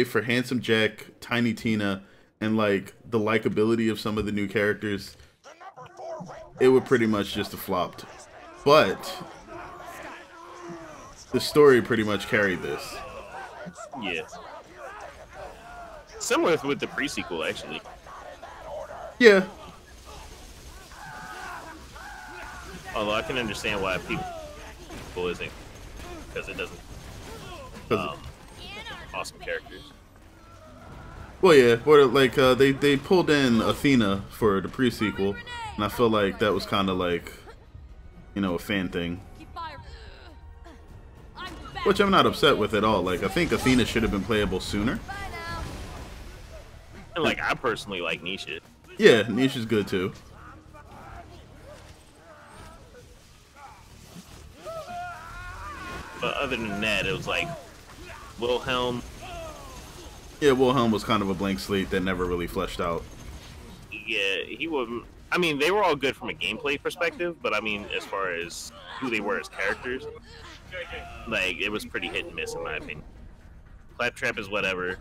for Handsome Jack, Tiny Tina, and like the likability of some of the new characters, it would pretty much just have flopped. But the story pretty much carried this. Yeah. Similar with the pre-sequel, actually. Yeah. Although I can understand why people isn't, because it doesn't. Awesome characters. Well, yeah, like they pulled in Athena for the pre-sequel, and I feel like that was kind of like, you know, a fan thing. Which I'm not upset with at all. Like, I think Athena should have been playable sooner. And like, I personally like Nisha. Yeah, Nisha's good too. But other than that, it was like Wilhelm. Yeah, Wilhelm was kind of a blank slate that never really fleshed out. Yeah, he was. I mean, they were all good from a gameplay perspective, but I mean, as far as who they were as characters, like, it was pretty hit and miss in my opinion. Claptrap is whatever.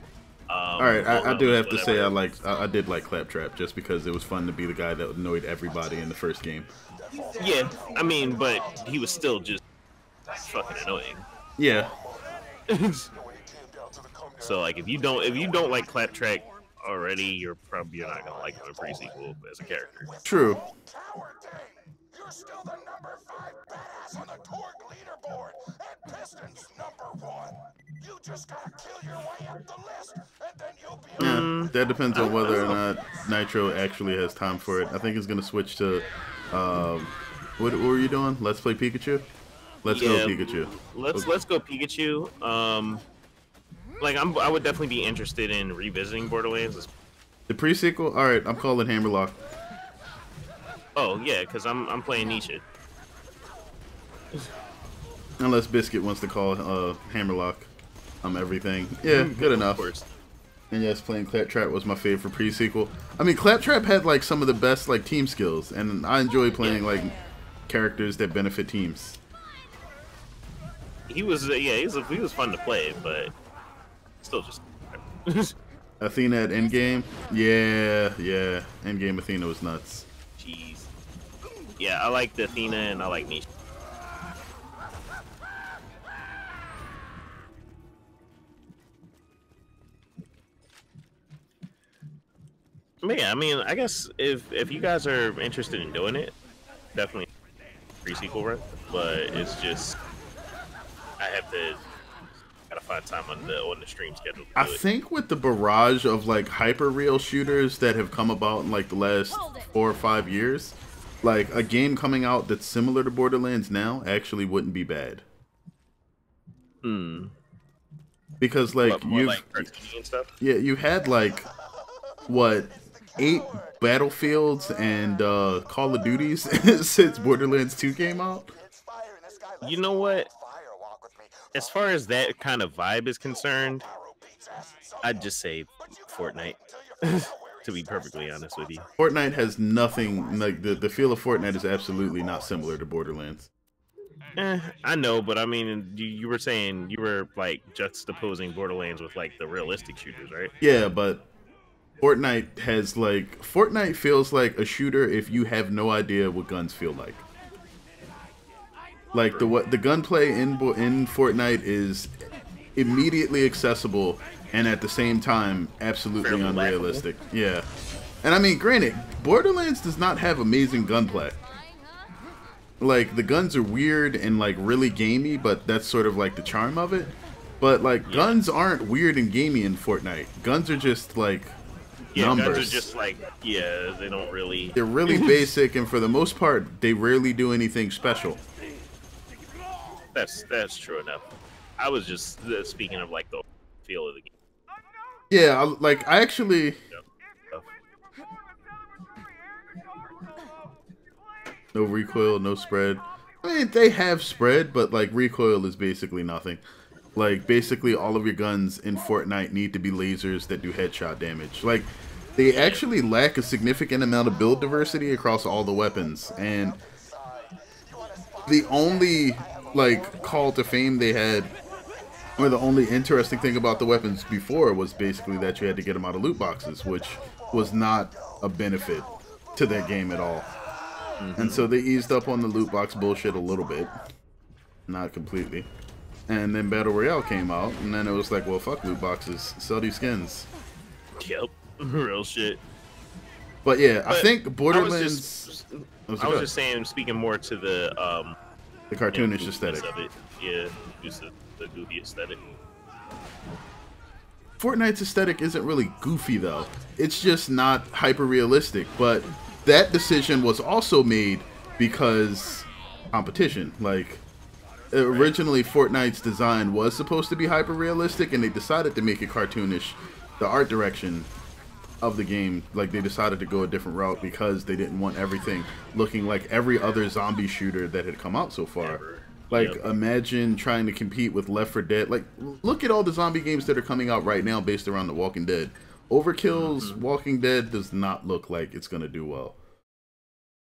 All right, I do have to say I did like Claptrap just because it was fun to be the guy that annoyed everybody in the first game. Yeah, I mean, but he was still just fucking annoying. Yeah. So like, if you don't like Claptrap already, you're not gonna like him in pre-sequel as a character. True. You're still the #5 badass on the Torg leaderboard, and Piston's #1. You just gotta kill your way up the list, and then you'll be. Yeah, that depends on whether or not Nitro actually has time for it. I think it's gonna switch to, what were you doing? Let's play Pikachu. Let's go Pikachu. Let's go Pikachu. Like, I would definitely be interested in revisiting Borderlands. The pre-sequel? All right, I'm calling Hammerlock. Oh yeah, because I'm playing Nisha. Unless Biscuit wants to call Hammerlock. Everything. Yeah, good enough. Of course. And yes, playing Claptrap was my favorite pre-sequel. I mean, Claptrap had like some of the best like team skills, and I enjoy playing like characters that benefit teams. He was he was fun to play, but still just. Athena at endgame, yeah, endgame Athena was nuts. Jeez. Yeah, I like the Athena and I like Nisha. But yeah, I mean, I guess if you guys are interested in doing it, definitely pre-sequel run. But it's just I gotta find time on the stream schedule. I think with the barrage of like hyper real shooters that have come about in like the last 4 or 5 years, like a game coming out that's similar to Borderlands now actually wouldn't be bad. Because like and stuff? Yeah, you had like what 8 Battlefields and Call of Duties since Borderlands 2 came out. You know what? As far as that kind of vibe is concerned, I'd just say Fortnite. To be perfectly honest with you, Fortnite has nothing like the feel of Fortnite is absolutely not similar to Borderlands. I know, but I mean, you were saying you were like juxtaposing Borderlands with like the realistic shooters, right? Yeah, but Fortnite feels like a shooter if you have no idea what guns feel like. Like the gunplay in Fortnite is immediately accessible and at the same time absolutely fairly unrealistic. Yeah. And I mean, granted, Borderlands does not have amazing gunplay. Like the guns are weird and like really gamey, but that's sort of like the charm of it. But like guns aren't weird and gamey in Fortnite. Guns are just like numbers. Guns are just like they don't really. They're really basic, and for the most part, they rarely do anything special. That's true enough. I was just speaking of like the feel of the game. Yeah, I actually. No recoil, no spread. I mean, they have spread, but like recoil is basically nothing. Like basically all of your guns in Fortnite need to be lasers that do headshot damage. Like they actually lack a significant amount of build diversity across all the weapons, and the only like call to fame they had, or the only interesting thing about the weapons before, was basically that you had to get them out of loot boxes, which was not a benefit to that game at all. And so they eased up on the loot box bullshit a little bit, not completely. And then Battle Royale came out, and then it was like, well, fuck loot boxes, sell these skins. Yep, real shit. But yeah, I think Borderlands. I was just saying, speaking more to the cartoonish aesthetic of it. Yeah, just the goofy aesthetic. Fortnite's aesthetic isn't really goofy though. It's just not hyper realistic. But that decision was also made because competition. Like originally, Fortnite's design was supposed to be hyper realistic, and they decided to make it cartoonish. The art direction of the game, like they decided to go a different route because they didn't want everything looking like every other zombie shooter that had come out so far. Like imagine trying to compete with Left 4 Dead. Like look at all the zombie games that are coming out right now based around The Walking Dead. Overkill's Walking Dead does not look like it's gonna do well.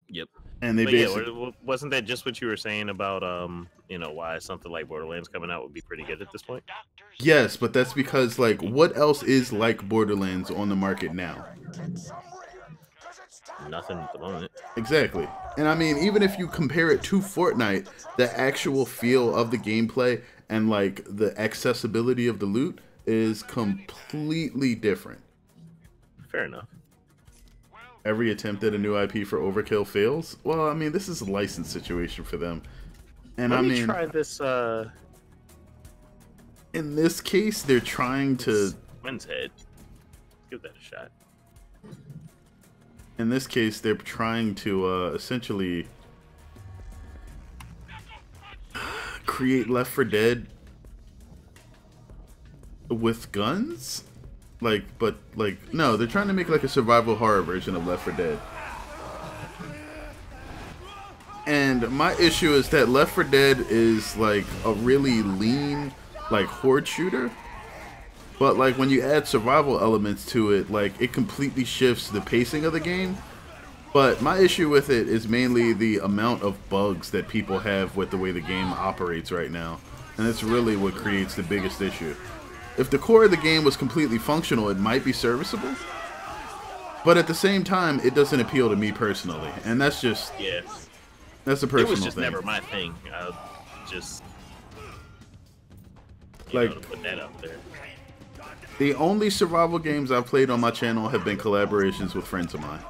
Yep. And they basically wasn't that just what you were saying about you know, why something like Borderlands coming out would be pretty good at this point? Yes, but that's because like what else is like Borderlands on the market now? Nothing at the moment. Exactly. And I mean, even if you compare it to Fortnite, the actual feel of the gameplay and like the accessibility of the loot is completely different. Fair enough. Every attempt at a new IP for Overkill fails? Well, I mean, this is a license situation for them. And Let I me mean, try this in this case, they're trying to Twins Head. Give that a shot. In this case, they're trying to essentially create Left 4 Dead with guns? But no, they're trying to make like a survival horror version of Left 4 Dead. And my issue is that Left 4 Dead is like a really lean, like horde shooter. But like when you add survival elements to it, like it completely shifts the pacing of the game. But my issue with it is mainly the amount of bugs that people have with the way the game operates right now. And that's really what creates the biggest issue. If the core of the game was completely functional, it might be serviceable. But at the same time, it doesn't appeal to me personally. And that's just... Yeah. That's a personal thing. It was just never my thing. Just... Like, to put that up there. The only survival games I've played on my channel have been collaborations with friends of mine.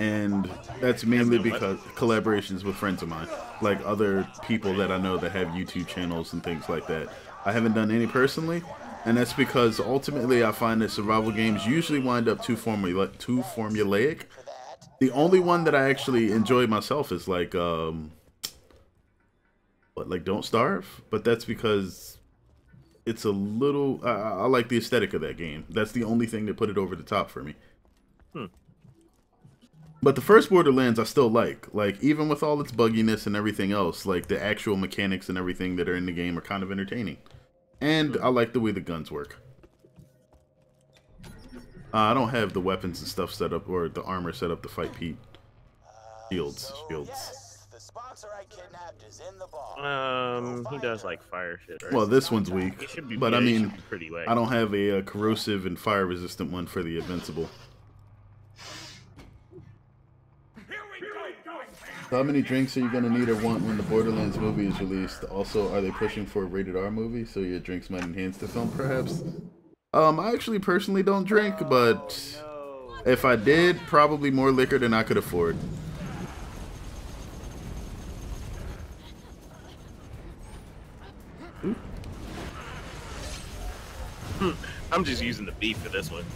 And that's mainly because collaborations with friends of mine. Like other people that I know that have YouTube channels and things like that. I haven't done any personally. And that's because ultimately I find that survival games usually wind up too formulaic. The only one that I actually enjoy myself is like, like Don't Starve? But that's because it's a little... I like the aesthetic of that game. That's the only thing that put it over the top for me. But the first Borderlands I still like. Like, even with all its bugginess and everything else, like, the actual mechanics and everything that are in the game are kind of entertaining. And I like the way the guns work. I don't have the weapons and stuff set up, or the armor set up to fight Pete. Shields. He does like fire shit, right? Well, this one's weak. But I mean, pretty weak. I don't have a corrosive and fire resistant one for the Invincible. So how many drinks are you going to need or want when the Borderlands movie is released? Also, are they pushing for a rated R movie, so your drinks might enhance the film, perhaps? I actually personally don't drink, but if I did, probably more liquor than I could afford. I'm just using the beef for this one.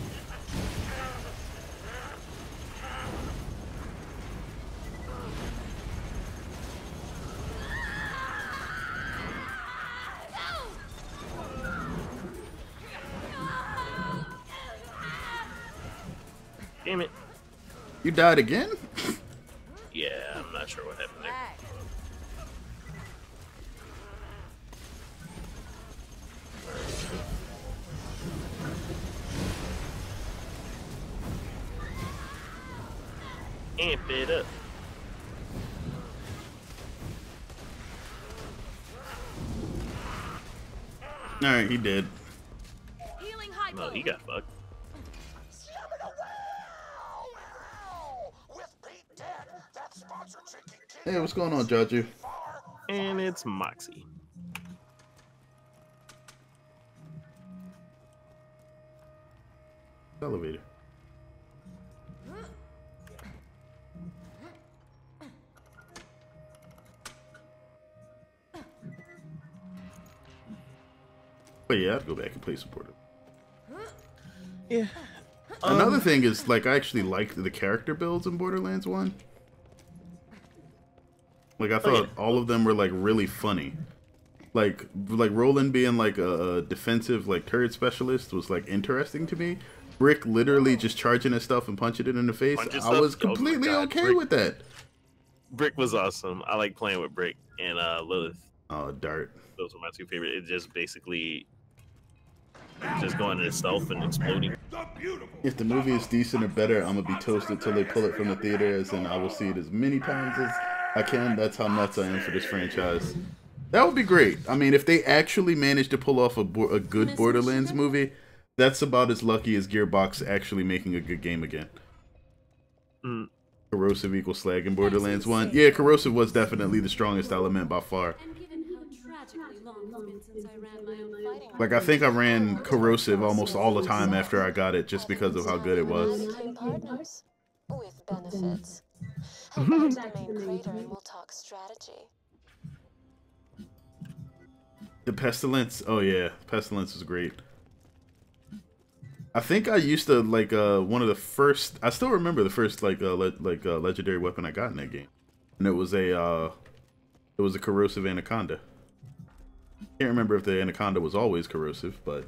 Damn it. You died again? Yeah, I'm not sure what happened there. Amp it up. Alright, he did. No, he got fucked. Hey, what's going on, Judge? And it's Moxie. Elevator. But yeah, I'd go back and play some Borderlands. Yeah. Another thing is, like, I actually liked the character builds in Borderlands 1. Like, I thought all of them were, like, really funny. Like Roland being, like, a defensive, like, turret specialist was, like, interesting to me. Brick literally just charging his stuff and punching it in the face. I was completely okay with that. Brick was awesome. I like playing with Brick and Lilith. Oh, Dart. Those were my two favorite. It just basically just going to itself and exploding. If the movie is decent or better, I'm gonna be toasted till they pull it from the theaters, and I will see it as many times as I can. That's how nuts I am for this franchise. That would be great. I mean, if they actually managed to pull off a good Borderlands movie, that's about as lucky as Gearbox actually making a good game again. Corrosive equals slag in Borderlands 1. Yeah, corrosive was definitely the strongest element by far. Like, I think I ran corrosive almost all the time after I got it just because of how good it was. Partners with benefits. Head back to the main crater and we'll talk strategy. The Pestilence? Oh yeah, Pestilence was great. I think I used to, like, one of the first... I still remember the first, like, legendary weapon I got in that game. And it was a corrosive anaconda. Can't remember if the anaconda was always corrosive, but...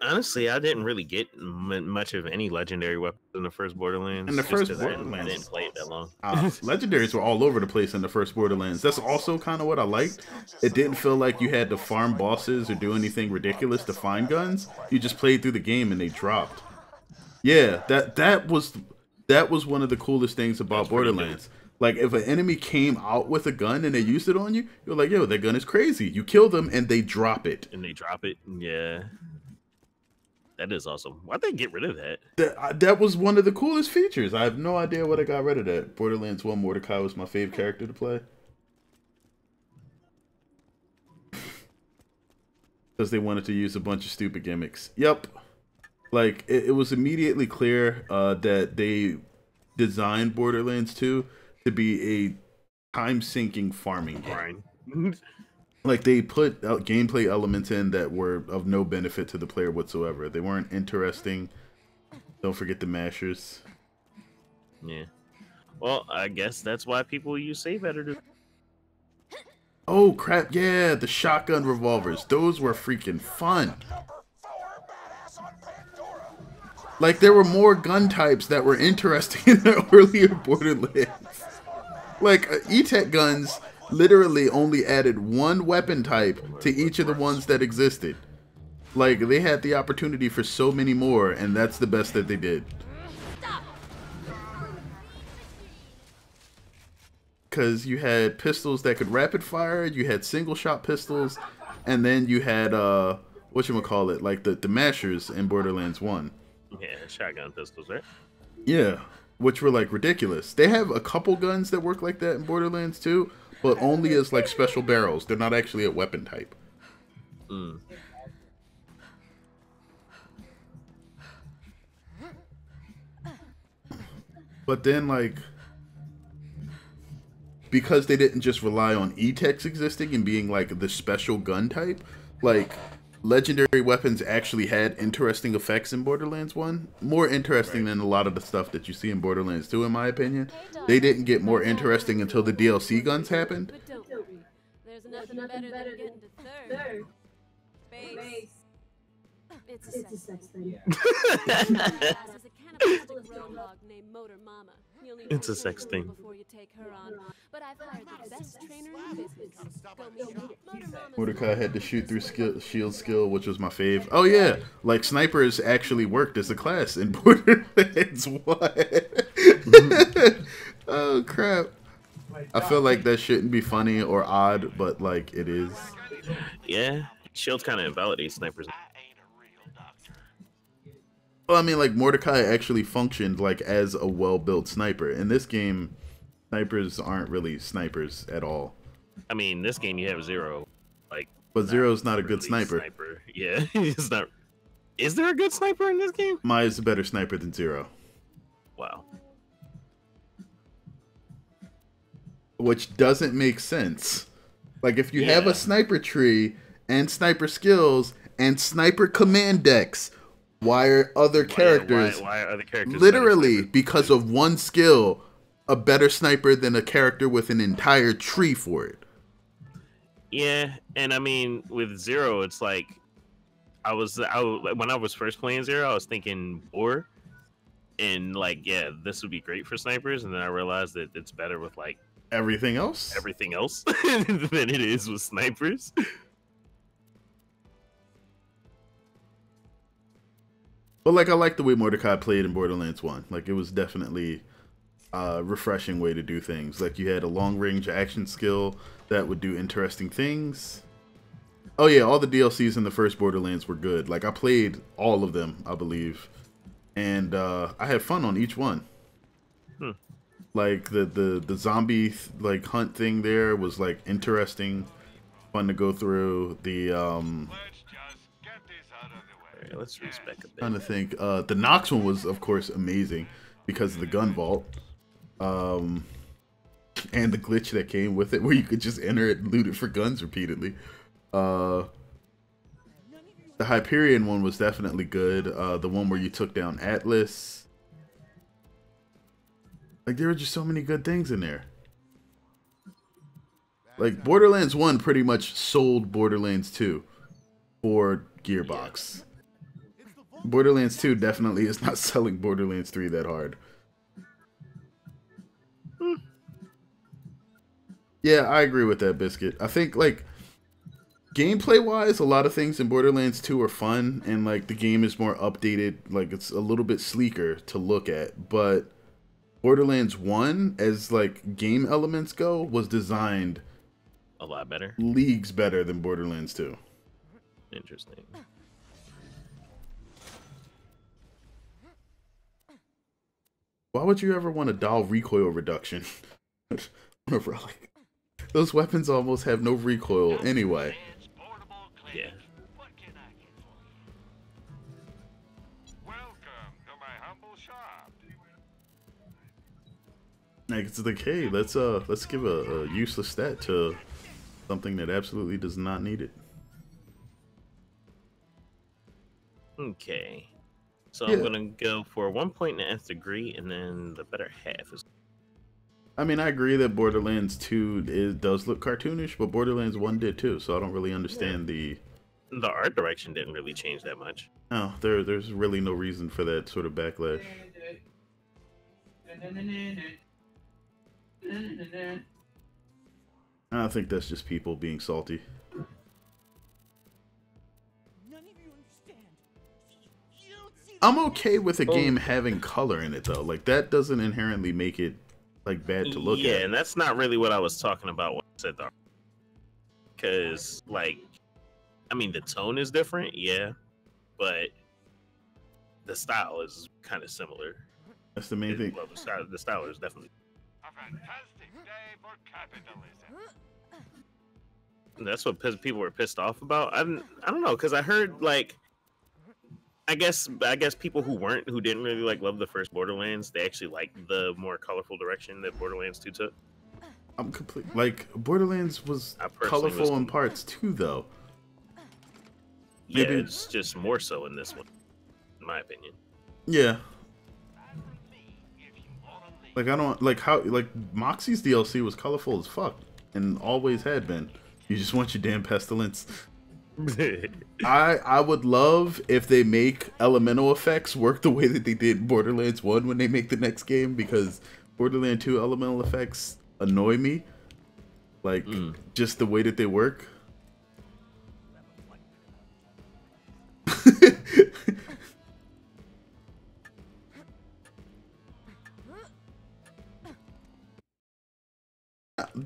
Honestly, I didn't really get much of any legendary weapons in the first Borderlands. In the first Borderlands, I didn't play it that long. Legendaries were all over the place in the first Borderlands. That's also kind of what I liked. It didn't feel like you had to farm bosses or do anything ridiculous to find guns. You just played through the game and they dropped. Yeah, that was one of the coolest things about Borderlands. Like, if an enemy came out with a gun and they used it on you, you're like, yo, that gun is crazy. You kill them and they drop it. Yeah. That is awesome. Why'd they get rid of that? That was one of the coolest features. I have no idea what I got rid of that. Borderlands 1 Mordecai was my favorite character to play. Because they wanted to use a bunch of stupid gimmicks. Yep. Like, it was immediately clear that they designed Borderlands 2 to be a time-sinking farming game. Like, they put gameplay elements in that were of no benefit to the player whatsoever. They weren't interesting. Don't forget the mashers. Yeah. Well, I guess that's why people use save editor. Oh, crap. Yeah, the shotgun revolvers. Those were freaking fun. Like, there were more gun types that were interesting in the earlier Borderlands. Like, E-Tech guns literally only added one weapon type to each of the ones that existed. Like, they had the opportunity for so many more, and that's the best that they did. Because you had pistols that could rapid fire, you had single shot pistols, and then you had, whatchamacallit, like the mashers in Borderlands 1. Yeah, shotgun pistols, right? Yeah, which were like ridiculous. They have a couple guns that work like that in Borderlands 2, but only as like special barrels. They're not actually a weapon type. Mm. But then, like, because they didn't just rely on E-Techs existing and being like the special gun type, like, legendary weapons actually had interesting effects in Borderlands 1. More interesting than a lot of the stuff that you see in Borderlands 2, in my opinion. They didn't get more interesting until the DLC guns happened. But don't worry. There's nothing better than getting to third. Base. It's a sex thing. It's a sex thing. Before you take her on, but I've hired the best trainer in business. Mordecai had to shoot through shield skill, which was my fave. Oh yeah, like snipers actually worked as a class in Borderlands 1. Oh crap. I feel like that shouldn't be funny or odd, but like it is. Yeah, shield kind of invalidates snipers. Well, I mean, like, Mordecai actually functioned, like, as a well-built sniper. In this game, snipers aren't really snipers at all. I mean, this game you have Zero. Like, but Zero's not a good sniper. Yeah, he's not. Is there a good sniper in this game? Maya's a better sniper than Zero. Wow. Which doesn't make sense. Like, if you have a sniper tree, and sniper skills, and sniper command decks, why are other characters, why are other characters literally because of one skill, a better sniper than a character with an entire tree for it? Yeah, and I mean with Zero, it's like when I was first playing Zero, I was thinking Boar, and like this would be great for snipers, and then I realized that it's better with like everything else than it is with snipers. But like, I like the way Mordecai played in Borderlands 1. Like, it was definitely a refreshing way to do things. Like, you had a long-range action skill that would do interesting things. Oh yeah, all the DLCs in the first Borderlands were good. Like, I played all of them, I believe. And I had fun on each one. Like, the zombie, like, hunt thing there was, like, interesting. Fun to go through. The, let's respec a bit. Trying to think. The Nox one was, of course, amazing because of the gun vault, and the glitch that came with it, where you could just enter it and loot it for guns repeatedly. The Hyperion one was definitely good. The one where you took down Atlas. Like, there were just so many good things in there. Like, Borderlands 1 pretty much sold Borderlands 2 for Gearbox. Borderlands 2 definitely is not selling Borderlands 3 that hard. Yeah, I agree with that, Biscuit. I think, like, gameplay wise, a lot of things in Borderlands 2 are fun, and like the game is more updated, like it's a little bit sleeker to look at. But Borderlands 1, as like game elements go, was designed a lot better, leagues better than Borderlands 2. Interesting. Why would you ever want a dial recoil reduction? Like, those weapons almost have no recoil anyway. Yeah. Like, it's like, hey, let's give a useless stat to something that absolutely does not need it. Okay. So I'm gonna go for 1 point in the nth degree, and then the better half is. I mean, I agree that Borderlands 2 does look cartoonish, but Borderlands 1 did too, so I don't really understand the art direction didn't really change that much. No, there's really no reason for that sort of backlash. I think that's just people being salty. I'm okay with a game having color in it though. Like that doesn't inherently make it like bad to look at. Yeah, and that's not really what I was talking about when I said that. Because like, I mean, the tone is different, yeah, but the style is kind of similar. That's the main thing. Well, the style is definitely. A fantastic day for capitalism. That's what people were pissed off about. I don't know, because I heard like. I guess people who didn't really like love the first Borderlands, they actually liked the more colorful direction that Borderlands 2 took. I'm complete. Like Borderlands was colorful in parts too, though. Yeah, it's just more so in this one, in my opinion. Yeah. Like I don't like how Moxie's DLC was colorful as fuck and always had been. You just want your damn pestilence. I would love if they make elemental effects work the way that they did in Borderlands 1 when they make the next game, because Borderlands 2 elemental effects annoy me. Like just the way that they work.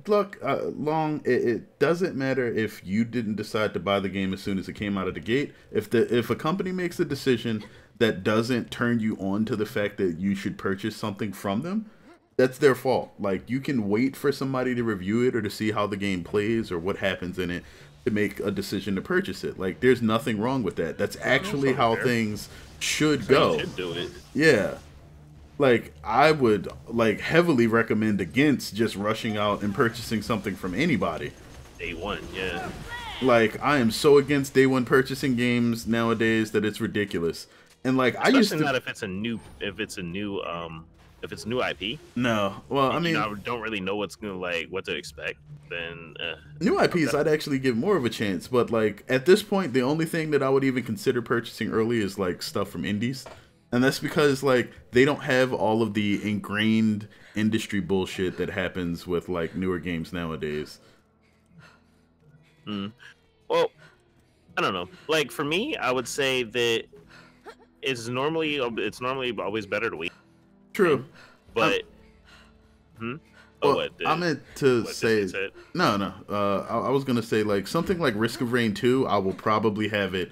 Look, Long, it doesn't matter if you didn't decide to buy the game as soon as it came out of the gate. If a company makes a decision that doesn't turn you on to the fact that you should purchase something from them, that's their fault. Like, you can wait for somebody to review it or to see how the game plays or what happens in it to make a decision to purchase it. Like, there's nothing wrong with that. That's actually how things should go. You should do it. Yeah. Like, I would, like, heavily recommend against just rushing out and purchasing something from anybody. Day one, yeah. Like, I am so against day one purchasing games nowadays that it's ridiculous. And, like, especially I used to... not if it's a new IP. No. Well, I mean... I don't really know what to expect, then... new IPs, I'd actually give more of a chance. But, like, at this point, the only thing that I would even consider purchasing early is, like, stuff from indies. And that's because, like, they don't have all of the ingrained industry bullshit that happens with, like, newer games nowadays. Well, I don't know. Like, for me, I would say that it's normally always better to wait. True. But... I meant to say... No. I was going to say, like, something like Risk of Rain 2, I will probably have it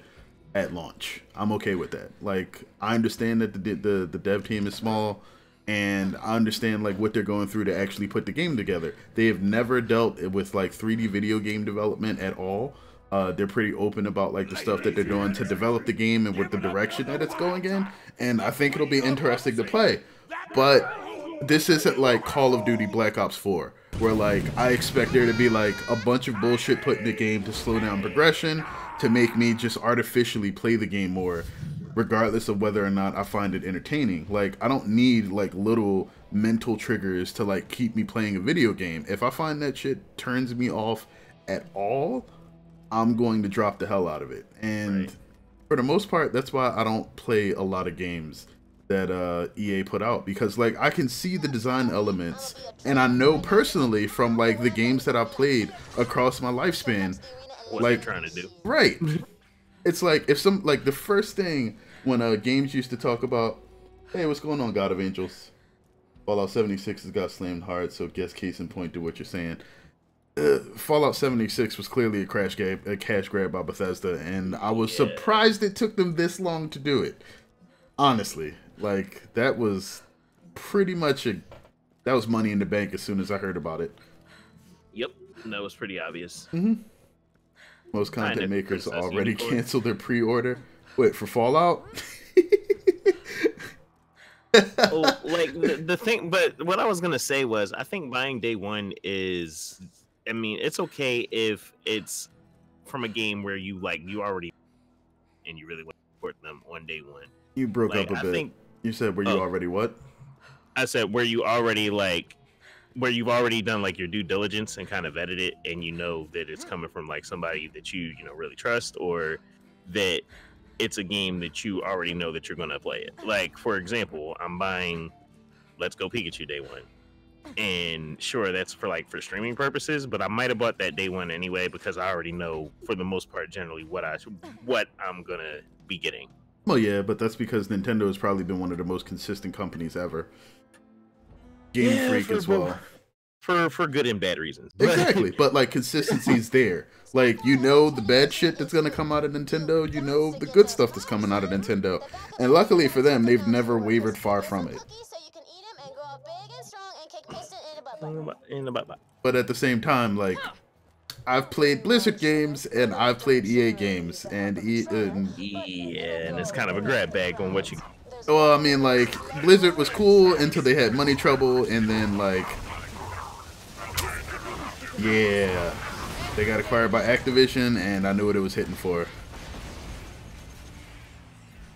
at launch. I'm okay with that. Like, I understand that the dev team is small, and I understand like what they're going through to actually put the game together. They have never dealt with like 3D video game development at all. They're pretty open about like the stuff that they're doing to develop the game and with the direction that it's going in, and I think it'll be interesting to play. But this isn't like Call of Duty Black Ops 4, where like I expect there to be like a bunch of bullshit put in the game to slow down progression, to make me just artificially play the game more, regardless of whether or not I find it entertaining. Like, I don't need like little mental triggers to like keep me playing a video game. If I find that shit turns me off at all, I'm going to drop the hell out of it. And for the most part, that's why I don't play a lot of games that EA put out, because like I can see the design elements, and I know personally from like the games that I've played across my lifespan, what like, they're trying to do. Right. It's like if some like the first thing when games used to talk about, hey, what's going on, God of Angels? Fallout 76 has got slammed hard, so guess case in point to what you're saying. Fallout 76 was clearly a cash grab by Bethesda, and I was surprised it took them this long to do it. Honestly, like that was pretty much that was money in the bank as soon as I heard about it. Yep, that was pretty obvious. Most content makers already canceled their pre-order. Wait, for Fallout? Oh, like the thing, but what I was gonna say was, I think buying day one is, I mean, it's okay if it's from a game where you already and you really want to support them on day one. You broke like, up a bit. You said where you already what? I said where you already where you've already done like your due diligence and kind of vetted it, and you know that it's coming from like somebody that you really trust, or that it's a game that you already know that you're going to play it. Like, for example, I'm buying Let's Go Pikachu day one. And sure, that's for streaming purposes, but I might have bought that day one anyway because I already know, for the most part, generally what I'm going to be getting. Well, yeah, but that's because Nintendo has probably been one of the most consistent companies ever. Game Freak as well. For good and bad reasons. Exactly, but like consistency's there. Like, you know the bad shit that's gonna come out of Nintendo, you know the good stuff that's coming out of Nintendo. And luckily for them, they've never wavered far from it. But at the same time, like, I've played Blizzard games and I've played EA games, and and it's kind of a grab bag on what you. Well, I mean, like, Blizzard was cool until they had money trouble, and then like, yeah, they got acquired by Activision, and I knew what it was hitting for.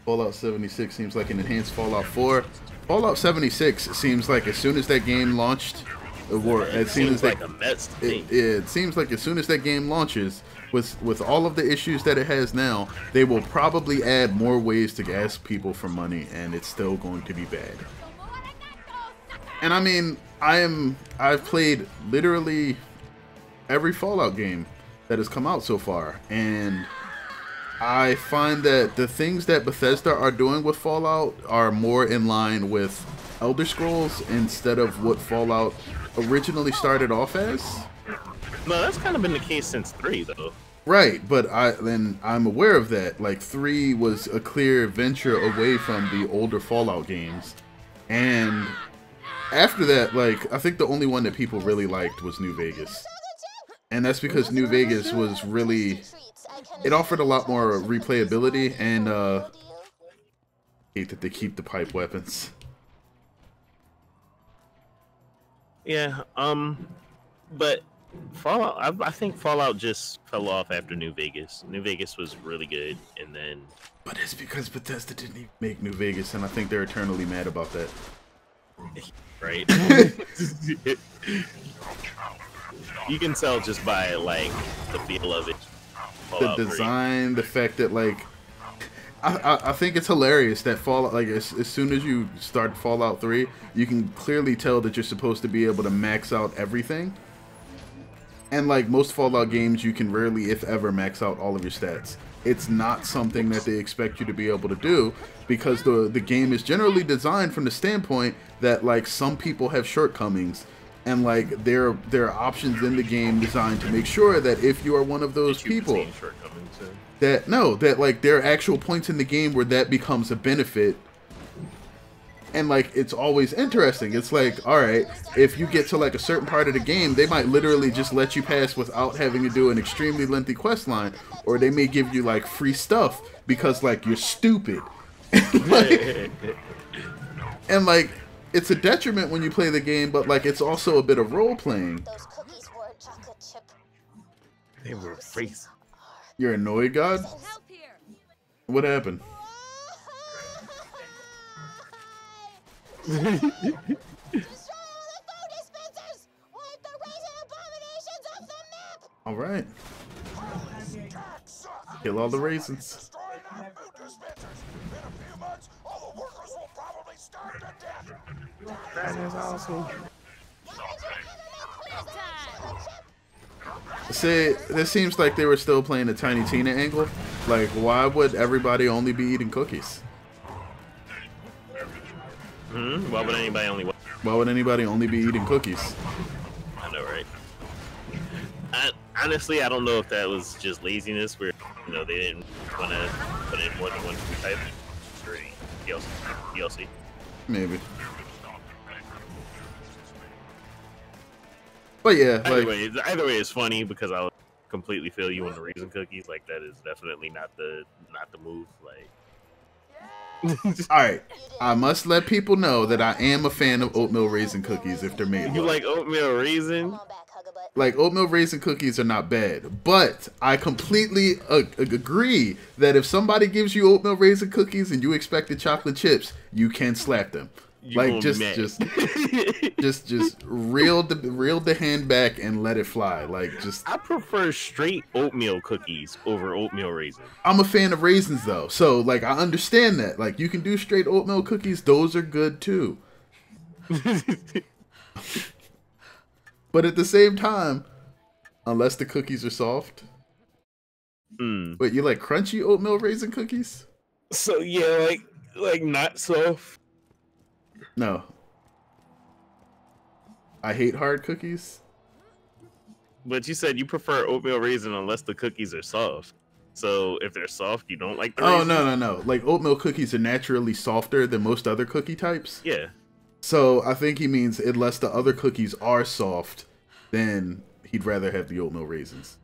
Fallout 76 seems like an enhanced Fallout 4. Fallout 76 seems like as soon as that game launched, or as soon as it seems like as soon as that game launches, with all of the issues that it has now, they will probably add more ways to ask people for money, and it's still going to be bad. And I mean, I've played literally every Fallout game that has come out so far, and I find that the things that Bethesda are doing with Fallout are more in line with Elder Scrolls instead of what Fallout originally started off as. No, that's kind of been the case since 3, though. Right, but I'm aware of that. Like, 3 was a clear venture away from the older Fallout games, and after that, like, I think the only one that people really liked was New Vegas. And that's because New Vegas was really, it offered a lot more replayability, and I hate that they keep the pipe weapons. Yeah, but Fallout, I think Fallout just fell off after New Vegas. New Vegas was really good, and then... But it's because Bethesda didn't even make New Vegas, and I think they're eternally mad about that. Right? You can tell just by, like, the feel of it. Fallout the design, 3. The fact that, like... I think it's hilarious that Fallout, like, as soon as you start Fallout 3, you can clearly tell that you're supposed to be able to max out everything. And like most Fallout games, you can rarely, if ever, max out all of your stats. It's not something that they expect you to be able to do, because the game is generally designed from the standpoint that, like, some people have shortcomings, and like there are options in the game designed to make sure that if you are one of those people, that like there are actual points in the game where that becomes a benefit. And like, it's always interesting. It's like, all right, if you get to like a certain part of the game, they might literally just let you pass without having to do an extremely lengthy quest line, or they may give you like free stuff because like you're stupid. And like, it's a detriment when you play the game, but like it's also a bit of role playing. They were face. You're annoyed, God? What happened? All right. Kill all the raisins. That is awesome. See, this seems like they were still playing the Tiny Tina angle. Like, why would everybody only be eating cookies? Why would anybody only? Why would anybody only be eating cookies? I know, right? Honestly, I don't know if that was just laziness, where they didn't want to put in more than one food type. DLC. Maybe. But yeah, either way, it's funny because I completely feel you on the raisin cookies. Like that is definitely not the move. Like, all right, I must let people know that I am a fan of oatmeal raisin cookies if they're made. You like oatmeal raisin? Like oatmeal raisin cookies are not bad, but I completely agree that if somebody gives you oatmeal raisin cookies and you expected chocolate chips, you can slap them. Like just reel the hand back and let it fly. Like just. I prefer straight oatmeal cookies over oatmeal raisin. I'm a fan of raisins though, so like I understand that. Like you can do straight oatmeal cookies; those are good too. But at the same time, unless the cookies are soft. Wait, you like crunchy oatmeal raisin cookies? So yeah, like not soft. No. I hate hard cookies. But you said you prefer oatmeal raisin unless the cookies are soft. So if they're soft, you don't like the raisins? No. Like oatmeal cookies are naturally softer than most other cookie types. Yeah. So I think he means unless the other cookies are soft, then he'd rather have the oatmeal raisins.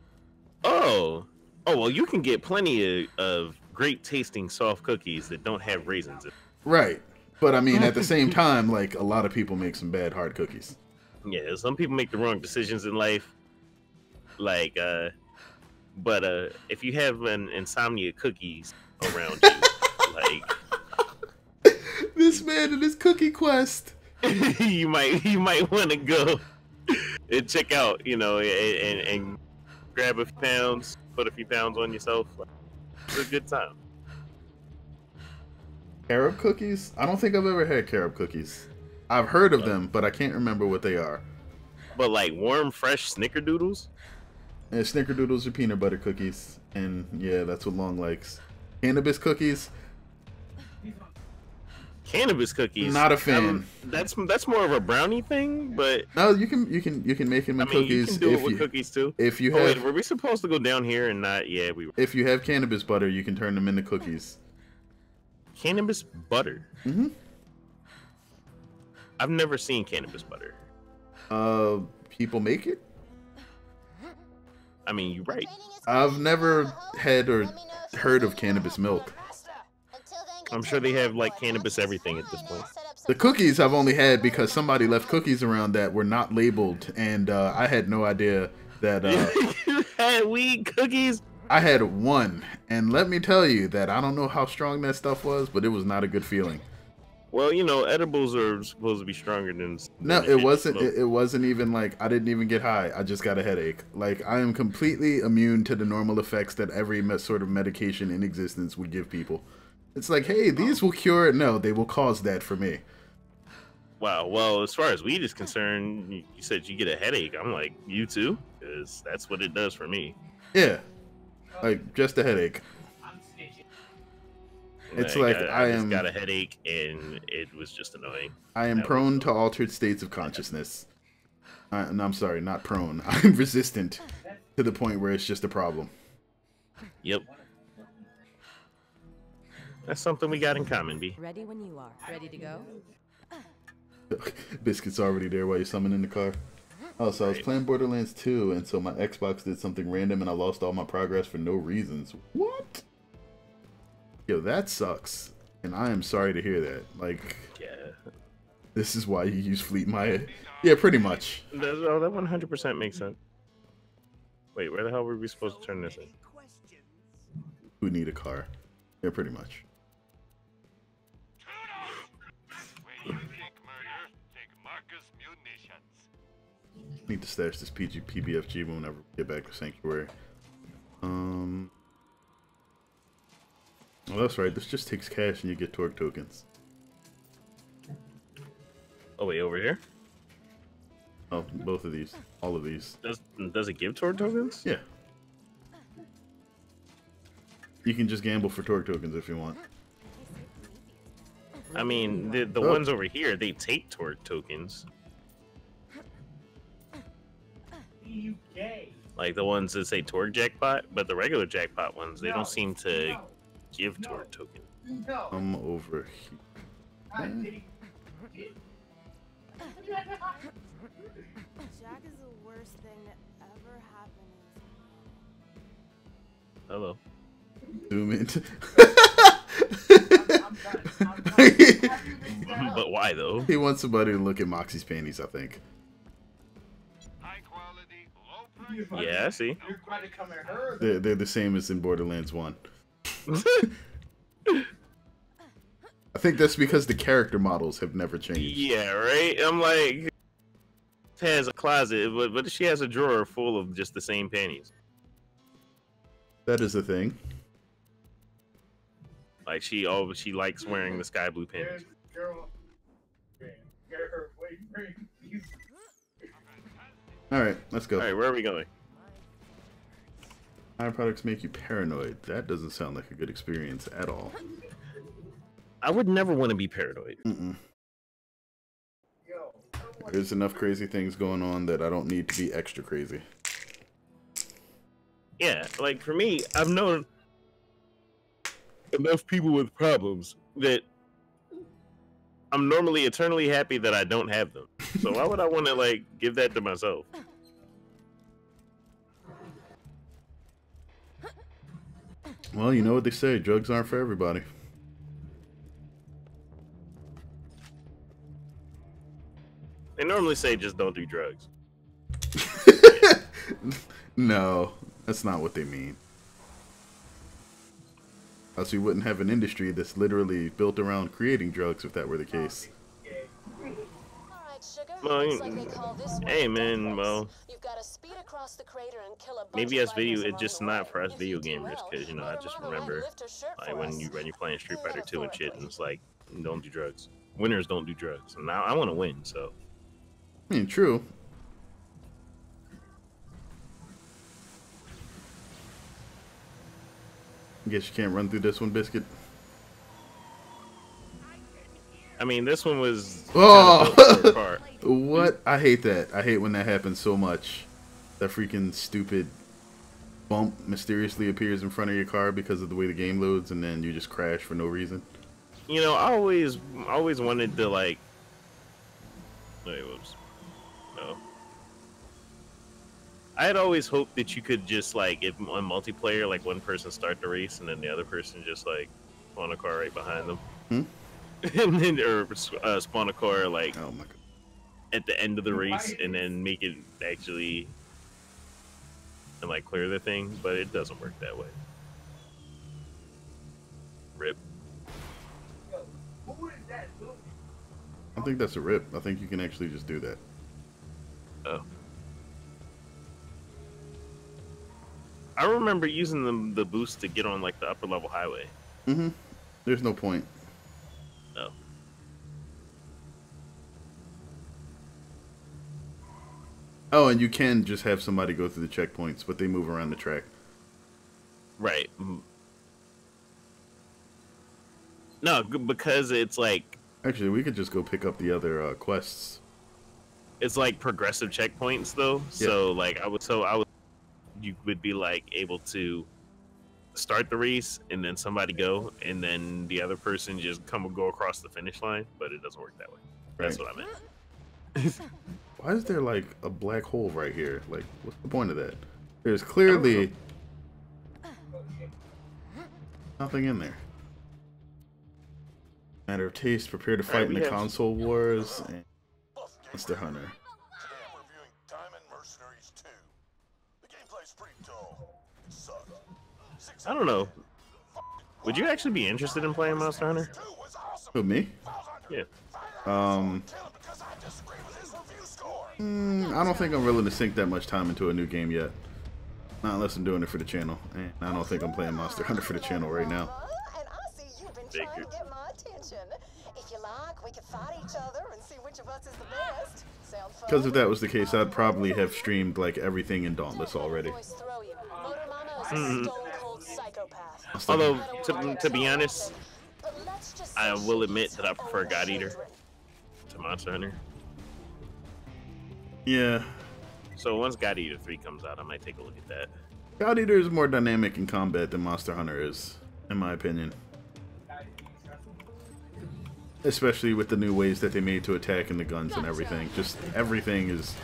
Oh, well, you can get plenty of great tasting soft cookies that don't have raisins in. Right. But I mean, at the same time, like a lot of people make some bad hard cookies. Yeah, some people make the wrong decisions in life. Like, but if you have an insomnia cookies around you, like this man and his cookie quest, you might want to go and check out, and grab a few pounds, put a few pounds on yourself. It's a good time. Carob cookies? I don't think I've ever had carob cookies. I've heard of them, but I can't remember what they are. But like warm, fresh snickerdoodles? Yeah, snickerdoodles are peanut butter cookies. And yeah, that's what Long likes. Cannabis cookies? Cannabis cookies? Not a fan. That's more of a brownie thing, but no, you can make them in cookies. You can do it with cookies too. If you have, wait, were we supposed to go down here and not? Yeah, we were. If you have cannabis butter, you can turn them into cookies. Cannabis butter. I've never seen cannabis butter. People make it. I mean, you're right. I've never had or heard of cannabis milk. I'm sure they have like cannabis everything at this point. The cookies I've only had because somebody left cookies around that were not labeled, and I had no idea that. You had weed cookies? I had one, and let me tell you that I don't know how strong that stuff was, but it was not a good feeling. Well, edibles are supposed to be stronger than no, it wasn't. It wasn't even like I didn't even get high. I just got a headache. Like I am completely immune to the normal effects that every sort of medication in existence would give people. It's like, hey, these will cure it. No, they will cause that for me. Wow. Well, as far as weed is concerned, you said you get a headache. I'm like, you too? Because that's what it does for me. Yeah. Like, just a headache. It's like I just got a headache, and it was just annoying. I am prone to altered states of consciousness. No, I'm sorry, not prone. I'm resistant to the point where it's just a problem. Yep. That's something we got in common, B. Ready when you are. Ready to go? Biscuit's already there while you're summoning the car. Oh, so I was playing Borderlands 2, and so my Xbox did something random, and I lost all my progress for no reasons. What? Yo, that sucks. And I am sorry to hear that. Like, yeah. This is why you use Fleet Maya. Yeah, pretty much. That 100% makes sense. Wait, where the hell were we supposed to turn this in? Who need a car? Yeah, pretty much. Need to stash this PBFG whenever we get back to Sanctuary. Well, that's right. This just takes cash and you get torque tokens. Oh, wait, over here? Oh, both of these. All of these. Does it give torque tokens? Yeah. You can just gamble for torque tokens if you want. I mean, the ones over here, they take torque tokens. You gay. Like the ones that say torque jackpot, but the regular jackpot ones, they don't seem to give torque tokens. I'm over here. Jack is the worst thing that ever happened in Hello. Zoom in. But why though? He wants somebody to look at Moxie's panties, I think. Yeah, I see. They're the same as in Borderlands 1. I think that's because the character models have never changed. Yeah, right? I'm like, has a closet, but she has a drawer full of just the same panties. That is a thing. Like she likes wearing the sky blue panties. Alright, let's go. Alright, where are we going? Higher products make you paranoid. That doesn't sound like a good experience at all. I would never want to be paranoid. There's enough crazy things going on that I don't need to be extra crazy. Yeah, like for me, I've known enough people with problems that I'm normally eternally happy that I don't have them. So why would I want to like give that to myself? Well, you know what they say, drugs aren't for everybody. They normally say just don't do drugs. No, that's not what they mean. Else we wouldn't have an industry that's literally built around creating drugs if that were the case. Well, hey man, well, maybe us it's just not for us video gamers, because you know I just remember like when you're playing Street Fighter 2 and shit, and it's like don't do drugs. Winners don't do drugs, and now I want to win, so. I mean, true. Guess you can't run through this one, Biscuit. I mean, this one was. Oh, what? I hate that. I hate when that happens so much. That freaking stupid bump mysteriously appears in front of your car because of the way the game loads, and then you just crash for no reason. You know, I always wanted to like. Wait, whoops. No. I had always hoped that you could just like, if on multiplayer, like one person start the race and then the other person just like spawn a car right behind them. And then or spawn a car like oh my God. At the end of the race and then make it actually and like clear the thing, but it doesn't work that way. Rip. I don't think that's a rip. I think you can actually just do that. Oh. I remember using the boost to get on like the upper level highway. There's no point. Oh. Oh, and you can just have somebody go through the checkpoints, but they move around the track. Right. No, because it's like... Actually, we could just go pick up the other quests. It's like progressive checkpoints, though. Yeah. So, like, you would be, like, able to start the race, and then somebody go, and then the other person just go across the finish line, but it doesn't work that way. That's what I meant. Why is there, like, a black hole right here? Like, what's the point of that? There's clearly nothing in there. Matter of taste, prepare to fight in the console wars, and Monster Hunter. I don't know. Would you actually be interested in playing Monster Hunter? Who, me? Yeah. I don't think I'm willing to sink that much time into a new game yet. Not unless I'm doing it for the channel. And I don't think I'm playing Monster Hunter for the channel right now. Figured. attention. If you like, we could fight each other and see which of us is the best. Sound fun? Because if that was the case, I'd probably have streamed like everything in Dauntless already. Motor Mama is a stone-cold psychopath. Although, to be honest, I will admit that I prefer God Eater to Monster Hunter. Yeah. So once God Eater 3 comes out, I might take a look at that. God Eater is more dynamic in combat than Monster Hunter is, in my opinion. Especially with the new ways that they made to attack and the guns and everything. Just everything is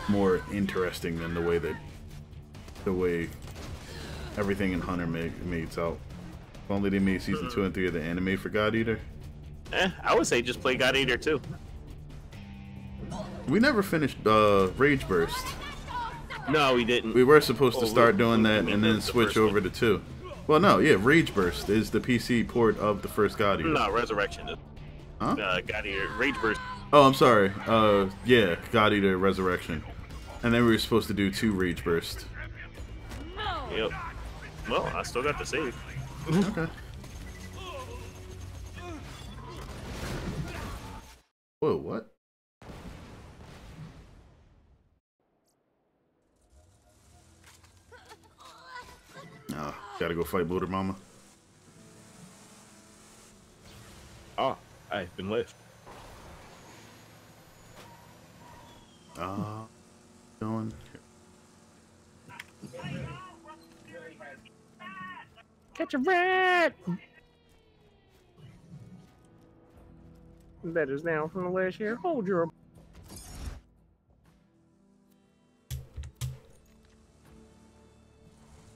more interesting than the way everything in Hunter made out. If only they made season 2 and 3 of the anime for God Eater. I would say just play God Eater 2. We never finished Rage Burst. No, we didn't. We were supposed to start doing that and then switch over to 2. Well, no, yeah, Rage Burst is the PC port of the first God Eater. No, Resurrection. Huh? God Eater, Rage Burst. Oh, I'm sorry. Yeah, God Eater Resurrection. And then we were supposed to do 2 Rage Burst. Yep. Well, I still got the save. Okay. Whoa, what? Oh, gotta go fight Motor Mama. Oh, I've been left. Going. Catch a rat! That is down from the last year. Hold your...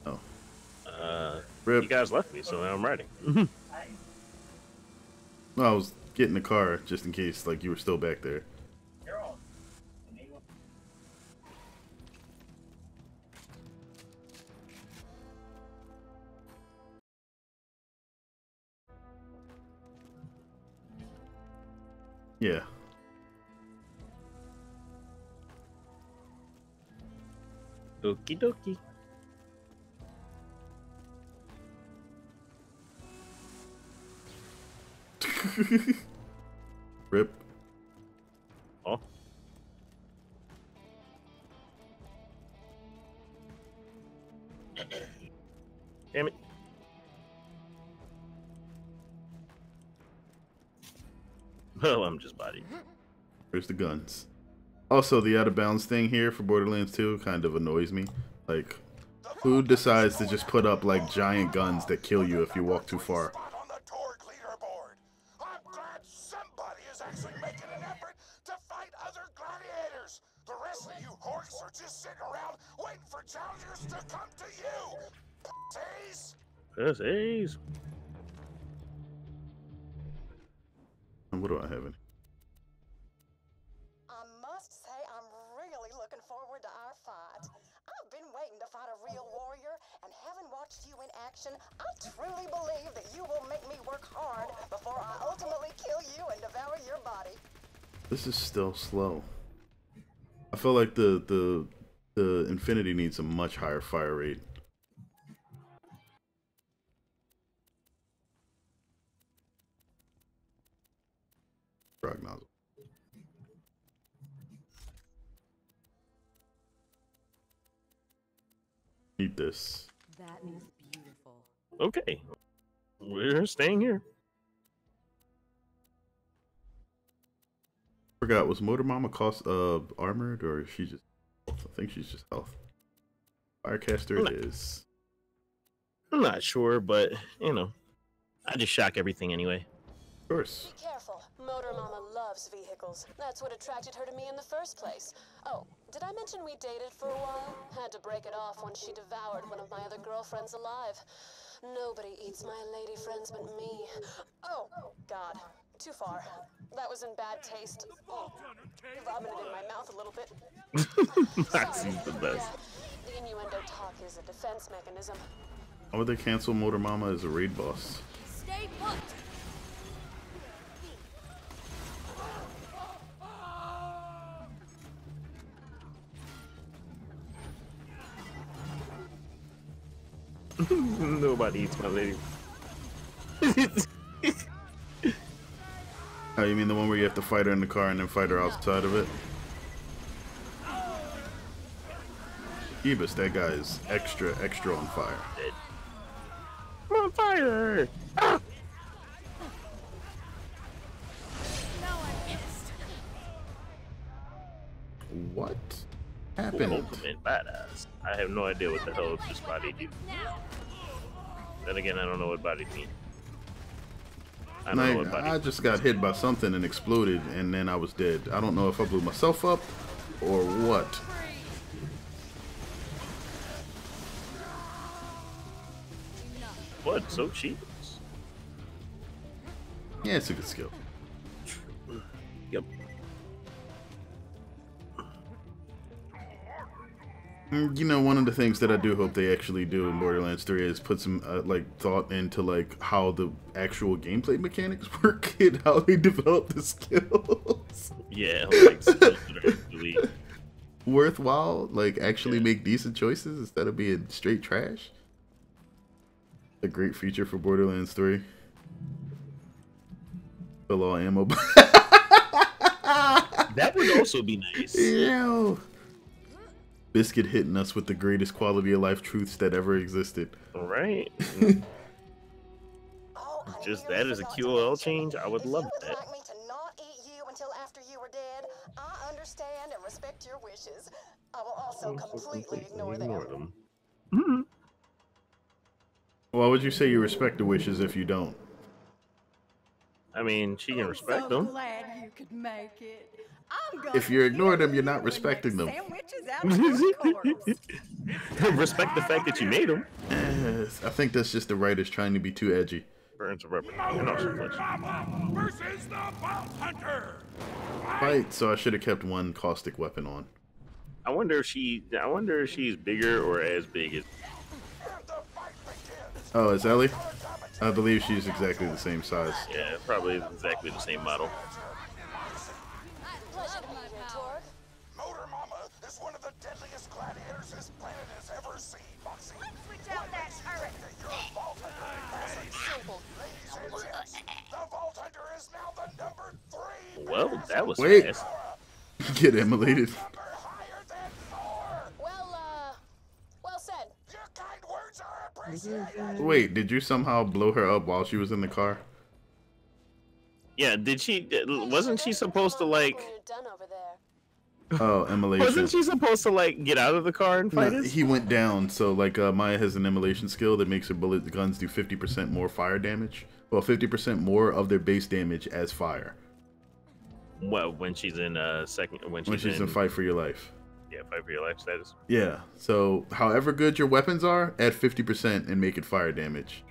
Oh. You guys left me, so now I'm riding. No, I was getting the car just in case, like, you were still back there. Yeah. Okie dokie. Rip. Oh. Damn it. Well, I'm just bodied. Where's the guns? Also, the out of bounds thing here for Borderlands 2 kind of annoys me. Like, who decides to just put up like giant guns that kill you if you walk too far? On the Torg leaderboard. I'm glad somebody is actually making an effort to fight other gladiators. The rest of you horks are just sitting around waiting for challengers to come to you. Pussies. Pussies. And what do I have in? I must say, I'm really looking forward to our fight. I've been waiting to fight a real warrior, and having watched you in action, I truly believe that you will make me work hard before I ultimately kill you and devour your body. This is still slow. I feel like the Infinity needs a much higher fire rate. Frog nozzle. Need this. That is beautiful. Okay. We're staying here. Forgot, was Motor Mama armored or is she just health? I think she's just health. Firecaster it is. I'm not sure, but you know, I just shock everything anyway. Of course. Be careful. Motor Mama loves vehicles. That's what attracted her to me in the first place. Oh, did I mention we dated for a while? Had to break it off when she devoured one of my other girlfriends alive. Nobody eats my lady friends but me. Oh, God. Too far. That was in bad taste. Oh, vomited in my mouth a little bit. That seems the best. The innuendo talk is a defense mechanism. Why would they cancel Motor Mama as a raid boss? Stay put. Nobody eats my lady. Oh, you mean the one where you have to fight her in the car and then fight her outside of it? Ebus, that guy is extra on fire. I'm on fire! Ah! What happened? Ultimate badass. I have no idea what the hell this body do. Then again, I don't know what body means. I just got hit by something and exploded, and then I was dead. I don't know if I blew myself up or what. What? So cheap? Yeah, it's a good skill. Yep. You know, one of the things that I do hope they actually do in Borderlands 3 is put some like thought into like how the actual gameplay mechanics work and how they develop the skills. Yeah, like skills that are actually worthwhile. Like actually make decent choices instead of being straight trash. A great feature for Borderlands 3. Fill all ammo. That would also be nice. Ew. Biscuit hitting us with the greatest quality of life truths that ever existed. Right. Just that as a QOL change, I would love that. Like me to not eat you until after you were dead. I understand and respect your wishes. I will also completely ignore them. Mm-hmm. Why would you say you respect the wishes if you don't? I mean, she can respect them. Glad you could make it. If you ignore them, you're not respecting them. Respect the fact that you made them. I think that's just the writers trying to be too edgy. Burns a rubber. And also versus the Vault Hunter. Fight. So I should have kept one caustic weapon on. I wonder if she's bigger or as big as. Oh, is Ellie? I believe she's exactly the same size. Yeah, probably exactly the same model. Motor Mama is one of the deadliest gladiators this planet has ever seen, Moxie. Switch out that turret. The Vault Hunter is now the number 3. Well, that was Wait. fast. Get immolated. Well said. Your kind words are appreciated. Wait, did you somehow blow her up while she was in the car? Yeah, did she? Wasn't she supposed to like? Oh, immolation. Wasn't she supposed to like get out of the car and fight us? He went down, so like Maya has an immolation skill that makes her bullet guns do 50% more fire damage. Well, 50% more of their base damage as fire. Well, when she's in when she's in fight for your life. Yeah, fight for your life status. Yeah. So, however good your weapons are, add 50% and make it fire damage.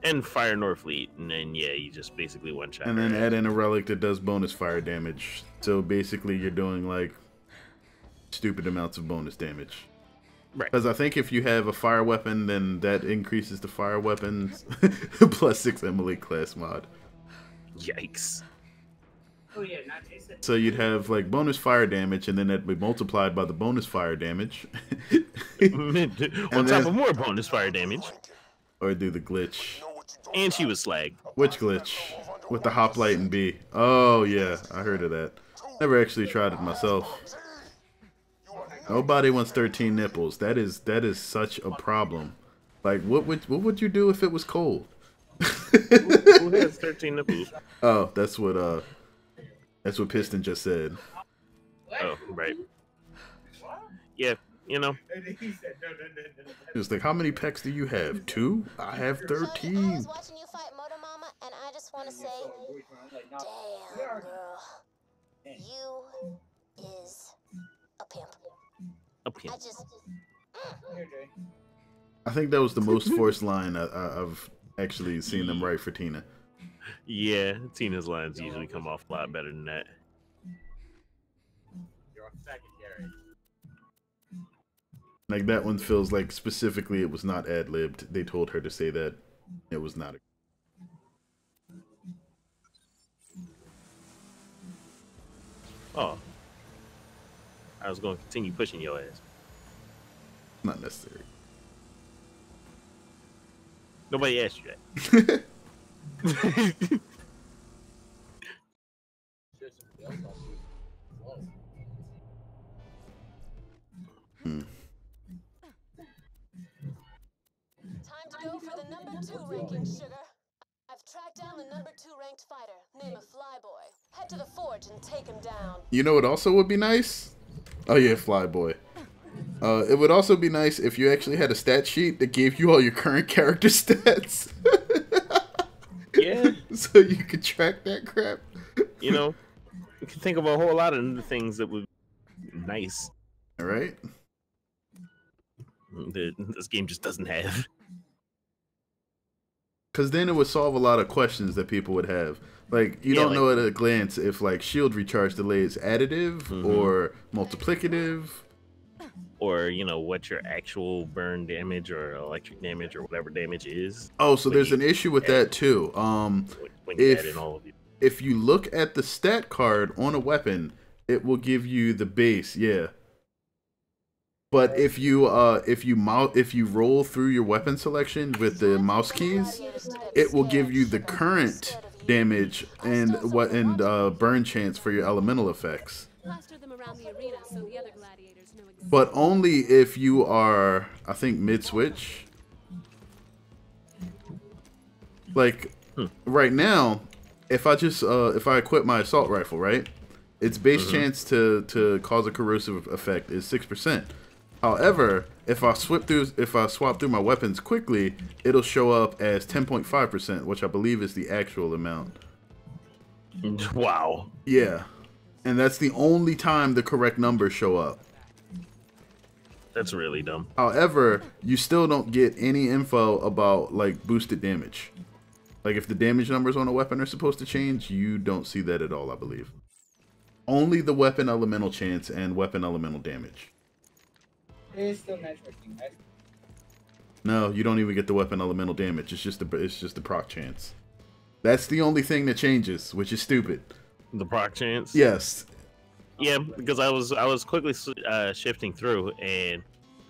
And fire Norfleet, and then yeah, you just basically one shot. And then add in a relic that does bonus fire damage. So basically, you're doing like stupid amounts of bonus damage. Right. Because I think if you have a fire weapon, then that increases the fire weapons plus 6 immolate class mod. Yikes. Oh yeah, So you'd have like bonus fire damage, and then that'd be multiplied by the bonus fire damage. On top of more bonus fire damage. Or do the glitch. And she was slag. Which glitch? With the hoplite and B. Oh yeah, I heard of that. Never actually tried it myself. Nobody wants 13 nipples. That is such a problem. Like, what would you do if it was cold? Who has 13 nipples? Oh, that's what Piston just said. Oh, right. Yeah, you know. It was like, how many pecs do you have? 2? I have 13. I was watching you fight Motor Mama, and I just want to say, damn, girl. You is a pimp. A pimp. I think that was the most forced line I've actually seen them write for Tina. Yeah, Tina's lines usually come off a lot better than that. Like, that one feels like specifically it was not ad-libbed. They told her to say that. It was not. Oh. I was going to continue pushing your ass. Not necessary. Nobody asked you that. Hmm. Time to go for the number 2 ranking, sugar. I've tracked down the number 2 ranked fighter. Name of Flyboy. Head to the forge and take him down. You know what also would be nice? Oh yeah, Flyboy. It would also be nice if you actually had a stat sheet that gave you all your current character stats. Yeah. So you could track that crap. You know, you can think of a whole lot of things that would be nice. All right. That this game just doesn't have. Because then it would solve a lot of questions that people would have. Like, you don't know at a glance if, like, shield recharge delay is additive or multiplicative. Or, you know, what your actual burn damage or electric damage or whatever damage is. Oh, so there's an issue with that, too. When you add in all of it. If you look at the stat card on a weapon, it will give you the base, yeah. But if you roll through your weapon selection with the mouse keys, it will give you the current damage and burn chance for your elemental effects. But only if you are, I think, mid-switch. Like right now, if I equip my assault rifle, right? Its base chance to cause a corrosive effect is 6%. However, if I swap through my weapons quickly, it'll show up as 10.5%, which I believe is the actual amount. Wow. Yeah. And that's the only time the correct numbers show up. That's really dumb. However, you still don't get any info about, like, boosted damage. Like, if the damage numbers on a weapon are supposed to change, you don't see that at all, I believe. Only the weapon elemental chance and weapon elemental damage. It is still matchmaking, right? No, you don't even get the weapon elemental damage. It's just the proc chance. That's the only thing that changes, which is stupid. The proc chance? Yes. Yeah, because I was quickly shifting through, and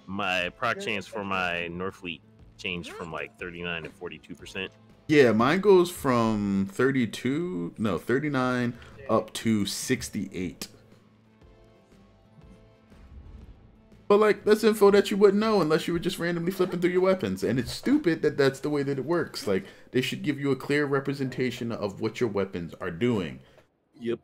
my proc chance for my Norfleet changed from like 39 to 42%. Yeah, mine goes from 39 up to 68. But, like, that's info that you wouldn't know unless you were just randomly flipping through your weapons. And it's stupid that that's the way that it works. Like, they should give you a clear representation of what your weapons are doing. Yep.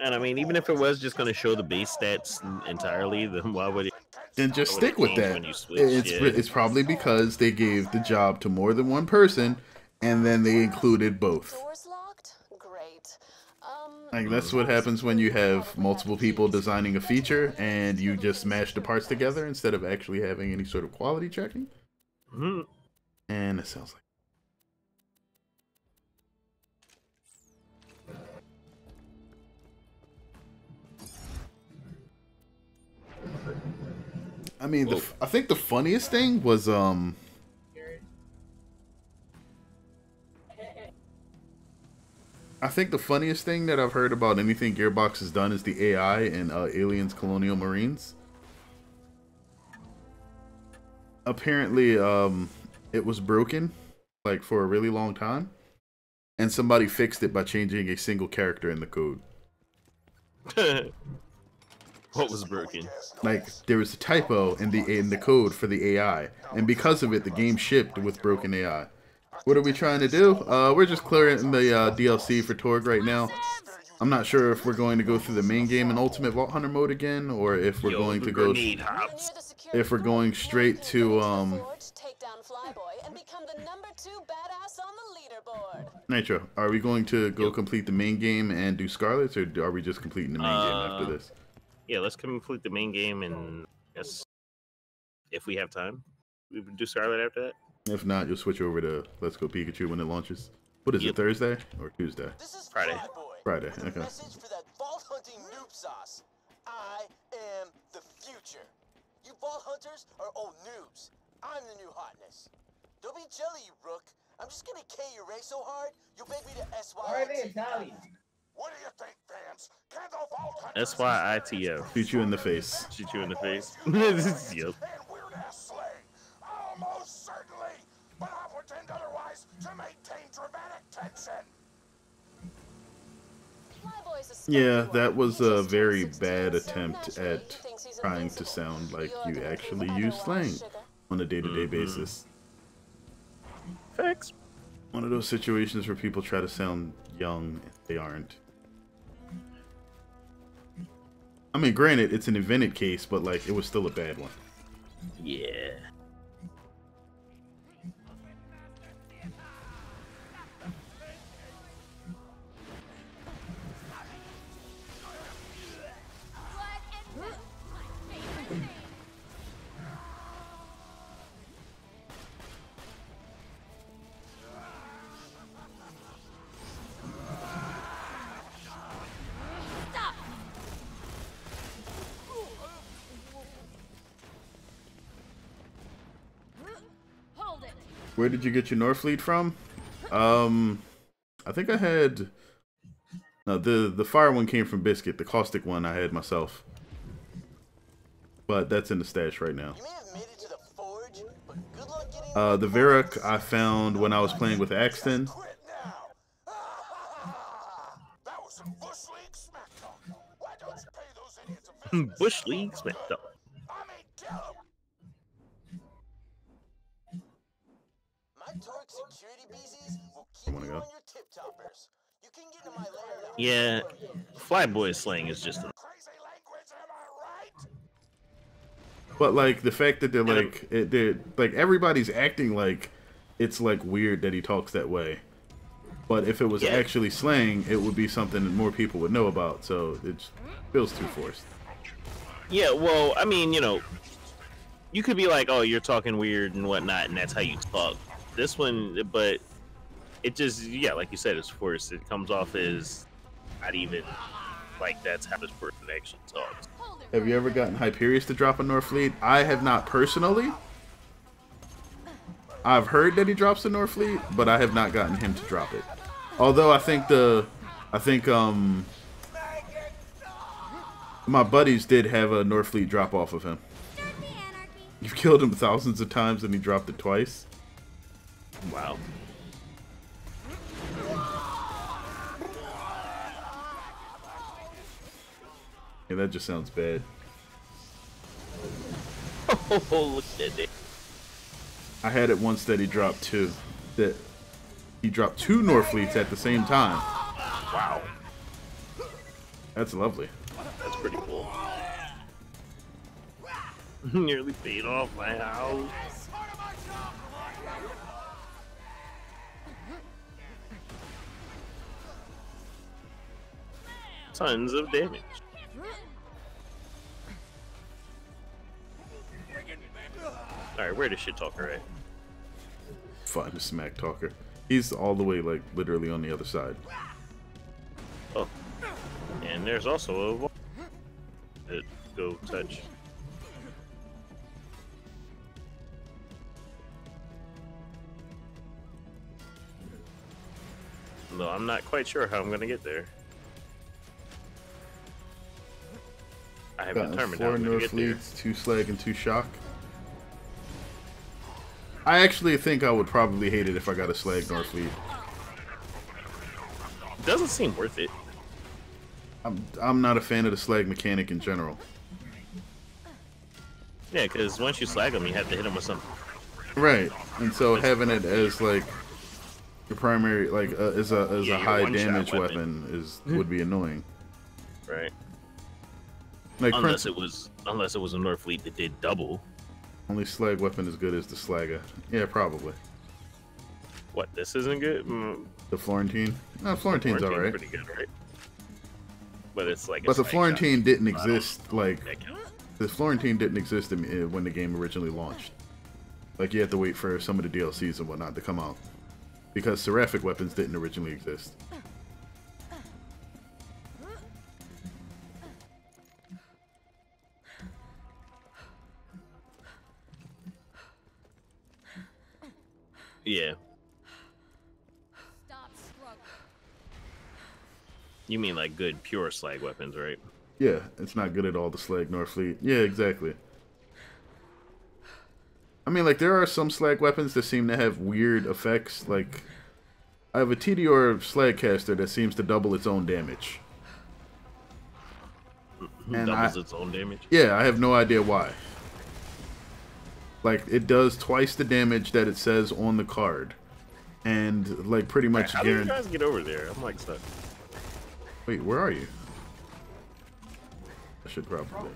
And I mean, even if it was just going to show the base stats entirely, then why would it? Then just stick with that. It's probably because they gave the job to more than one person, and then they included both. Like, that's what happens when you have multiple people designing a feature and you just mash the parts together instead of actually having any sort of quality checking. And it sounds like... I mean, I think the funniest thing was, I think the funniest thing that I've heard about anything Gearbox has done is the AI in Aliens Colonial Marines. Apparently, it was broken, like, for a really long time, and somebody fixed it by changing a single character in the code. What was broken? Like, there was a typo in the code for the AI, and because of it, the game shipped with broken AI. What are we trying to do? We're just clearing the DLC for Torg right now. I'm not sure if we're going to go through the main game in Ultimate Vault Hunter mode again, or if we're going to go... If we're going straight to, Nitro, are we going to go complete the main game and do Scarlets, or are we just completing the main game after this? Yeah, let's complete the main game, and yes, if we have time, we would do Scarlet after that. If not, you'll switch over to Let's Go Pikachu when it launches. What is it, Thursday or Tuesday? Friday. Friday, okay. Message for that vault hunting noob sauce. I am the future. You vault hunters are old noobs. I'm the new hotness. Don't be jelly, you rook. I'm just gonna K your race so hard, you'll beg me to SYITO. Why are they Italian? What do you think, fans? Can the vault hunters SYITO. Shoot you in the face. Shoot you in the face. Yep. Almost certainly, but I'll pretend otherwise to maintain dramatic tension. Yeah, that was a very bad attempt at trying to sound like you actually use slang on a day-to-day basis. Facts. One of those situations where people try to sound young and they aren't. I mean, granted, it's an invented case, but like, it was still a bad one. Yeah. Where did you get your Norfleet from? I think I had... No, the fire one came from Biscuit. The caustic one I had myself. But that's in the stash right now. The Varrock I found when I was playing with Axton. Bush League Smackdown. Yeah, Flyboy slang is just. But like the fact that they're like, they're like everybody's acting like it's like weird that he talks that way. But if it was actually slang, it would be something that more people would know about. So it feels too forced. Yeah, well, I mean, you know, you could be like, oh, you're talking weird and whatnot, and that's how you talk. This one, but it just, yeah, like you said, it's forced. It comes off as not even like that's how this person actually talks. Have you ever gotten Hyperius to drop a Norfleet? I have not personally. I've heard that he drops a Norfleet, but I have not gotten him to drop it. Although I think my buddies did have a Norfleet drop off of him. You've killed him thousands of times and he dropped it twice. Wow. Yeah, that just sounds bad. Oh, look at it. I had it once that he dropped two. That he dropped two Norfleets at the same time. Wow. That's lovely. That's pretty cool. Nearly paid off my house. Tons of damage. Alright, where the shit talker at? Find the smack talker. He's all the way, like, literally on the other side. Oh. And there's also a wall that go touch. Though I'm not quite sure how I'm gonna get there. I have determined how I'm gonna get there. 4 Norfleets, 2 slag, and 2 shock. I actually think I would probably hate it if I got a slag Norfleet. Doesn't seem worth it. I'm not a fan of the slag mechanic in general. Yeah, because once you slag them, you have to hit them with something. Right, and so having it as like your primary, like as a high damage weapon would be annoying. Right. Like unless it was a Norfleet that did double. Only slag weapon as good as the slagger. Yeah, probably. What? This isn't good. The Florentine. No, Florentine's alright. Pretty good, right? But it's like. But the Florentine didn't exist like. The Florentine didn't exist when the game originally launched. Like you had to wait for some of the DLCs and whatnot to come out, because seraphic weapons didn't originally exist. Yeah. You mean like good pure slag weapons, right? Yeah, it's not good at all, the slag Norfleet. Yeah, exactly. I mean, like, there are some slag weapons that seem to have weird effects. Like, I have a TDR slag caster that seems to double its own damage. And doubles its own damage. Yeah, I have no idea why. Like, it does twice the damage that it says on the card. And, like, pretty much How do you guys get over there? I'm like stuck. Wait, where are you? I should probably.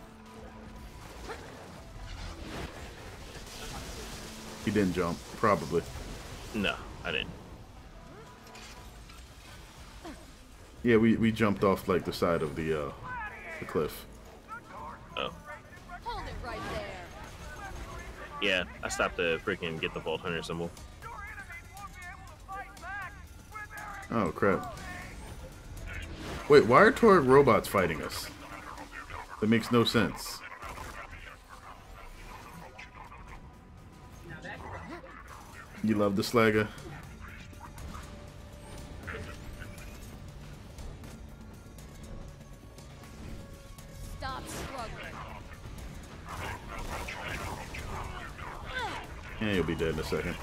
He didn't jump, probably. No, I didn't. Yeah, we jumped off like the side of the cliff. Oh. Hold it right there. Yeah, I stopped to freaking get the Vault Hunter symbol. Oh crap! Wait, why are Torg robots fighting us? That makes no sense. You love the Slagger? Stop struggling. Yeah, you'll be dead in a second.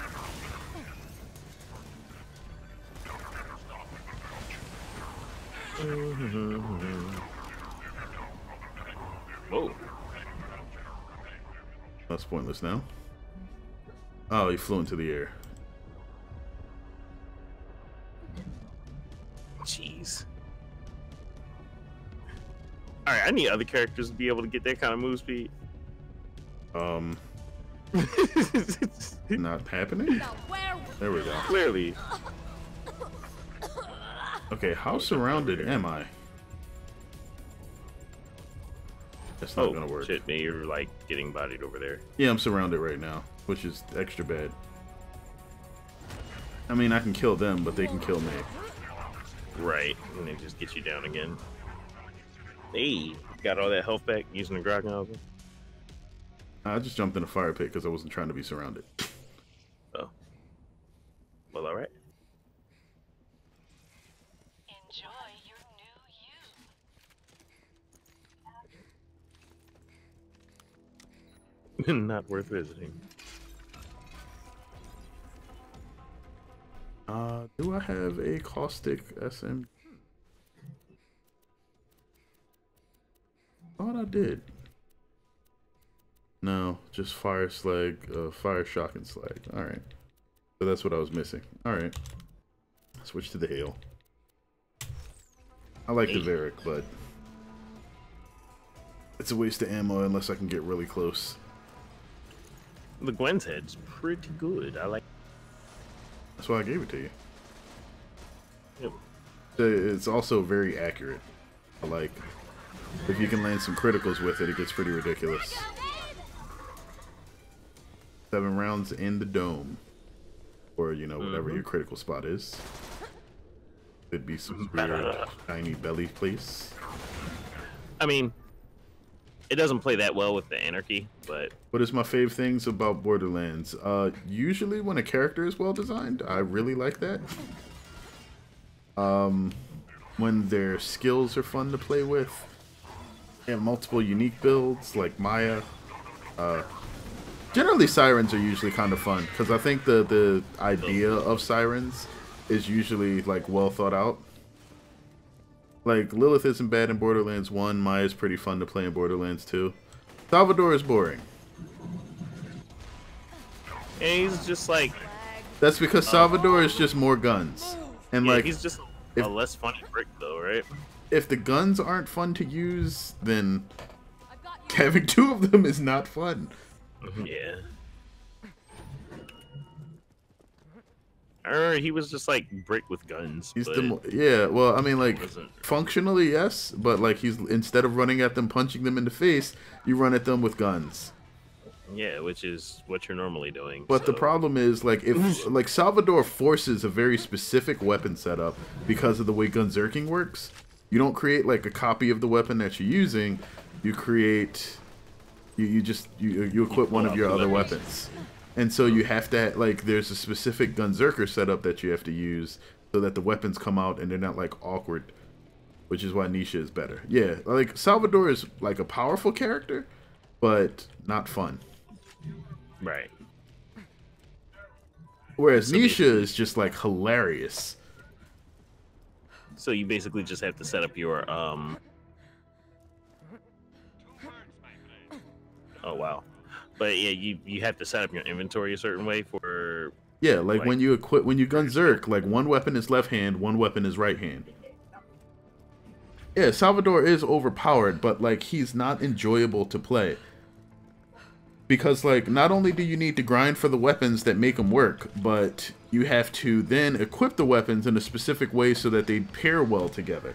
Whoa. That's pointless now. Oh, he flew into the air. Jeez. Alright, I need other characters to be able to get that kind of move speed. Not happening? There we go. Clearly. Okay, how surrounded am I? That's not gonna work. Shit, man, you're like getting bodied over there. Yeah, I'm surrounded right now, which is extra bad. I mean, I can kill them, but they can kill me. Right, and they just get you down again. Hey, got all that health back using the Grog nozzle? I just jumped in a fire pit because I wasn't trying to be surrounded. Oh. Well, alright. Enjoy your new you. Not worth visiting. Do I have a caustic SM? Thought I did. No, just fire slag, fire shock and slag. Alright. So that's what I was missing. Alright. Switch to the hail. I like the Varric, but it's a waste of ammo unless I can get really close. The Gwen's head's pretty good. I like. That's why I gave it to you. Yep. It's also very accurate. Like, if you can land some criticals with it, it gets pretty ridiculous. 7 rounds in the dome. Or, you know, whatever your critical spot is. Could be some weird, tiny belly place. I mean, it doesn't play that well with the anarchy, but... What is my fave things about Borderlands? Usually when a character is well designed, I really like that. When their skills are fun to play with. They have multiple unique builds, like Maya. Generally, sirens are usually kind of fun, because I think the idea of sirens is usually, like, well thought out. Like, Lilith isn't bad in Borderlands 1, Maya's pretty fun to play in Borderlands 2. Salvador is boring. And he's just like... That's because Salvador is just more guns. And, yeah, like, he's just a less funny brick, though, right? If the guns aren't fun to use, then having 2 of them is not fun. Yeah. I remember he was just like brick with guns. He's yeah, well, I mean, like, functionally, yes, but like he's instead of running at them, punching them in the face, you run at them with guns. Yeah, which is what you're normally doing. But the problem is, like, if like Salvador forces a very specific weapon setup because of the way gunzerking works. You don't create like a copy of the weapon that you're using. You create, you equip one of your other weapons. And so you have to, like, there's a specific gunzerker setup that you have to use so that the weapons come out and they're not, like, awkward. Which is why Nisha is better. Yeah, like, Salvador is, like, a powerful character, but not fun. Right. Whereas Nisha is just, like, hilarious. So you basically just have to set up your, Oh wow. But yeah, you have to set up your inventory a certain way for. Yeah, like when you gun Zerk, like one weapon is left hand, one weapon is right hand. Yeah, Salvador is overpowered, but like he's not enjoyable to play. Because like not only do you need to grind for the weapons that make them work, but you have to then equip the weapons in a specific way so that they pair well together.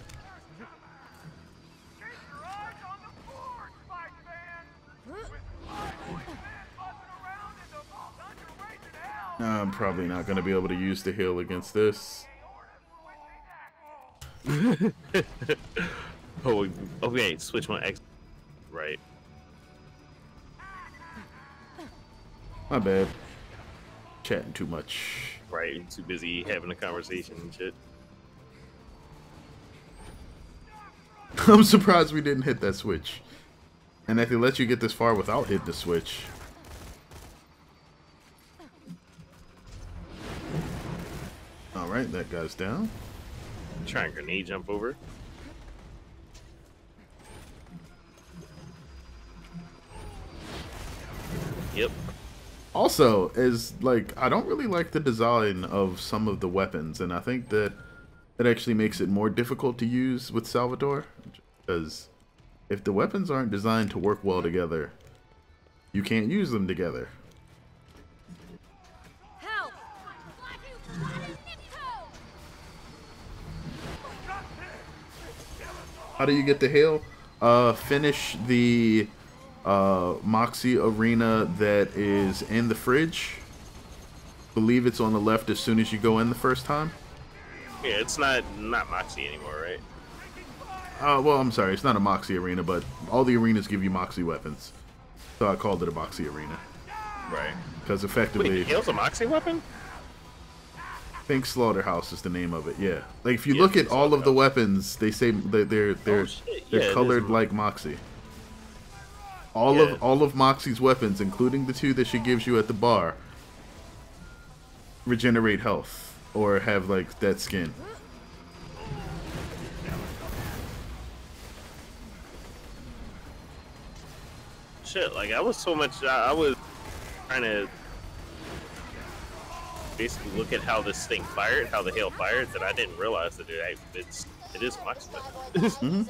I'm probably not going to be able to use the heal against this. Oh, okay, switch my X. Right. My bad. Chatting too much. Right, too busy having a conversation and shit. I'm surprised we didn't hit that switch. And that they let you get this far without hitting the switch. Alright, that guy's down. Try and grenade jump over. Yep. Also, is like I don't really like the design of some of the weapons, and I think that it actually makes it more difficult to use with Salvador. Because if the weapons aren't designed to work well together, you can't use them together. How do you get the hail? Finish the Moxie arena that is in the fridge. Believe it's on the left as soon as you go in the first time. Yeah, it's not Moxie anymore, right? Well, I'm sorry, it's not a Moxie arena, but all the arenas give you Moxie weapons. So I called it a Moxie arena. Right. Because effectively... Wait, hail's a Moxie weapon? I think Slaughterhouse is the name of it, yeah. Like, if you look at all of the weapons, they say they're colored like Moxie. All of Moxie's weapons, including the two that she gives you at the bar, regenerate health or have like that skin. Shit, like I was trying to basically look at how this thing fired, how the hail fired, that I didn't realize that it is Moxie. Mm-hmm.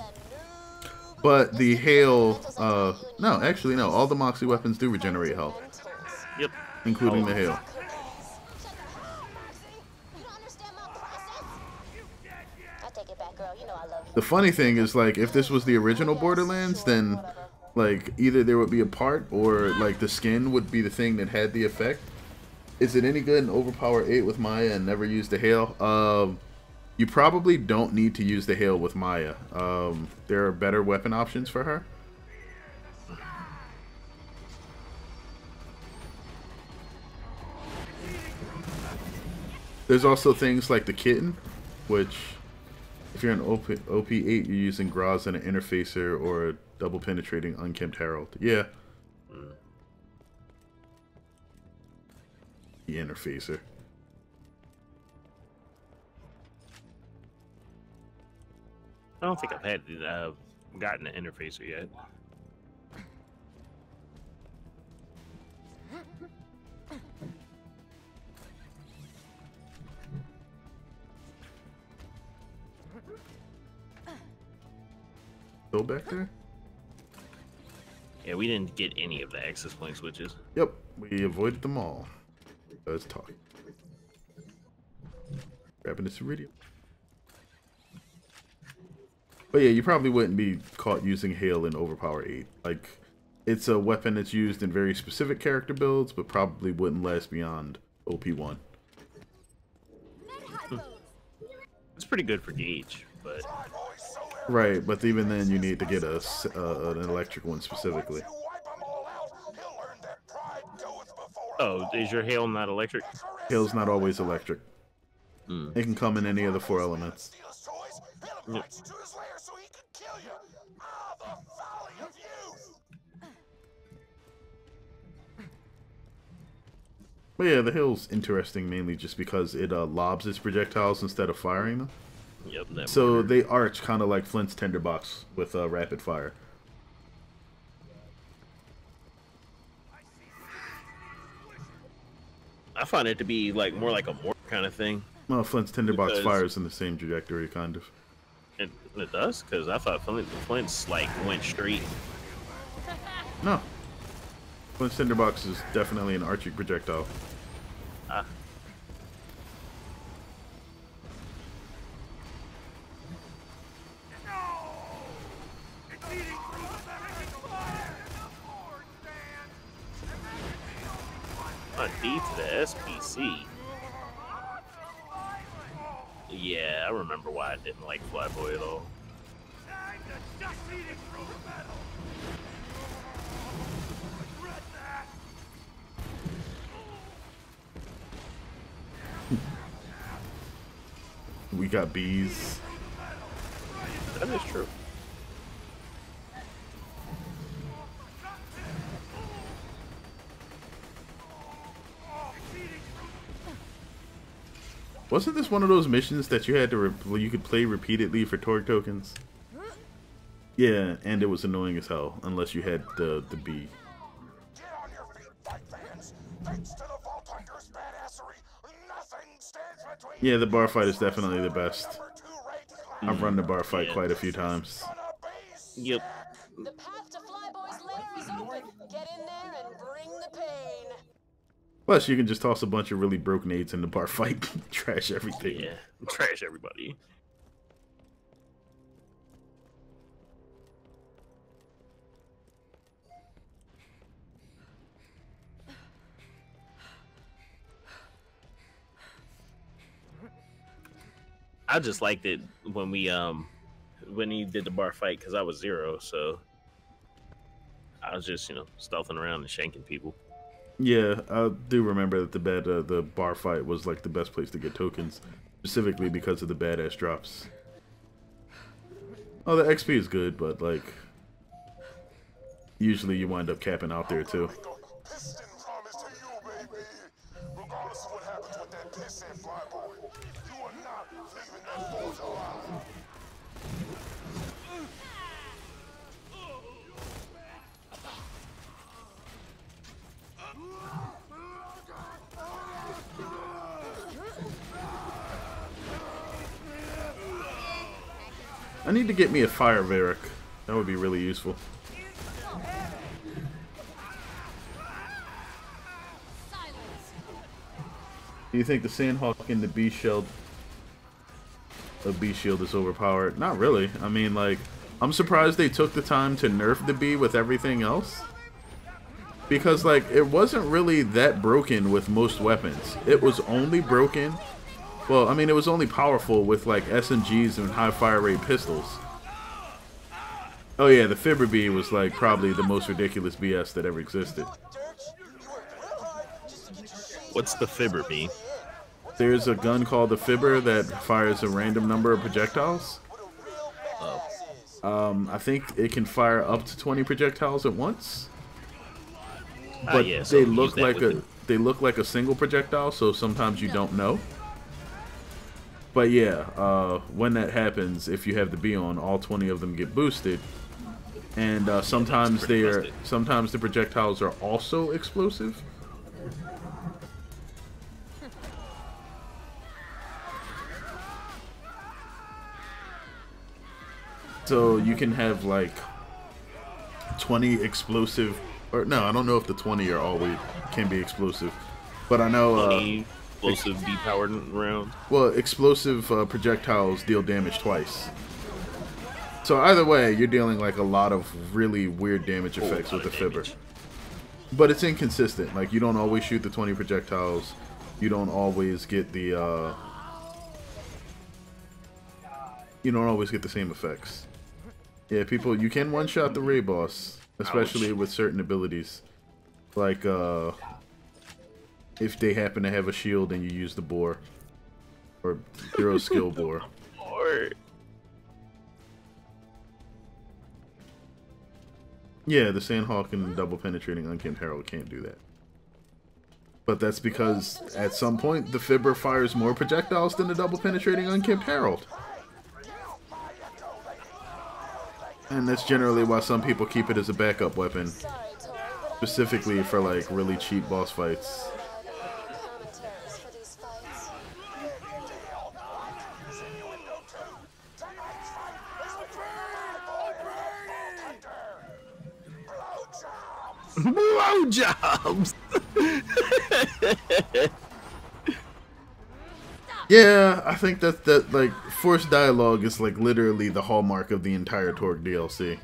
But the hail, no, actually no, all the Moxie weapons do regenerate health. Yep. Including the hail. The funny thing is, like, if this was the original Borderlands, then, like, either there would be a part or, like, the skin would be the thing that had the effect. Is it any good in Overpower 8 with Maya and never use the hail? You probably don't need to use the hail with Maya. There are better weapon options for her. There's also things like the kitten, which, if you're in OP8, you're using Graz and an interfacer or a double penetrating unkempt herald. Yeah. The interfacer. I don't think I've gotten an interfacer yet. Still back there? Yeah, we didn't get any of the access point switches. Yep, we avoided them all. Let's talk. Grabbing this iridium. But yeah, you probably wouldn't be caught using hail in Overpower 8. Like, it's a weapon that's used in very specific character builds, but probably wouldn't last beyond OP1. It's pretty good for gauge, but... Right, but even then you need to get an electric one specifically. Oh, is your hail not electric? Hail's not always electric. It can come in any of the 4 elements. Yep. But yeah, the hail's interesting mainly just because it lobs its projectiles instead of firing them. Yep. So they arch kind of like Flint's tinderbox with rapid fire. I find it to be like more like a mortar kind of thing. Well, Flint's tinderbox fires in the same trajectory, kind of. It does, because I thought Flint's like went straight. No. Flint's tinderbox is definitely an arching projectile. Ah. D to the SPC. Yeah, I remember why I didn't like Flyboy at all. We got bees. That is true. Wasn't this one of those missions that you had to you could play repeatedly for Torg tokens? Yeah, and it was annoying as hell unless you had the bee. Get on your feet, fight fans. Thanks to the Vault Hunter's badassery, nothing stands between. Yeah, the bar fight is definitely the best. I've run the bar fight quite a few times. Yep. The path to Flyboy's lair is open. Get in there and bring the pain. Plus, you can just toss a bunch of really broke nades in the bar fight, trash everything. Yeah, trash everybody. I just liked it when he did the bar fight because I was 0, so I was just stealthing around and shanking people. Yeah, I do remember that the bar fight was like the best place to get tokens, specifically because of the badass drops. Oh, the XP is good, but like usually you wind up capping out there too. Regardless of what happens with that piss and Flyboy, you are not leaving that forge alive. I need to get me a fire Varric. That would be really useful. Do you think the Sandhawk and the Bee Shield is overpowered? Not really. I mean, like, I'm surprised they took the time to nerf the Bee with everything else. Because, like, it wasn't really that broken with most weapons. It was only broken... Well, I mean, it was only powerful with, like, SMGs and high fire rate pistols. Oh yeah, the Fibber Bee was, like, probably the most ridiculous BS that ever existed. What's the Fibber Bee? There's a gun called the Fibber that fires a random number of projectiles. I think it can fire up to 20 projectiles at once. But yeah, so they look like a single projectile, so sometimes you don't know. But yeah, when that happens, if you have the Bee on, all 20 of them get boosted, and sometimes the projectiles are also explosive. So you can have like 20 explosive, or no, I don't know if the 20 are always can be explosive, but I know. Explosive B-powered round. Well, explosive projectiles deal damage twice. So either way, you're dealing like a lot of really weird damage effects with the Fibber. But it's inconsistent. Like, you don't always shoot the 20 projectiles. You don't always get the you don't always get the same effects. Yeah, people, you can one-shot the raid boss, especially with certain abilities. Like, if they happen to have a shield and you use the boar. Or hero skill boar. Yeah, the Sandhawk and double penetrating Unkempt Herald can't do that. But that's because at some point the Fibber fires more projectiles than the double penetrating Unkempt Herald. And that's generally why some people keep it as a backup weapon. Specifically for like really cheap boss fights. Tonight's fight is between my boy and the Vault Hunter. Blowjobs. Yeah, I think that like forced dialogue is like literally the hallmark of the entire Torque DLC.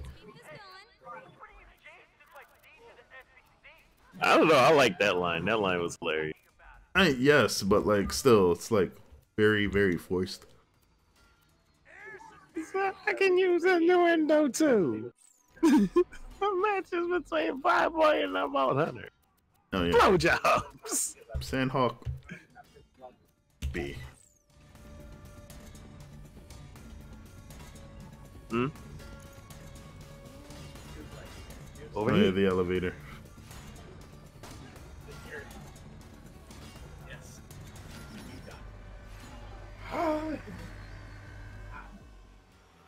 I don't know. I like that line. That line was hilarious. Yes, but like still, it's like very, very forced. I can use innuendo too. Matches between Fireboy and the Vault Hunter. Oh yeah. Blowjobs. Sandhawk B. Hmm? Over Oh here. yeah, the elevator.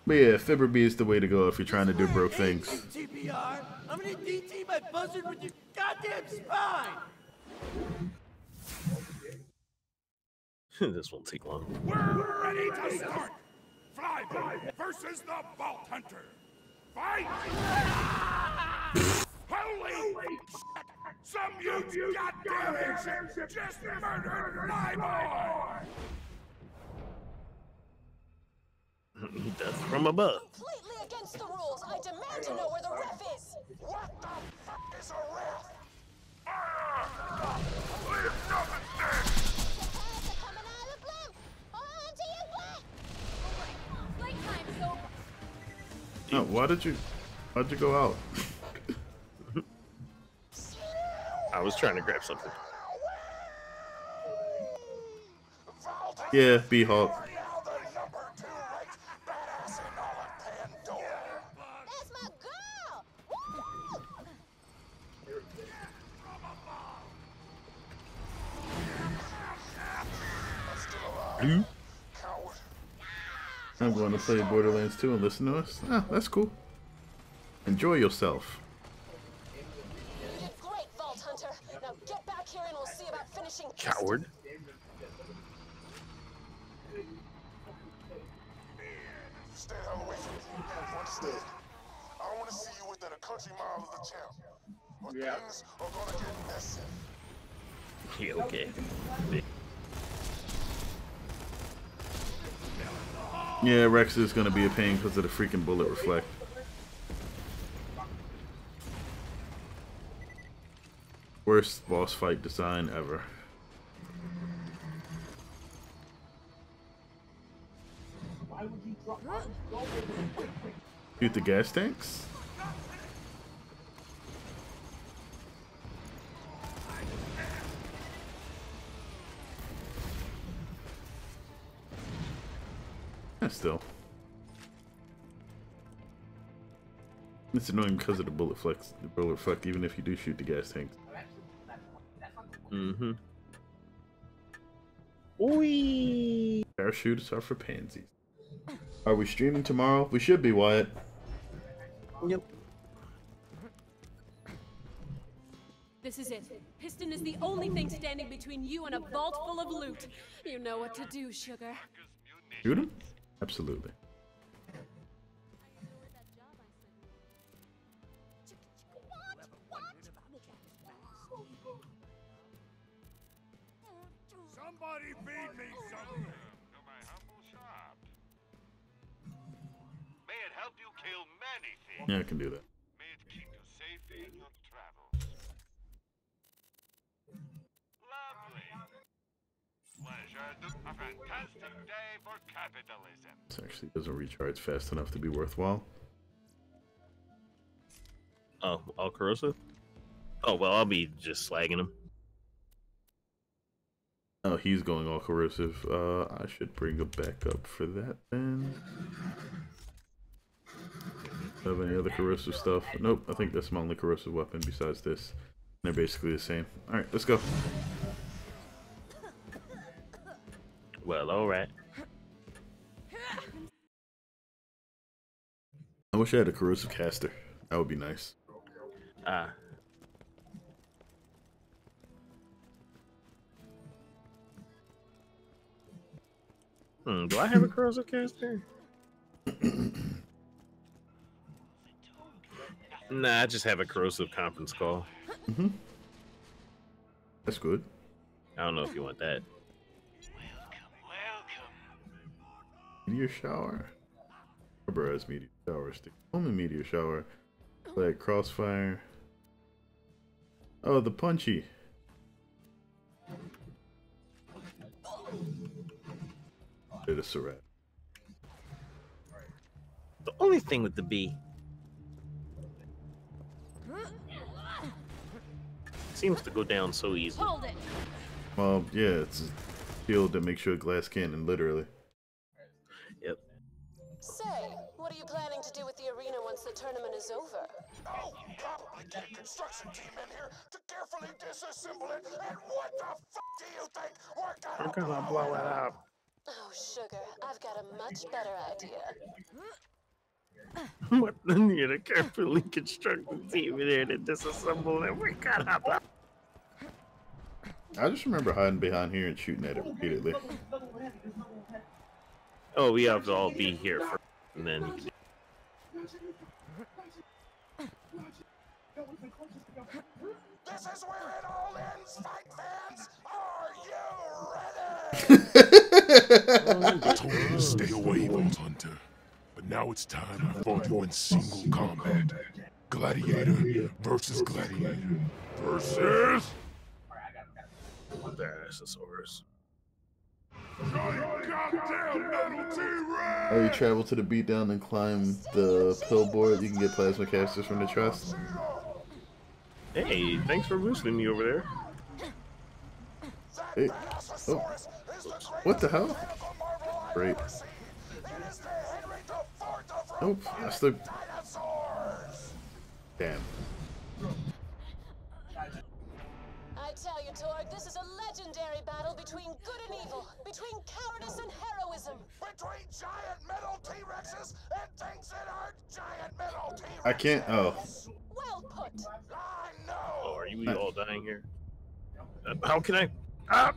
But yeah, Fibber B is the way to go if you're trying to do broke things. TPR, I'm gonna DT my buzzard with your goddamn spine! This won't take long. We're ready to start. Flyboy versus the Vault Hunter. Fight! Holy shit! Some youth's goddamn ancient just murdered Flyboy! That's from above. Completely against the rules. I demand to know where the ref is. What the fuck is a ref? Oh, why'd you go out? I was trying to grab something. Yeah, B-Hawk. That's my girl! I'm going to play Borderlands 2 and listen to us. Ah, that's cool. Enjoy yourself. Great, Vault Hunter. Now get back here and we'll see about finishing. Coward. Stay the hell away from me. Understood. I don't want to see you within a country mile of the champ. Or things are gonna get messy. Yeah, okay. Yeah, Rex is going to be a pain because of the freaking bullet reflect. Worst boss fight design ever. Shoot the gas tanks? Yeah, still. It's annoying because of the bullet reflect, even if you do shoot the gas tanks. Mm-hmm. Wee. Parachutes are for pansies. Are we streaming tomorrow? We should be, Wyatt. Yep. This is it. Piston is the only thing standing between you and a vault full of loot. You know what to do, sugar. Shoot him? Absolutely. Somebody feed me something. To my humble shop. May it help you kill many things. Yeah, I can do that. May it keep you safe in your travels. Lovely. Pleasure. A fantastic day for capitalism. This actually doesn't recharge fast enough to be worthwhile. Oh, all corrosive? Oh, well, I'll be just slagging him. Oh, he's going all corrosive. I should bring a backup for that then. Have any other corrosive stuff? Nope, I think that's my only corrosive weapon besides this. They're basically the same. Alright, let's go. Well, alright. I wish I had a corrosive caster. That would be nice. Ah. Do I have a corrosive caster? Nah, I just have a corrosive conference call. Mm-hmm. That's good. I don't know if you want that. Meteor shower. Rubber has meteor shower. Stick. Only meteor shower. Like crossfire. Oh, the punchy. It is Surratt. The only thing with the B seems to go down so easy. Hold it. Well, yeah, it's a shield that makes you a glass cannon, literally. Yep. Say, what are you planning to do with the arena once the tournament is over? I'll probably get a construction team in here to carefully disassemble it, and what the fuck do you think we're gonna blow it up. Oh, sugar, I've got a much better idea. What the need a carefully constructed team in there to disassemble it? We gotta. I just remember hiding behind here and shooting at it repeatedly. Oh, we have to all be here first, and then. This is where it all ends, fight fans! Are you ready? I told you to stay away, Vault Hunter. But now it's time I fought you in single combat. Gladiator versus gladiator. Versus... Dinosaurs. Oh, you travel to the beatdown and climb the pillboard. You can get plasma casters from the trust. Hey, thanks for boosting me over there. Hey. Oh. What the hell? Great. Nope. I still... Damn. I tell you, Torg, this is a legendary battle between good and evil, between cowardice and heroism. Between giant metal T-Rexes and things that aren't giant metal T-Rexes. I can't... Oh. Well put. I know. Oh, are you all dying here? How can I... Ah!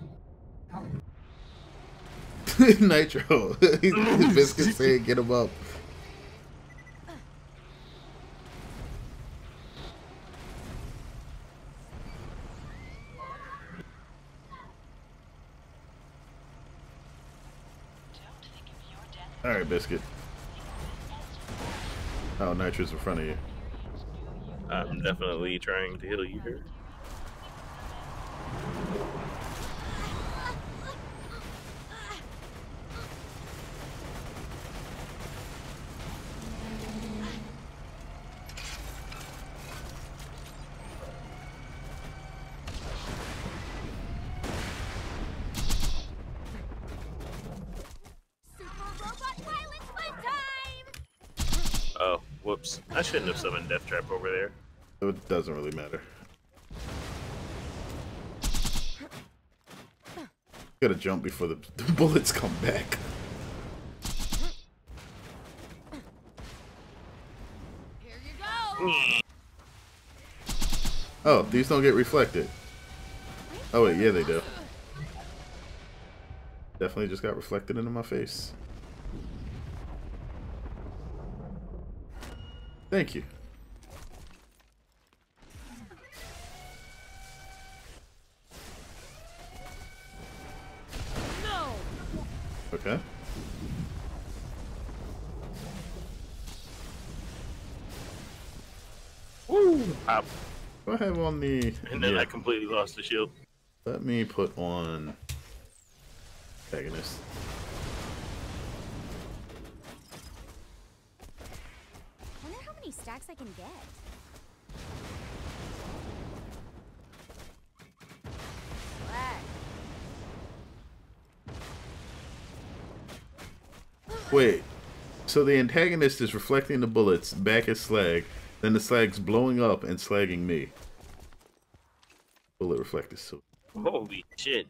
Nitro. Biscuit saying get him up. Alright, Biscuit. Oh, Nitro's in front of you. I'm definitely trying to heal you here. Oh, whoops. I shouldn't have summoned Death Trap over there. It doesn't really matter. Gotta jump before the bullets come back. Here you go. Oh, these don't get reflected. Oh wait, yeah they do. Definitely just got reflected into my face. Thank you. No. Okay. Woo! Pop. Go ahead on the... And then I completely lost the shield. Let me put on... Antagonist. I wonder how many stacks I can get. Wait, so the antagonist is reflecting the bullets back at Slag, then the Slag's blowing up and slagging me. Bullet reflector, so... Holy shit.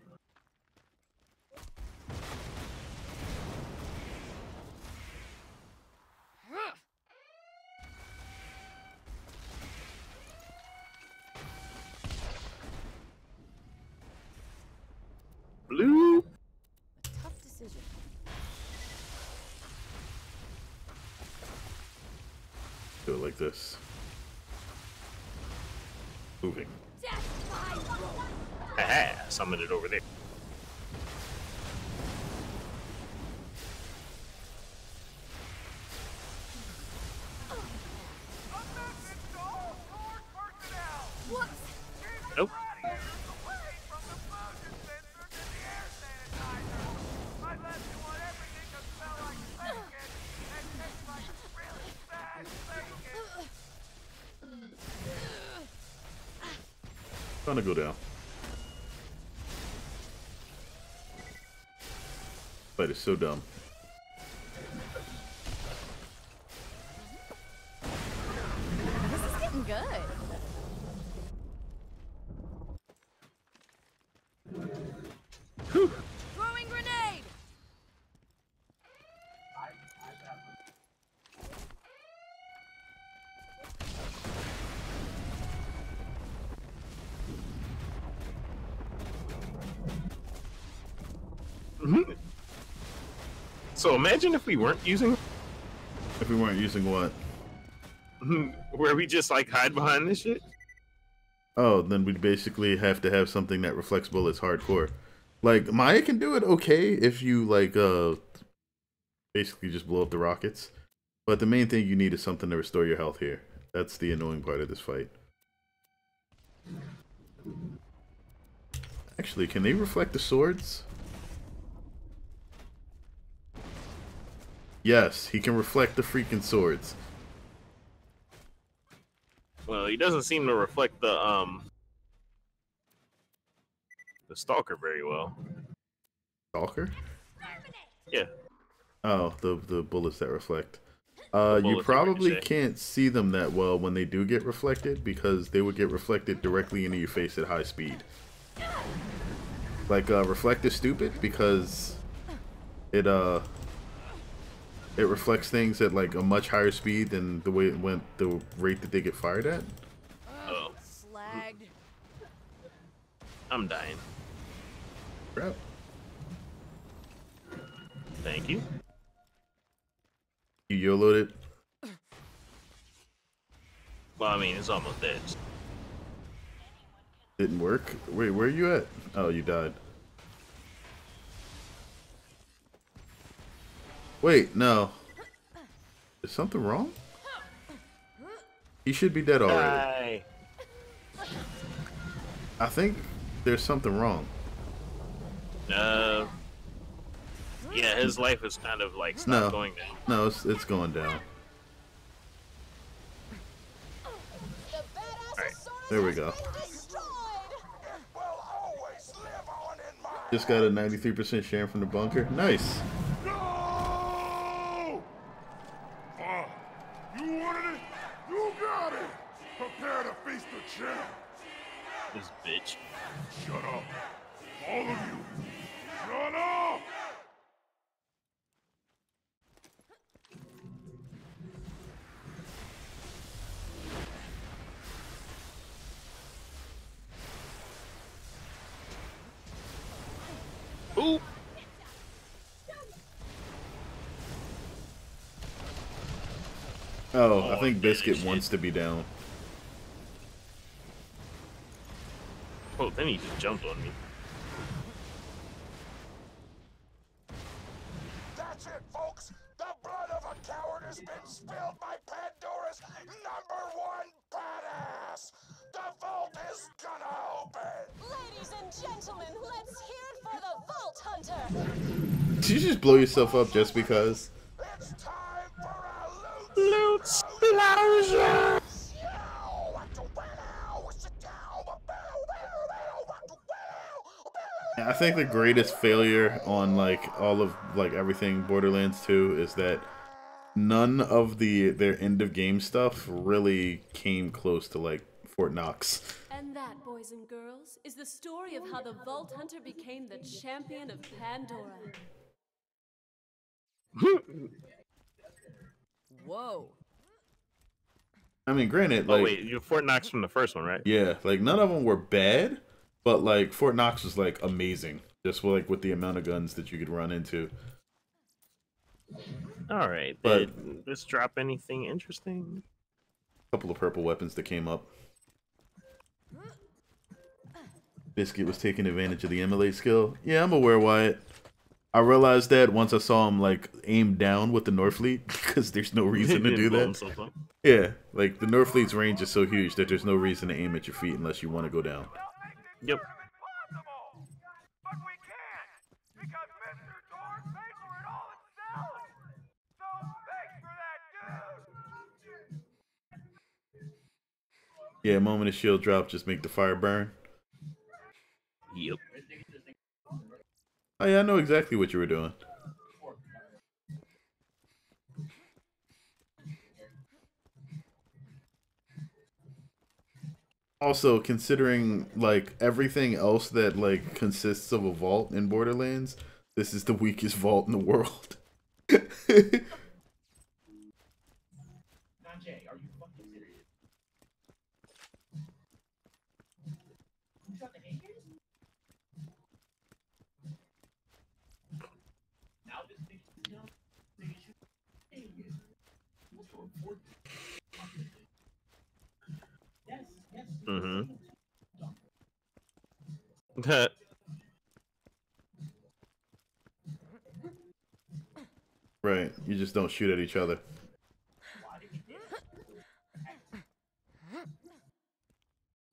Blue. Tough decision. Do it like this. Moving. Aha! Summoned it over there. Nope. Gonna go down. But it's so dumb. This is getting good. Whew. Throwing grenade. So imagine if we weren't using. If we weren't using what? Where we just like hide behind this shit. Oh, then we'd basically have to have something that reflects bullets hardcore. Like, Maya can do it okay if you, like, basically just blow up the rockets. But the main thing you need is something to restore your health here. That's the annoying part of this fight. Actually, can they reflect the swords? Yes, he can reflect the freaking swords. Well, he doesn't seem to reflect the stalker very well. Stalker? Yeah. Oh, the bullets that reflect. Bullets You that probably ricochet. can't see them that well when they do get reflected because they would get reflected directly into your face at high speed. Like, reflect is stupid because it reflects things at like a much higher speed than the way it went, the rate that they get fired at. Oh. Slagged. I'm dying. Crap. Thank you. You YOLO'd it? Well, I mean, it's almost dead. Didn't work? Wait, where are you at? Oh, you died. Wait, no. Is something wrong? He should be dead already. Die. I think there's something wrong. Yeah, his life is kind of like stopped going down. No, it's going down. Alright. There we go. Just got a 93% share from the bunker. Nice. No! You wanted it? You got it! Prepare to face the champ! This bitch. Shut up! All of you! Shut up! Ooh. Oh, I think Biscuit wants to be down. Oh, then he just jumped on me. That's it, folks! The blood of a coward has been spilled by Pandora's #1 badass! The vault is gonna open! Ladies and gentlemen, let's hear it for the Vault Hunter! Did you just blow yourself up just because? It's time for a Loot explosion! I think the greatest failure on like all of like everything Borderlands 2 is that none of their end of game stuff really came close to like Fort Knox. And that, boys and girls, is the story of how the Vault Hunter became the champion of Pandora. Whoa. I mean, granted, Oh like, wait, you're Fort Knox from the first one, right? yeah, like none of them were bad, but like Fort Knox was like amazing, just like with the amount of guns that you could run into. All right. But- Did this drop anything interesting? Couple of purple weapons that came up. Biscuit was taking advantage of the emulate skill. Yeah, I'm aware, Wyatt. I realized that once I saw him like aim down with the Norfleet because there's no reason to do that. Yeah, like the Norfleet's range is so huge that there's no reason to aim at your feet unless you want to go down. Yep. Yeah, moment of shield drop, just make the fire burn. Yep. Oh yeah, I know exactly what you were doing. Also, considering like everything else that like consists of a vault in Borderlands, this is the weakest vault in the world. Mm-hmm. Right, you just don't shoot at each other.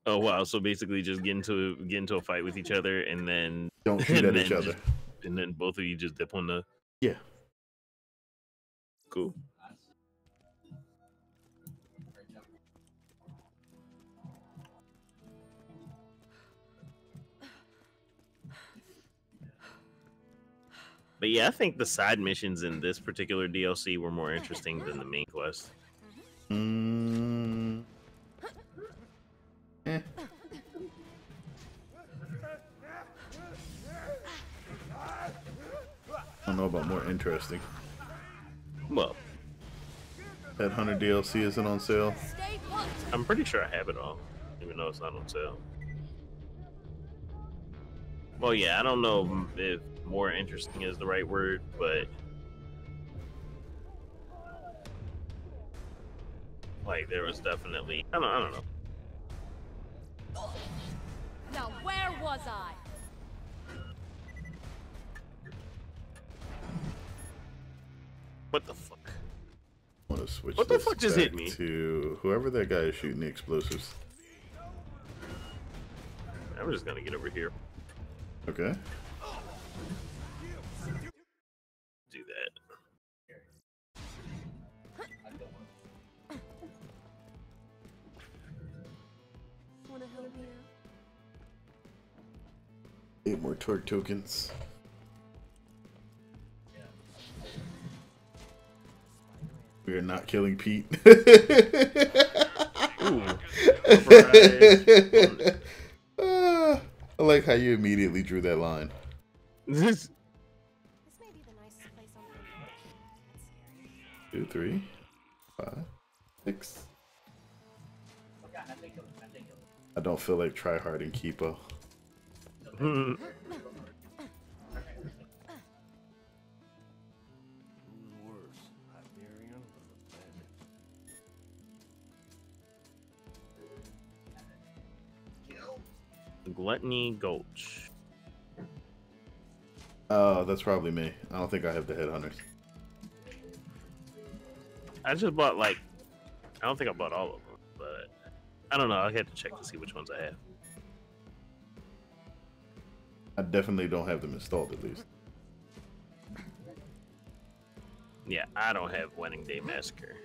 Oh wow! So basically, just get into a fight with each other, and then don't shoot at each other, and then both of you just dip on the. Yeah. Cool. But yeah, I think the side missions in this particular DLC were more interesting than the main quest. Eh. I don't know about more interesting. Well, that Hunter DLC isn't on sale. I'm pretty sure I have it all, even though it's not on sale. Well, yeah, I don't know if more interesting is the right word, but like there was definitely I don't know. Now where was I? What the fuck? I want to switch what the fuck just hit me? To whoever that guy is shooting the explosives. I'm just gonna get over here. Okay. Do that. Wanna help me out? 8 more torque tokens. We are not killing Pete. Ooh. I like how you immediately drew that line. This may be the nicest place on the 2, 3, 5, 6. I don't feel like try hard and keepo. Gluttony Gulch. Oh, that's probably me. I don't think I have the headhunters. I just bought like, I don't think I bought all of them, but I don't know. I had to check to see which ones I have. I definitely don't have them installed at least. Yeah, I don't have Wedding Day Massacre.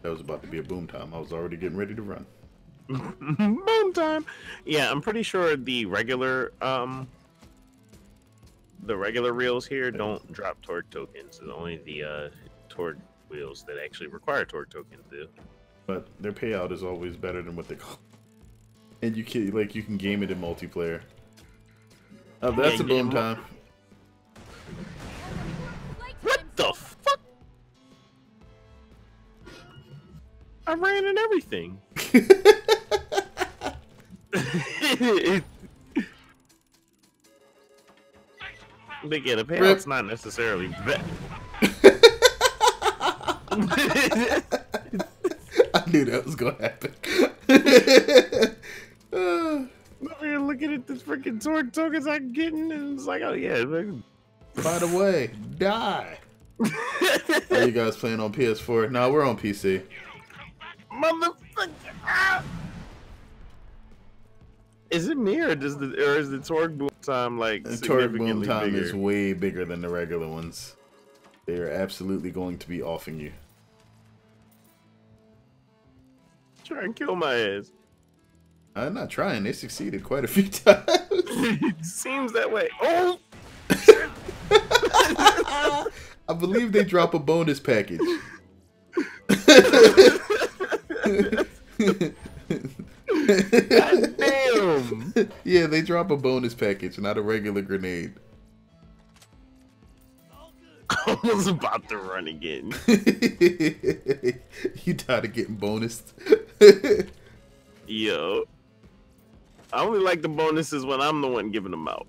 That was about to be a boom time. I was already getting ready to run. Boom time. Yeah, I'm pretty sure the regular reels here don't drop torque tokens. It's only the torque wheels that actually require torque tokens do. But their payout is always better than what they call. And you can game it in multiplayer. That's a boom time. What the fuck? I ran in everything. But yeah, the payout's not necessarily bad. I knew that was gonna happen. We're looking at this freaking Torque tokens I'm getting, and it's like, oh yeah. By the way, die. Are you guys playing on PS4? No, we're on PC. Motherfucker! Ah! Is it me, or is the Torque boom time like The Torque boom significantly time bigger? is way bigger than the regular ones. They are absolutely going to be offing you. Try and kill my ass. I'm not trying. They succeeded quite a few times. It seems that way. Oh! I believe they drop a bonus package. God damn! Yeah, they drop a bonus package, not a regular grenade. I was about to run again. You tired of getting bonused? Yo. I only like the bonuses when I'm the one giving them out.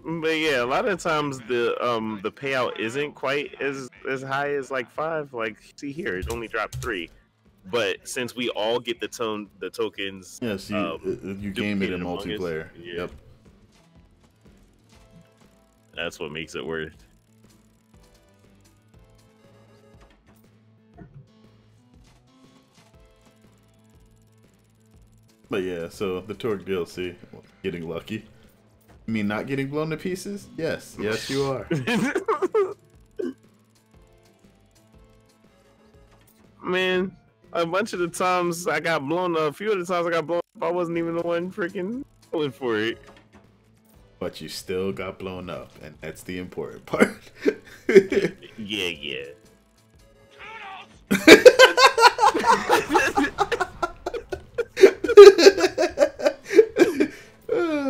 But yeah, a lot of times the payout isn't quite as high as like 5. Like, see here, it only dropped 3. But since we all get the tokens, yes, you game it in multiplayer. Yeah. Yep. That's what makes it worth. But yeah, so the Torque DLC, getting lucky. I mean, not getting blown to pieces? Yes, yes, you are. Man, a bunch of the times I got blown up, a few of the times I got blown up, I wasn't even the one freaking going for it. But you still got blown up, and that's the important part. Yeah.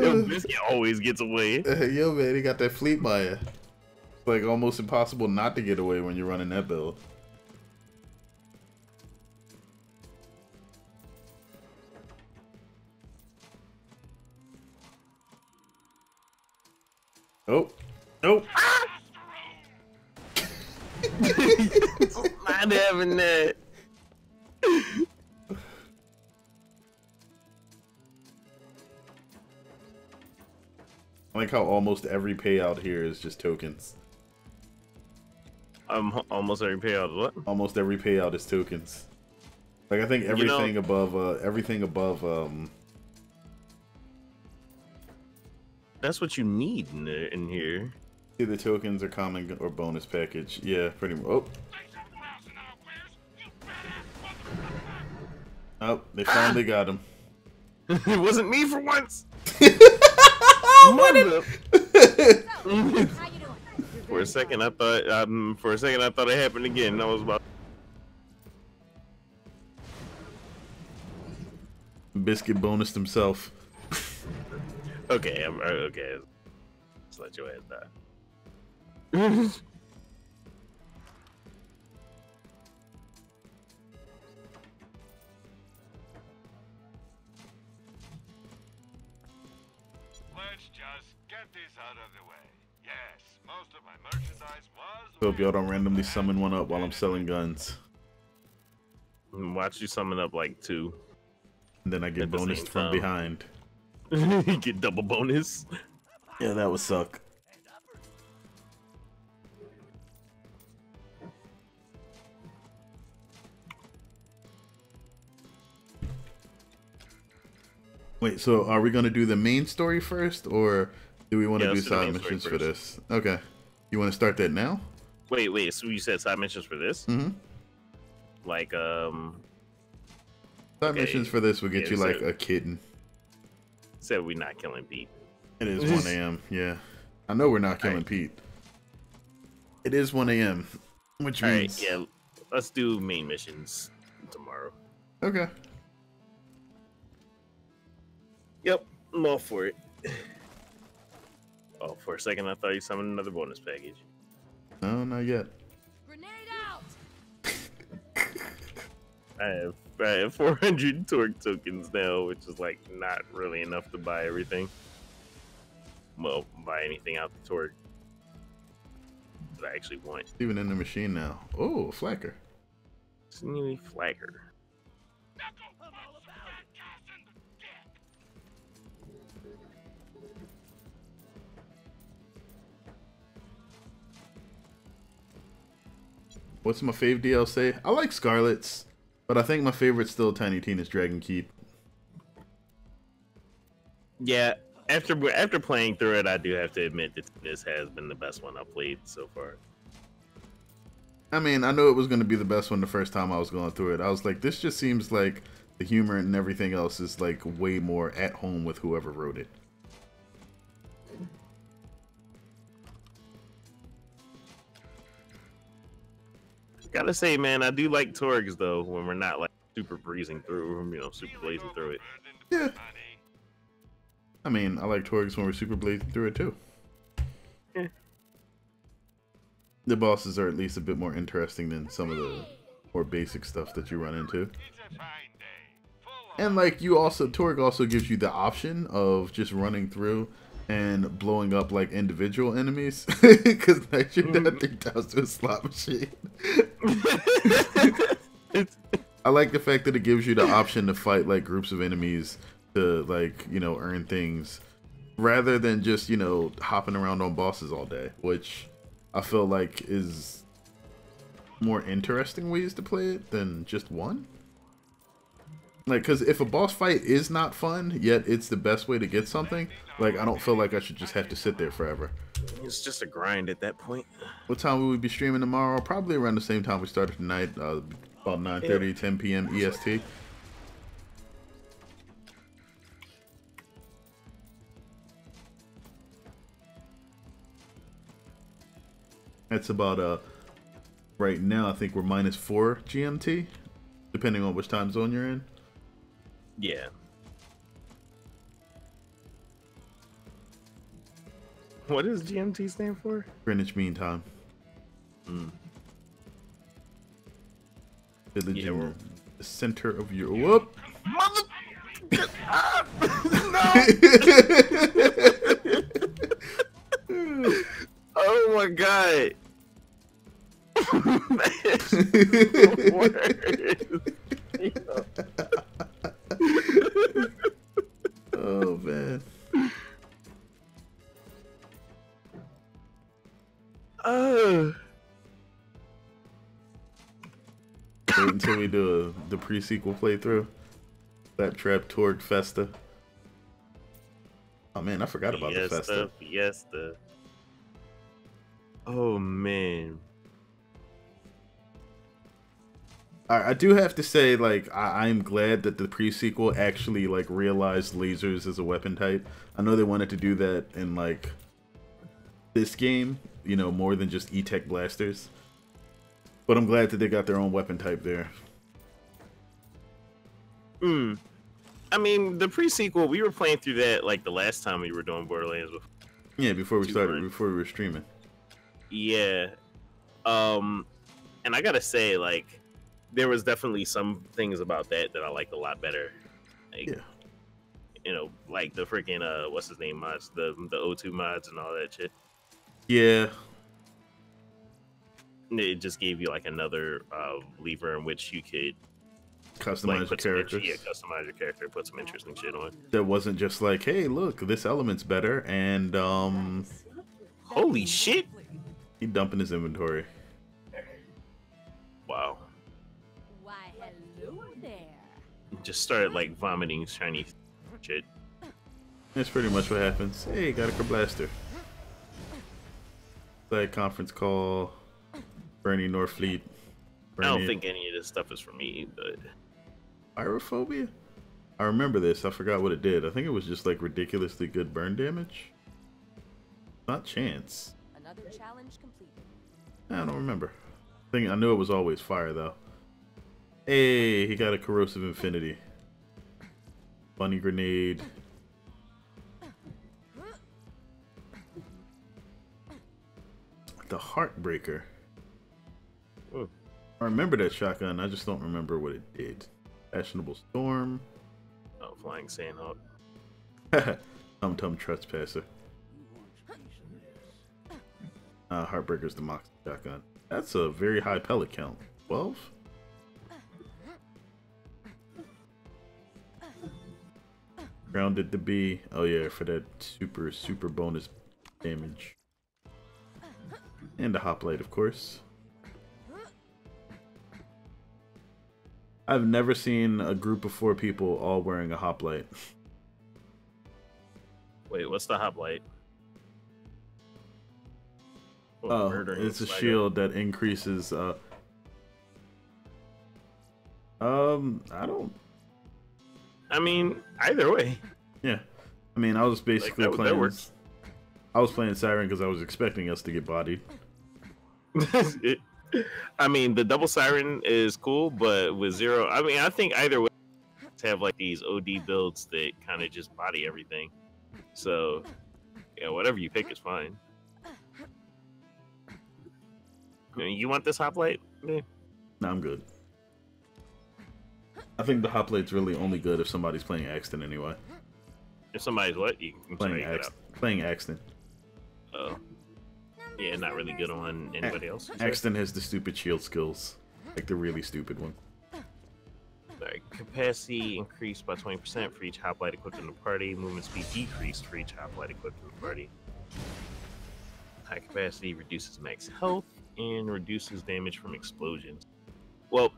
Yo, Biscuit always gets away. Yo, man, he got that Fleet Maya. It's like almost impossible not to get away when you're running that build. Oh, nope. Not having that. I like how almost every payout here is just tokens. Almost every payout. What? Almost every payout is tokens. Like I think everything above That's what you need in here. See, the tokens are common or bonus package. Yeah, pretty much. Oh. Oh, they finally got him. It wasn't me for once. For a second, I thought it happened again. I was about. Biscuit bonused himself. Okay, okay. Let's let your ass die. Let's just get this out of the way. Yes, most of my merchandise was... Hope y'all don't randomly summon one up while I'm selling guns. Watch you summon up like 2. And then I get bonused from behind. You get double bonus. Yeah, that would suck. Wait, so are we going to do the main story first, or do we want to do side missions for this? Okay. You want to start that now? Wait, so you said side missions for this? Mm-hmm. Like, Side missions for this will get you like a kitten. Said we're not killing Pete. It is 1 a.m. Yeah. I know we're not killing Pete. It is 1 a.m. Which means... Alright, yeah. Let's do main missions tomorrow. Okay. Yep, I'm all for it. Oh, for a second I thought you summoned another bonus package. No, not yet. Grenade out! I have 400 torque tokens now, which is like not really enough to buy everything. Well, buy anything out the torque that I actually want. Even in the machine now. Oh, a flacker. Sinewy flagger. What's my fave DLC? I like Scarlet's, but I think my favorite's still Tiny Tina's Dragon Keep. Yeah, after playing through it, I do have to admit that this has been the best one I've played so far. I mean, I know it was going to be the best one the first time I was going through it. I was like, this just seems like the humor and everything else is like way more at home with whoever wrote it. Gotta say, man, I do like Torgs though when we're not like super breezing through, super blazing through it. Yeah. I mean, I like Torgs when we're super blazing through it too. Yeah. The bosses are at least a bit more interesting than some of the more basic stuff that you run into. And like Torg also gives you the option of just running through and blowing up like individual enemies, because that shit that thing down to a slot machine. I like the fact that it gives you the option to fight like groups of enemies to like, earn things rather than just, hopping around on bosses all day, which I feel like is more interesting ways to play it than just one. Like, because if a boss fight is not fun, yet it's the best way to get something, like, I don't feel like I should just have to sit there forever. It's just a grind at that point. What time will we be streaming tomorrow? Probably around the same time we started tonight, about 9:30, 10 p.m. EST. That's about, right now, I think we're -4 GMT, depending on which time zone you're in. Yeah. What does GMT stand for? Greenwich Mean Time. Mm. Village in the center of your whoop. Mother. No. Oh my god. Oh man. Wait until we do the pre-sequel playthrough. That Trap Torg Festa. Oh man, I forgot about the Festa. Fiesta. Oh man. I do have to say, like, I'm glad that the pre-sequel actually, like, realized lasers as a weapon type. I know they wanted to do that in, like, this game, more than just E-Tech blasters. But I'm glad that they got their own weapon type there. I mean, the pre-sequel, we were playing through that, like, the last time we were doing Borderlands. Yeah, before we were streaming. Yeah. And I gotta say, like, there was definitely some things about that I liked a lot better. Like, yeah. Like the freaking what's his name mods, the O2 mods and all that shit. Yeah. It just gave you like another lever in which you could customize your characters. Yeah, customize your character, put some interesting shit on. That wasn't just like, hey, look, this element's better, and holy shit! He dumping his inventory. Wow. Why, hello there. Just started like vomiting shiny shit. That's pretty much what happens. Hey, got a Blaster. Side conference call. Bernie Norfleet. I don't think any of this stuff is for me, but Pyrophobia? I remember this. I forgot what it did. I think it was just like ridiculously good burn damage. Not chance. Another challenge completed. I don't remember. I knew it was always fire though. Hey, he got a corrosive infinity. Bunny grenade. The Heartbreaker. Ooh. I remember that shotgun. I just don't remember what it did. Fashionable Storm. Oh, Flying Sandhawk. Tum Tum Trespasser. Heartbreaker's the Moxie shotgun. That's a very high pellet count. 12? Grounded to be. Oh yeah, for that super bonus damage. And a hoplite, of course. I've never seen a group of 4 people all wearing a hoplite. Wait, what's the hoplite? Oh, it's a shield that increases. I don't. I mean, either way. Yeah, I mean, I was basically that playing. works. I was playing Siren because I was expecting us to get bodied. I mean, the double Siren is cool, but with Zero, I mean, I think either way, to have like these OD builds that kind of just body everything. So, yeah, whatever you pick is fine. You want this hoplite? Yeah. No, I'm good. I think the hoplite's really only good if somebody's playing Axton anyway. If somebody's what? Playing Axton. Oh. Yeah, not really good on anybody else. Axton has the stupid shield skills. Like the really stupid one. Alright, capacity increased by 20% for each hoplite equipped in the party. Movement speed decreased for each hoplite equipped in the party. High capacity reduces max health and reduces damage from explosions. Well,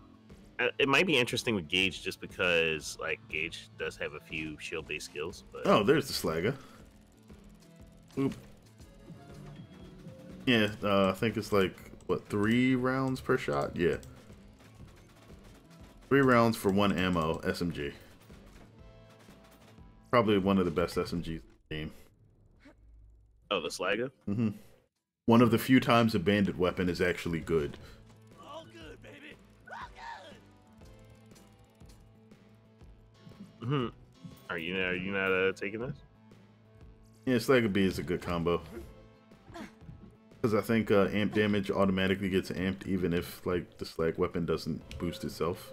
it might be interesting with Gage just because, like, Gage does have a few shield-based skills. But... Oh, there's the Slagger. Oop. Yeah, I think it's like, what, 3 rounds per shot? Yeah. 3 rounds for 1 ammo SMG. Probably one of the best SMGs in the game. Oh, the Slagger? Mm-hmm. One of the few times a bandit weapon is actually good. All good, baby. All good. Mm-hmm. Are you not taking this? Yeah, Slagger B is a good combo. Because I think amp damage automatically gets amped even if like the slag weapon doesn't boost itself.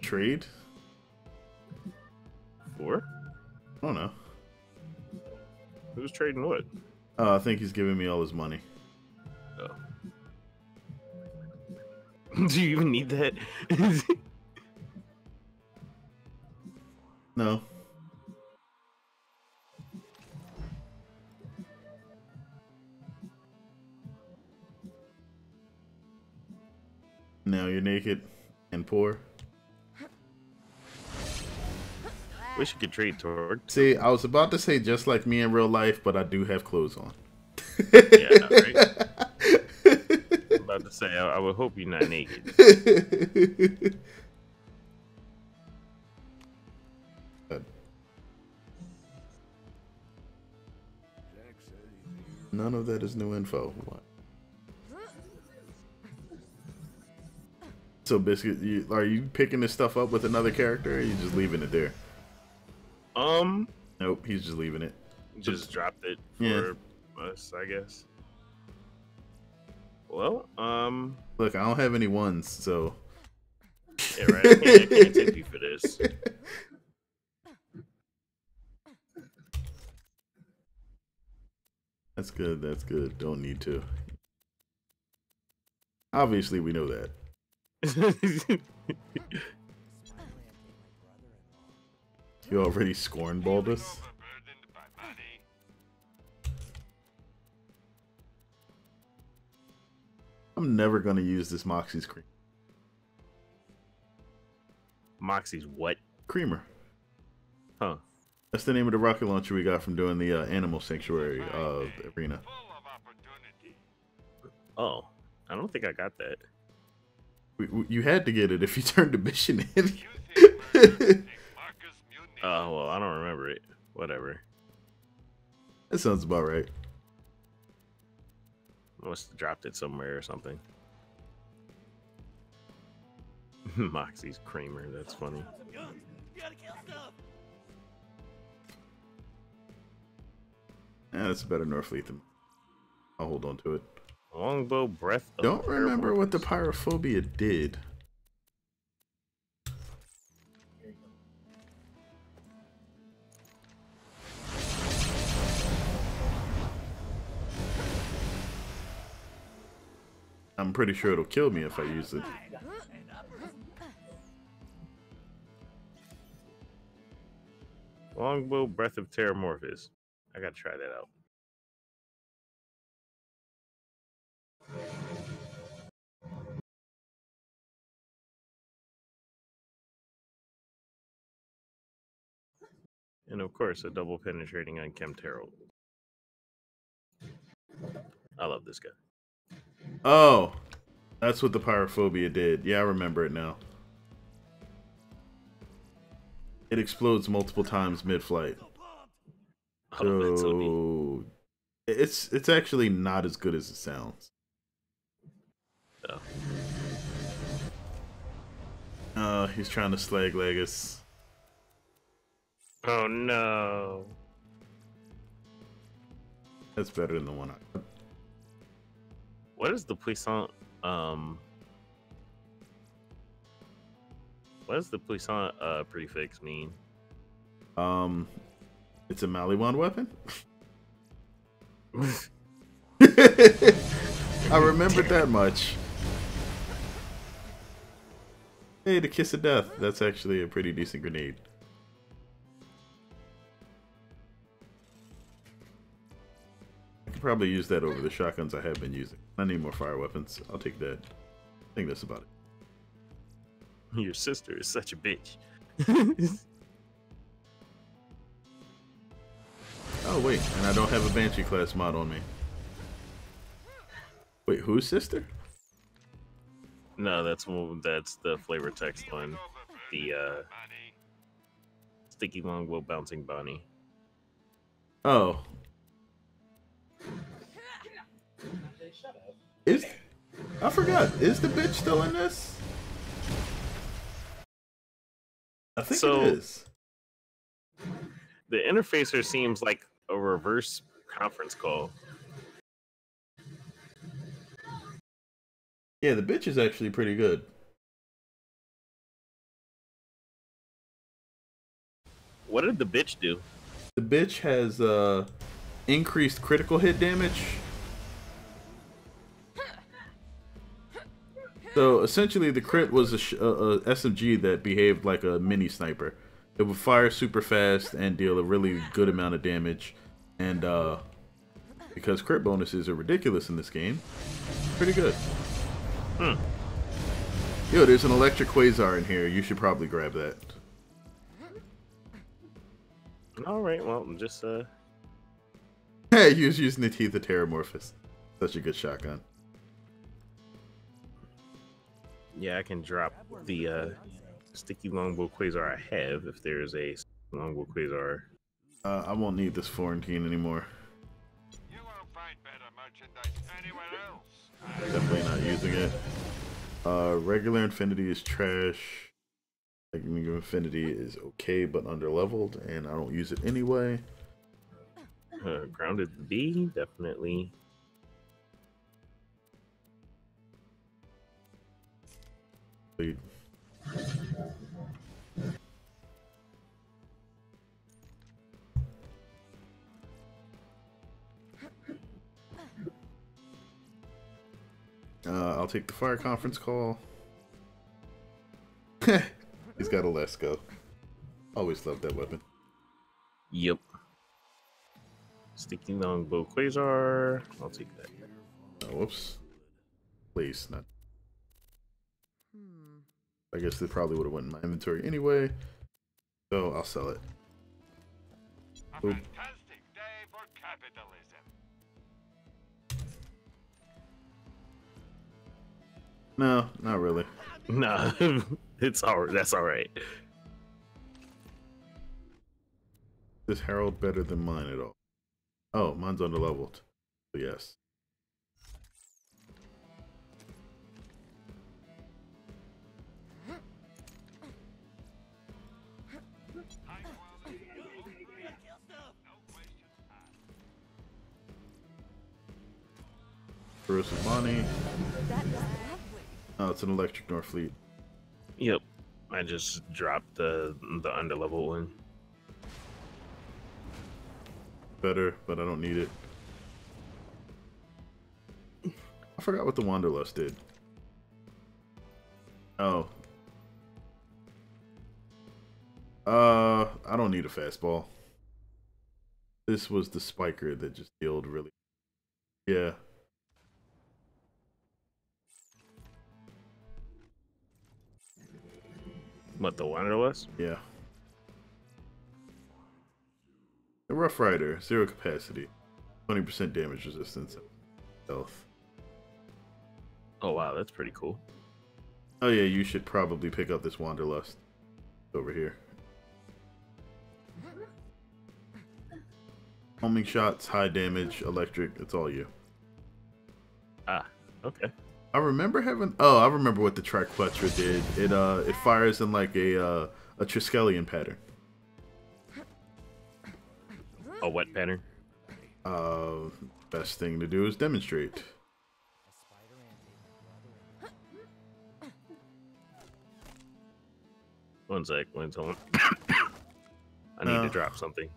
Trade? For? I don't know. Who's trading what? I think he's giving me all his money. Oh. Do you even need that? No. Now you're naked and poor. Wish you could trade Torg. See, I was about to say just like me in real life, but I do have clothes on. Yeah, right? I'm about to say, I would hope you're not naked. None of that is new info. What? So, Biscuit, are you picking this stuff up with another character, or are you just leaving it there? Nope, he's just leaving it. Just dropped it for us, I guess. Well, look, I don't have any ones, so. Yeah, right. I can't tip you for this. That's good. That's good. Don't need to. Obviously, we know that. You already scornballed us? I'm never going to use this Moxie's cream. Moxie's what? Creamer. Huh. That's the name of the rocket launcher we got from doing the Animal Sanctuary arena. Oh, I don't think I got that. You had to get it if you turned the mission in. Oh, well, I don't remember it. Whatever. That sounds about right. I must have dropped it somewhere or something. Moxie's Kramer. That's funny. Yeah, that's a better Northleaf than. I'll hold on to it. Longbow breath. Don't remember what the pyrophobia did. I'm pretty sure it'll kill me if I use it. Longbow breath of Terramorphous. I gotta try that out. And of course, a double penetrating on Chemterror. I love this guy. Oh, that's what the pyrophobia did. Yeah, I remember it now. It explodes multiple times mid-flight. So it's actually not as good as it sounds. Oh, he's trying to slag leg us. Oh no. That's better than the one I. What is the puissant what does the puissant prefix mean? It's a Maliwan weapon? I remembered that much. Hey, the Kiss of Death. That's actually a pretty decent grenade. I could probably use that over the shotguns I have been using. I need more fire weapons. I'll take that. I think that's about it. Your sister is such a bitch. Oh, wait. And I don't have a Banshee class mod on me. Wait, whose sister? No, that's the flavor text one. The sticky longbow bouncing bunny. Oh. I forgot. Is the bitch still in this? I think it is. The interfacer seems like a reverse conference call. Yeah, the bitch is actually pretty good. What did the bitch do? The bitch has increased critical hit damage. So essentially, the crit was a SMG that behaved like a mini sniper. It would fire super fast and deal a really good amount of damage. And because crit bonuses are ridiculous in this game, pretty good. Yo, there's an electric quasar in here. You should probably grab that. All right, well, I'm just Hey, he was using the teeth of Terramorphous. Such a good shotgun. Yeah, I can drop the sticky longbow quasar I have if there's a longbow quasar. I won't need this Florentine anymore. You won't find better merchandise anywhere else. Definitely not using it. Regular Infinity is trash. Regular Infinity is okay, but underleveled, and I don't use it anyway. Grounded B, definitely. I'll take the fire conference call. He's got a Let's Go. Always loved that weapon. Yep. Sticky longbow quasar. I'll take that. Oh, whoops. Please, not. I guess they probably would have went in my inventory anyway. So I'll sell it. A fantastic day for capitalism. No, not really. Nah, it's alright. That's alright. Is Harold better than mine at all? Oh, mine's underleveled. So yes. Corrosive Bonnie. Oh, it's an electric Norfleet. Yep. I just dropped the underlevel one. Better, but I don't need it. I forgot what the Wanderlust did. Oh. I don't need a fastball. This was the spiker that just healed really. Yeah. What, the Wanderlust? Yeah. The Rough Rider, 0 capacity, 20% damage resistance, health. Oh wow, that's pretty cool. Oh yeah, you should probably pick up this Wanderlust over here. Homing shots, high damage, electric, it's all you. Ah, okay. I remember having I remember what the Triquetra did. It fires in like a Triskelion pattern. A what pattern? Best thing to do is demonstrate. One sec, when's on? I need to drop something.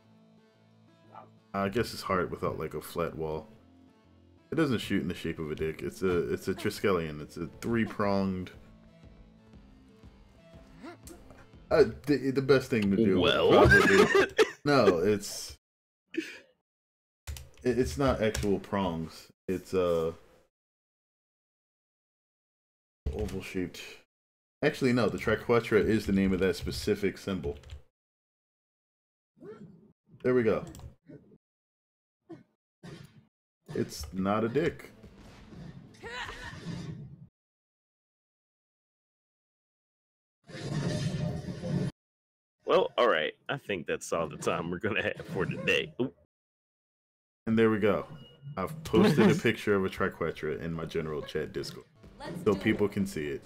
I guess it's hard without like a flat wall. It doesn't shoot in the shape of a dick. It's a Triskelion. It's a 3-pronged. The best thing to do. Well, probably. No, it's not actual prongs. It's oval shaped. Actually, no. The Triquetra is the name of that specific symbol. There we go. It's not a dick. Well, all right. I think that's all the time we're gonna have for today. Ooh. And there we go. I've posted a picture of a Triquetra in my general chat Discord, so people can see it.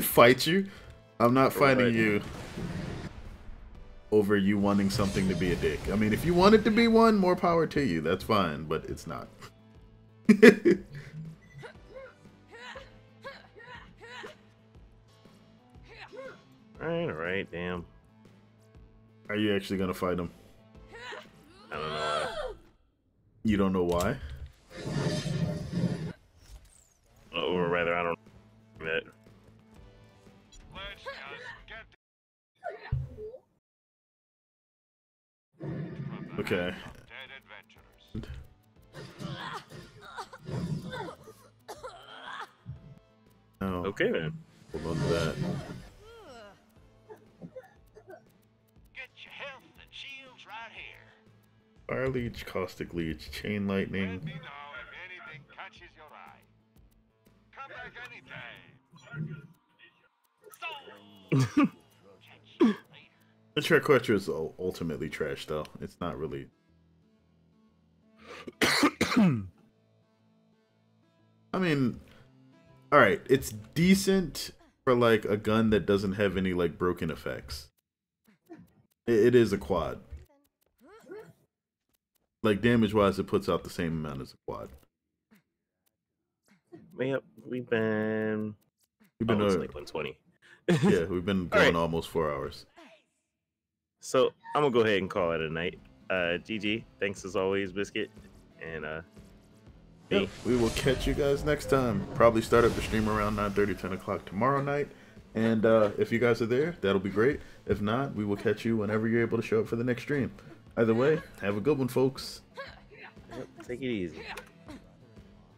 Fight you? I'm not fighting you over you wanting something to be a dick. I mean, if you want it to be one, more power to you. That's fine, but it's not. All right, damn. Are you actually gonna fight him? I don't know why. You don't know why? Or rather, I don't know that. Okay. Oh. Okay then. Hold on to that. Get your health and shields right here. Fire Leech, Caustic Leech, Chain Lightning. Let me know if anything catches your eye. Come back anytime. The Triquetra is ultimately trash, though. It's not really. I mean, all right, it's decent for like a gun that doesn't have any like broken effects. It is a quad. Like damage-wise, it puts out the same amount as a quad. Yep, we've been it's like 120. Yeah, we've been going almost 4 hours. So I'm gonna go ahead and call it a night. GG, thanks as always, Biscuit, and yep, we will catch you guys next time. Probably start up the stream around 9:30, 10 o'clock tomorrow night. And if you guys are there, that'll be great. If not, we will catch you whenever you're able to show up for the next stream. Either way, have a good one, folks. Yep, take it easy.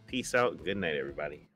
Peace out. Good night, everybody.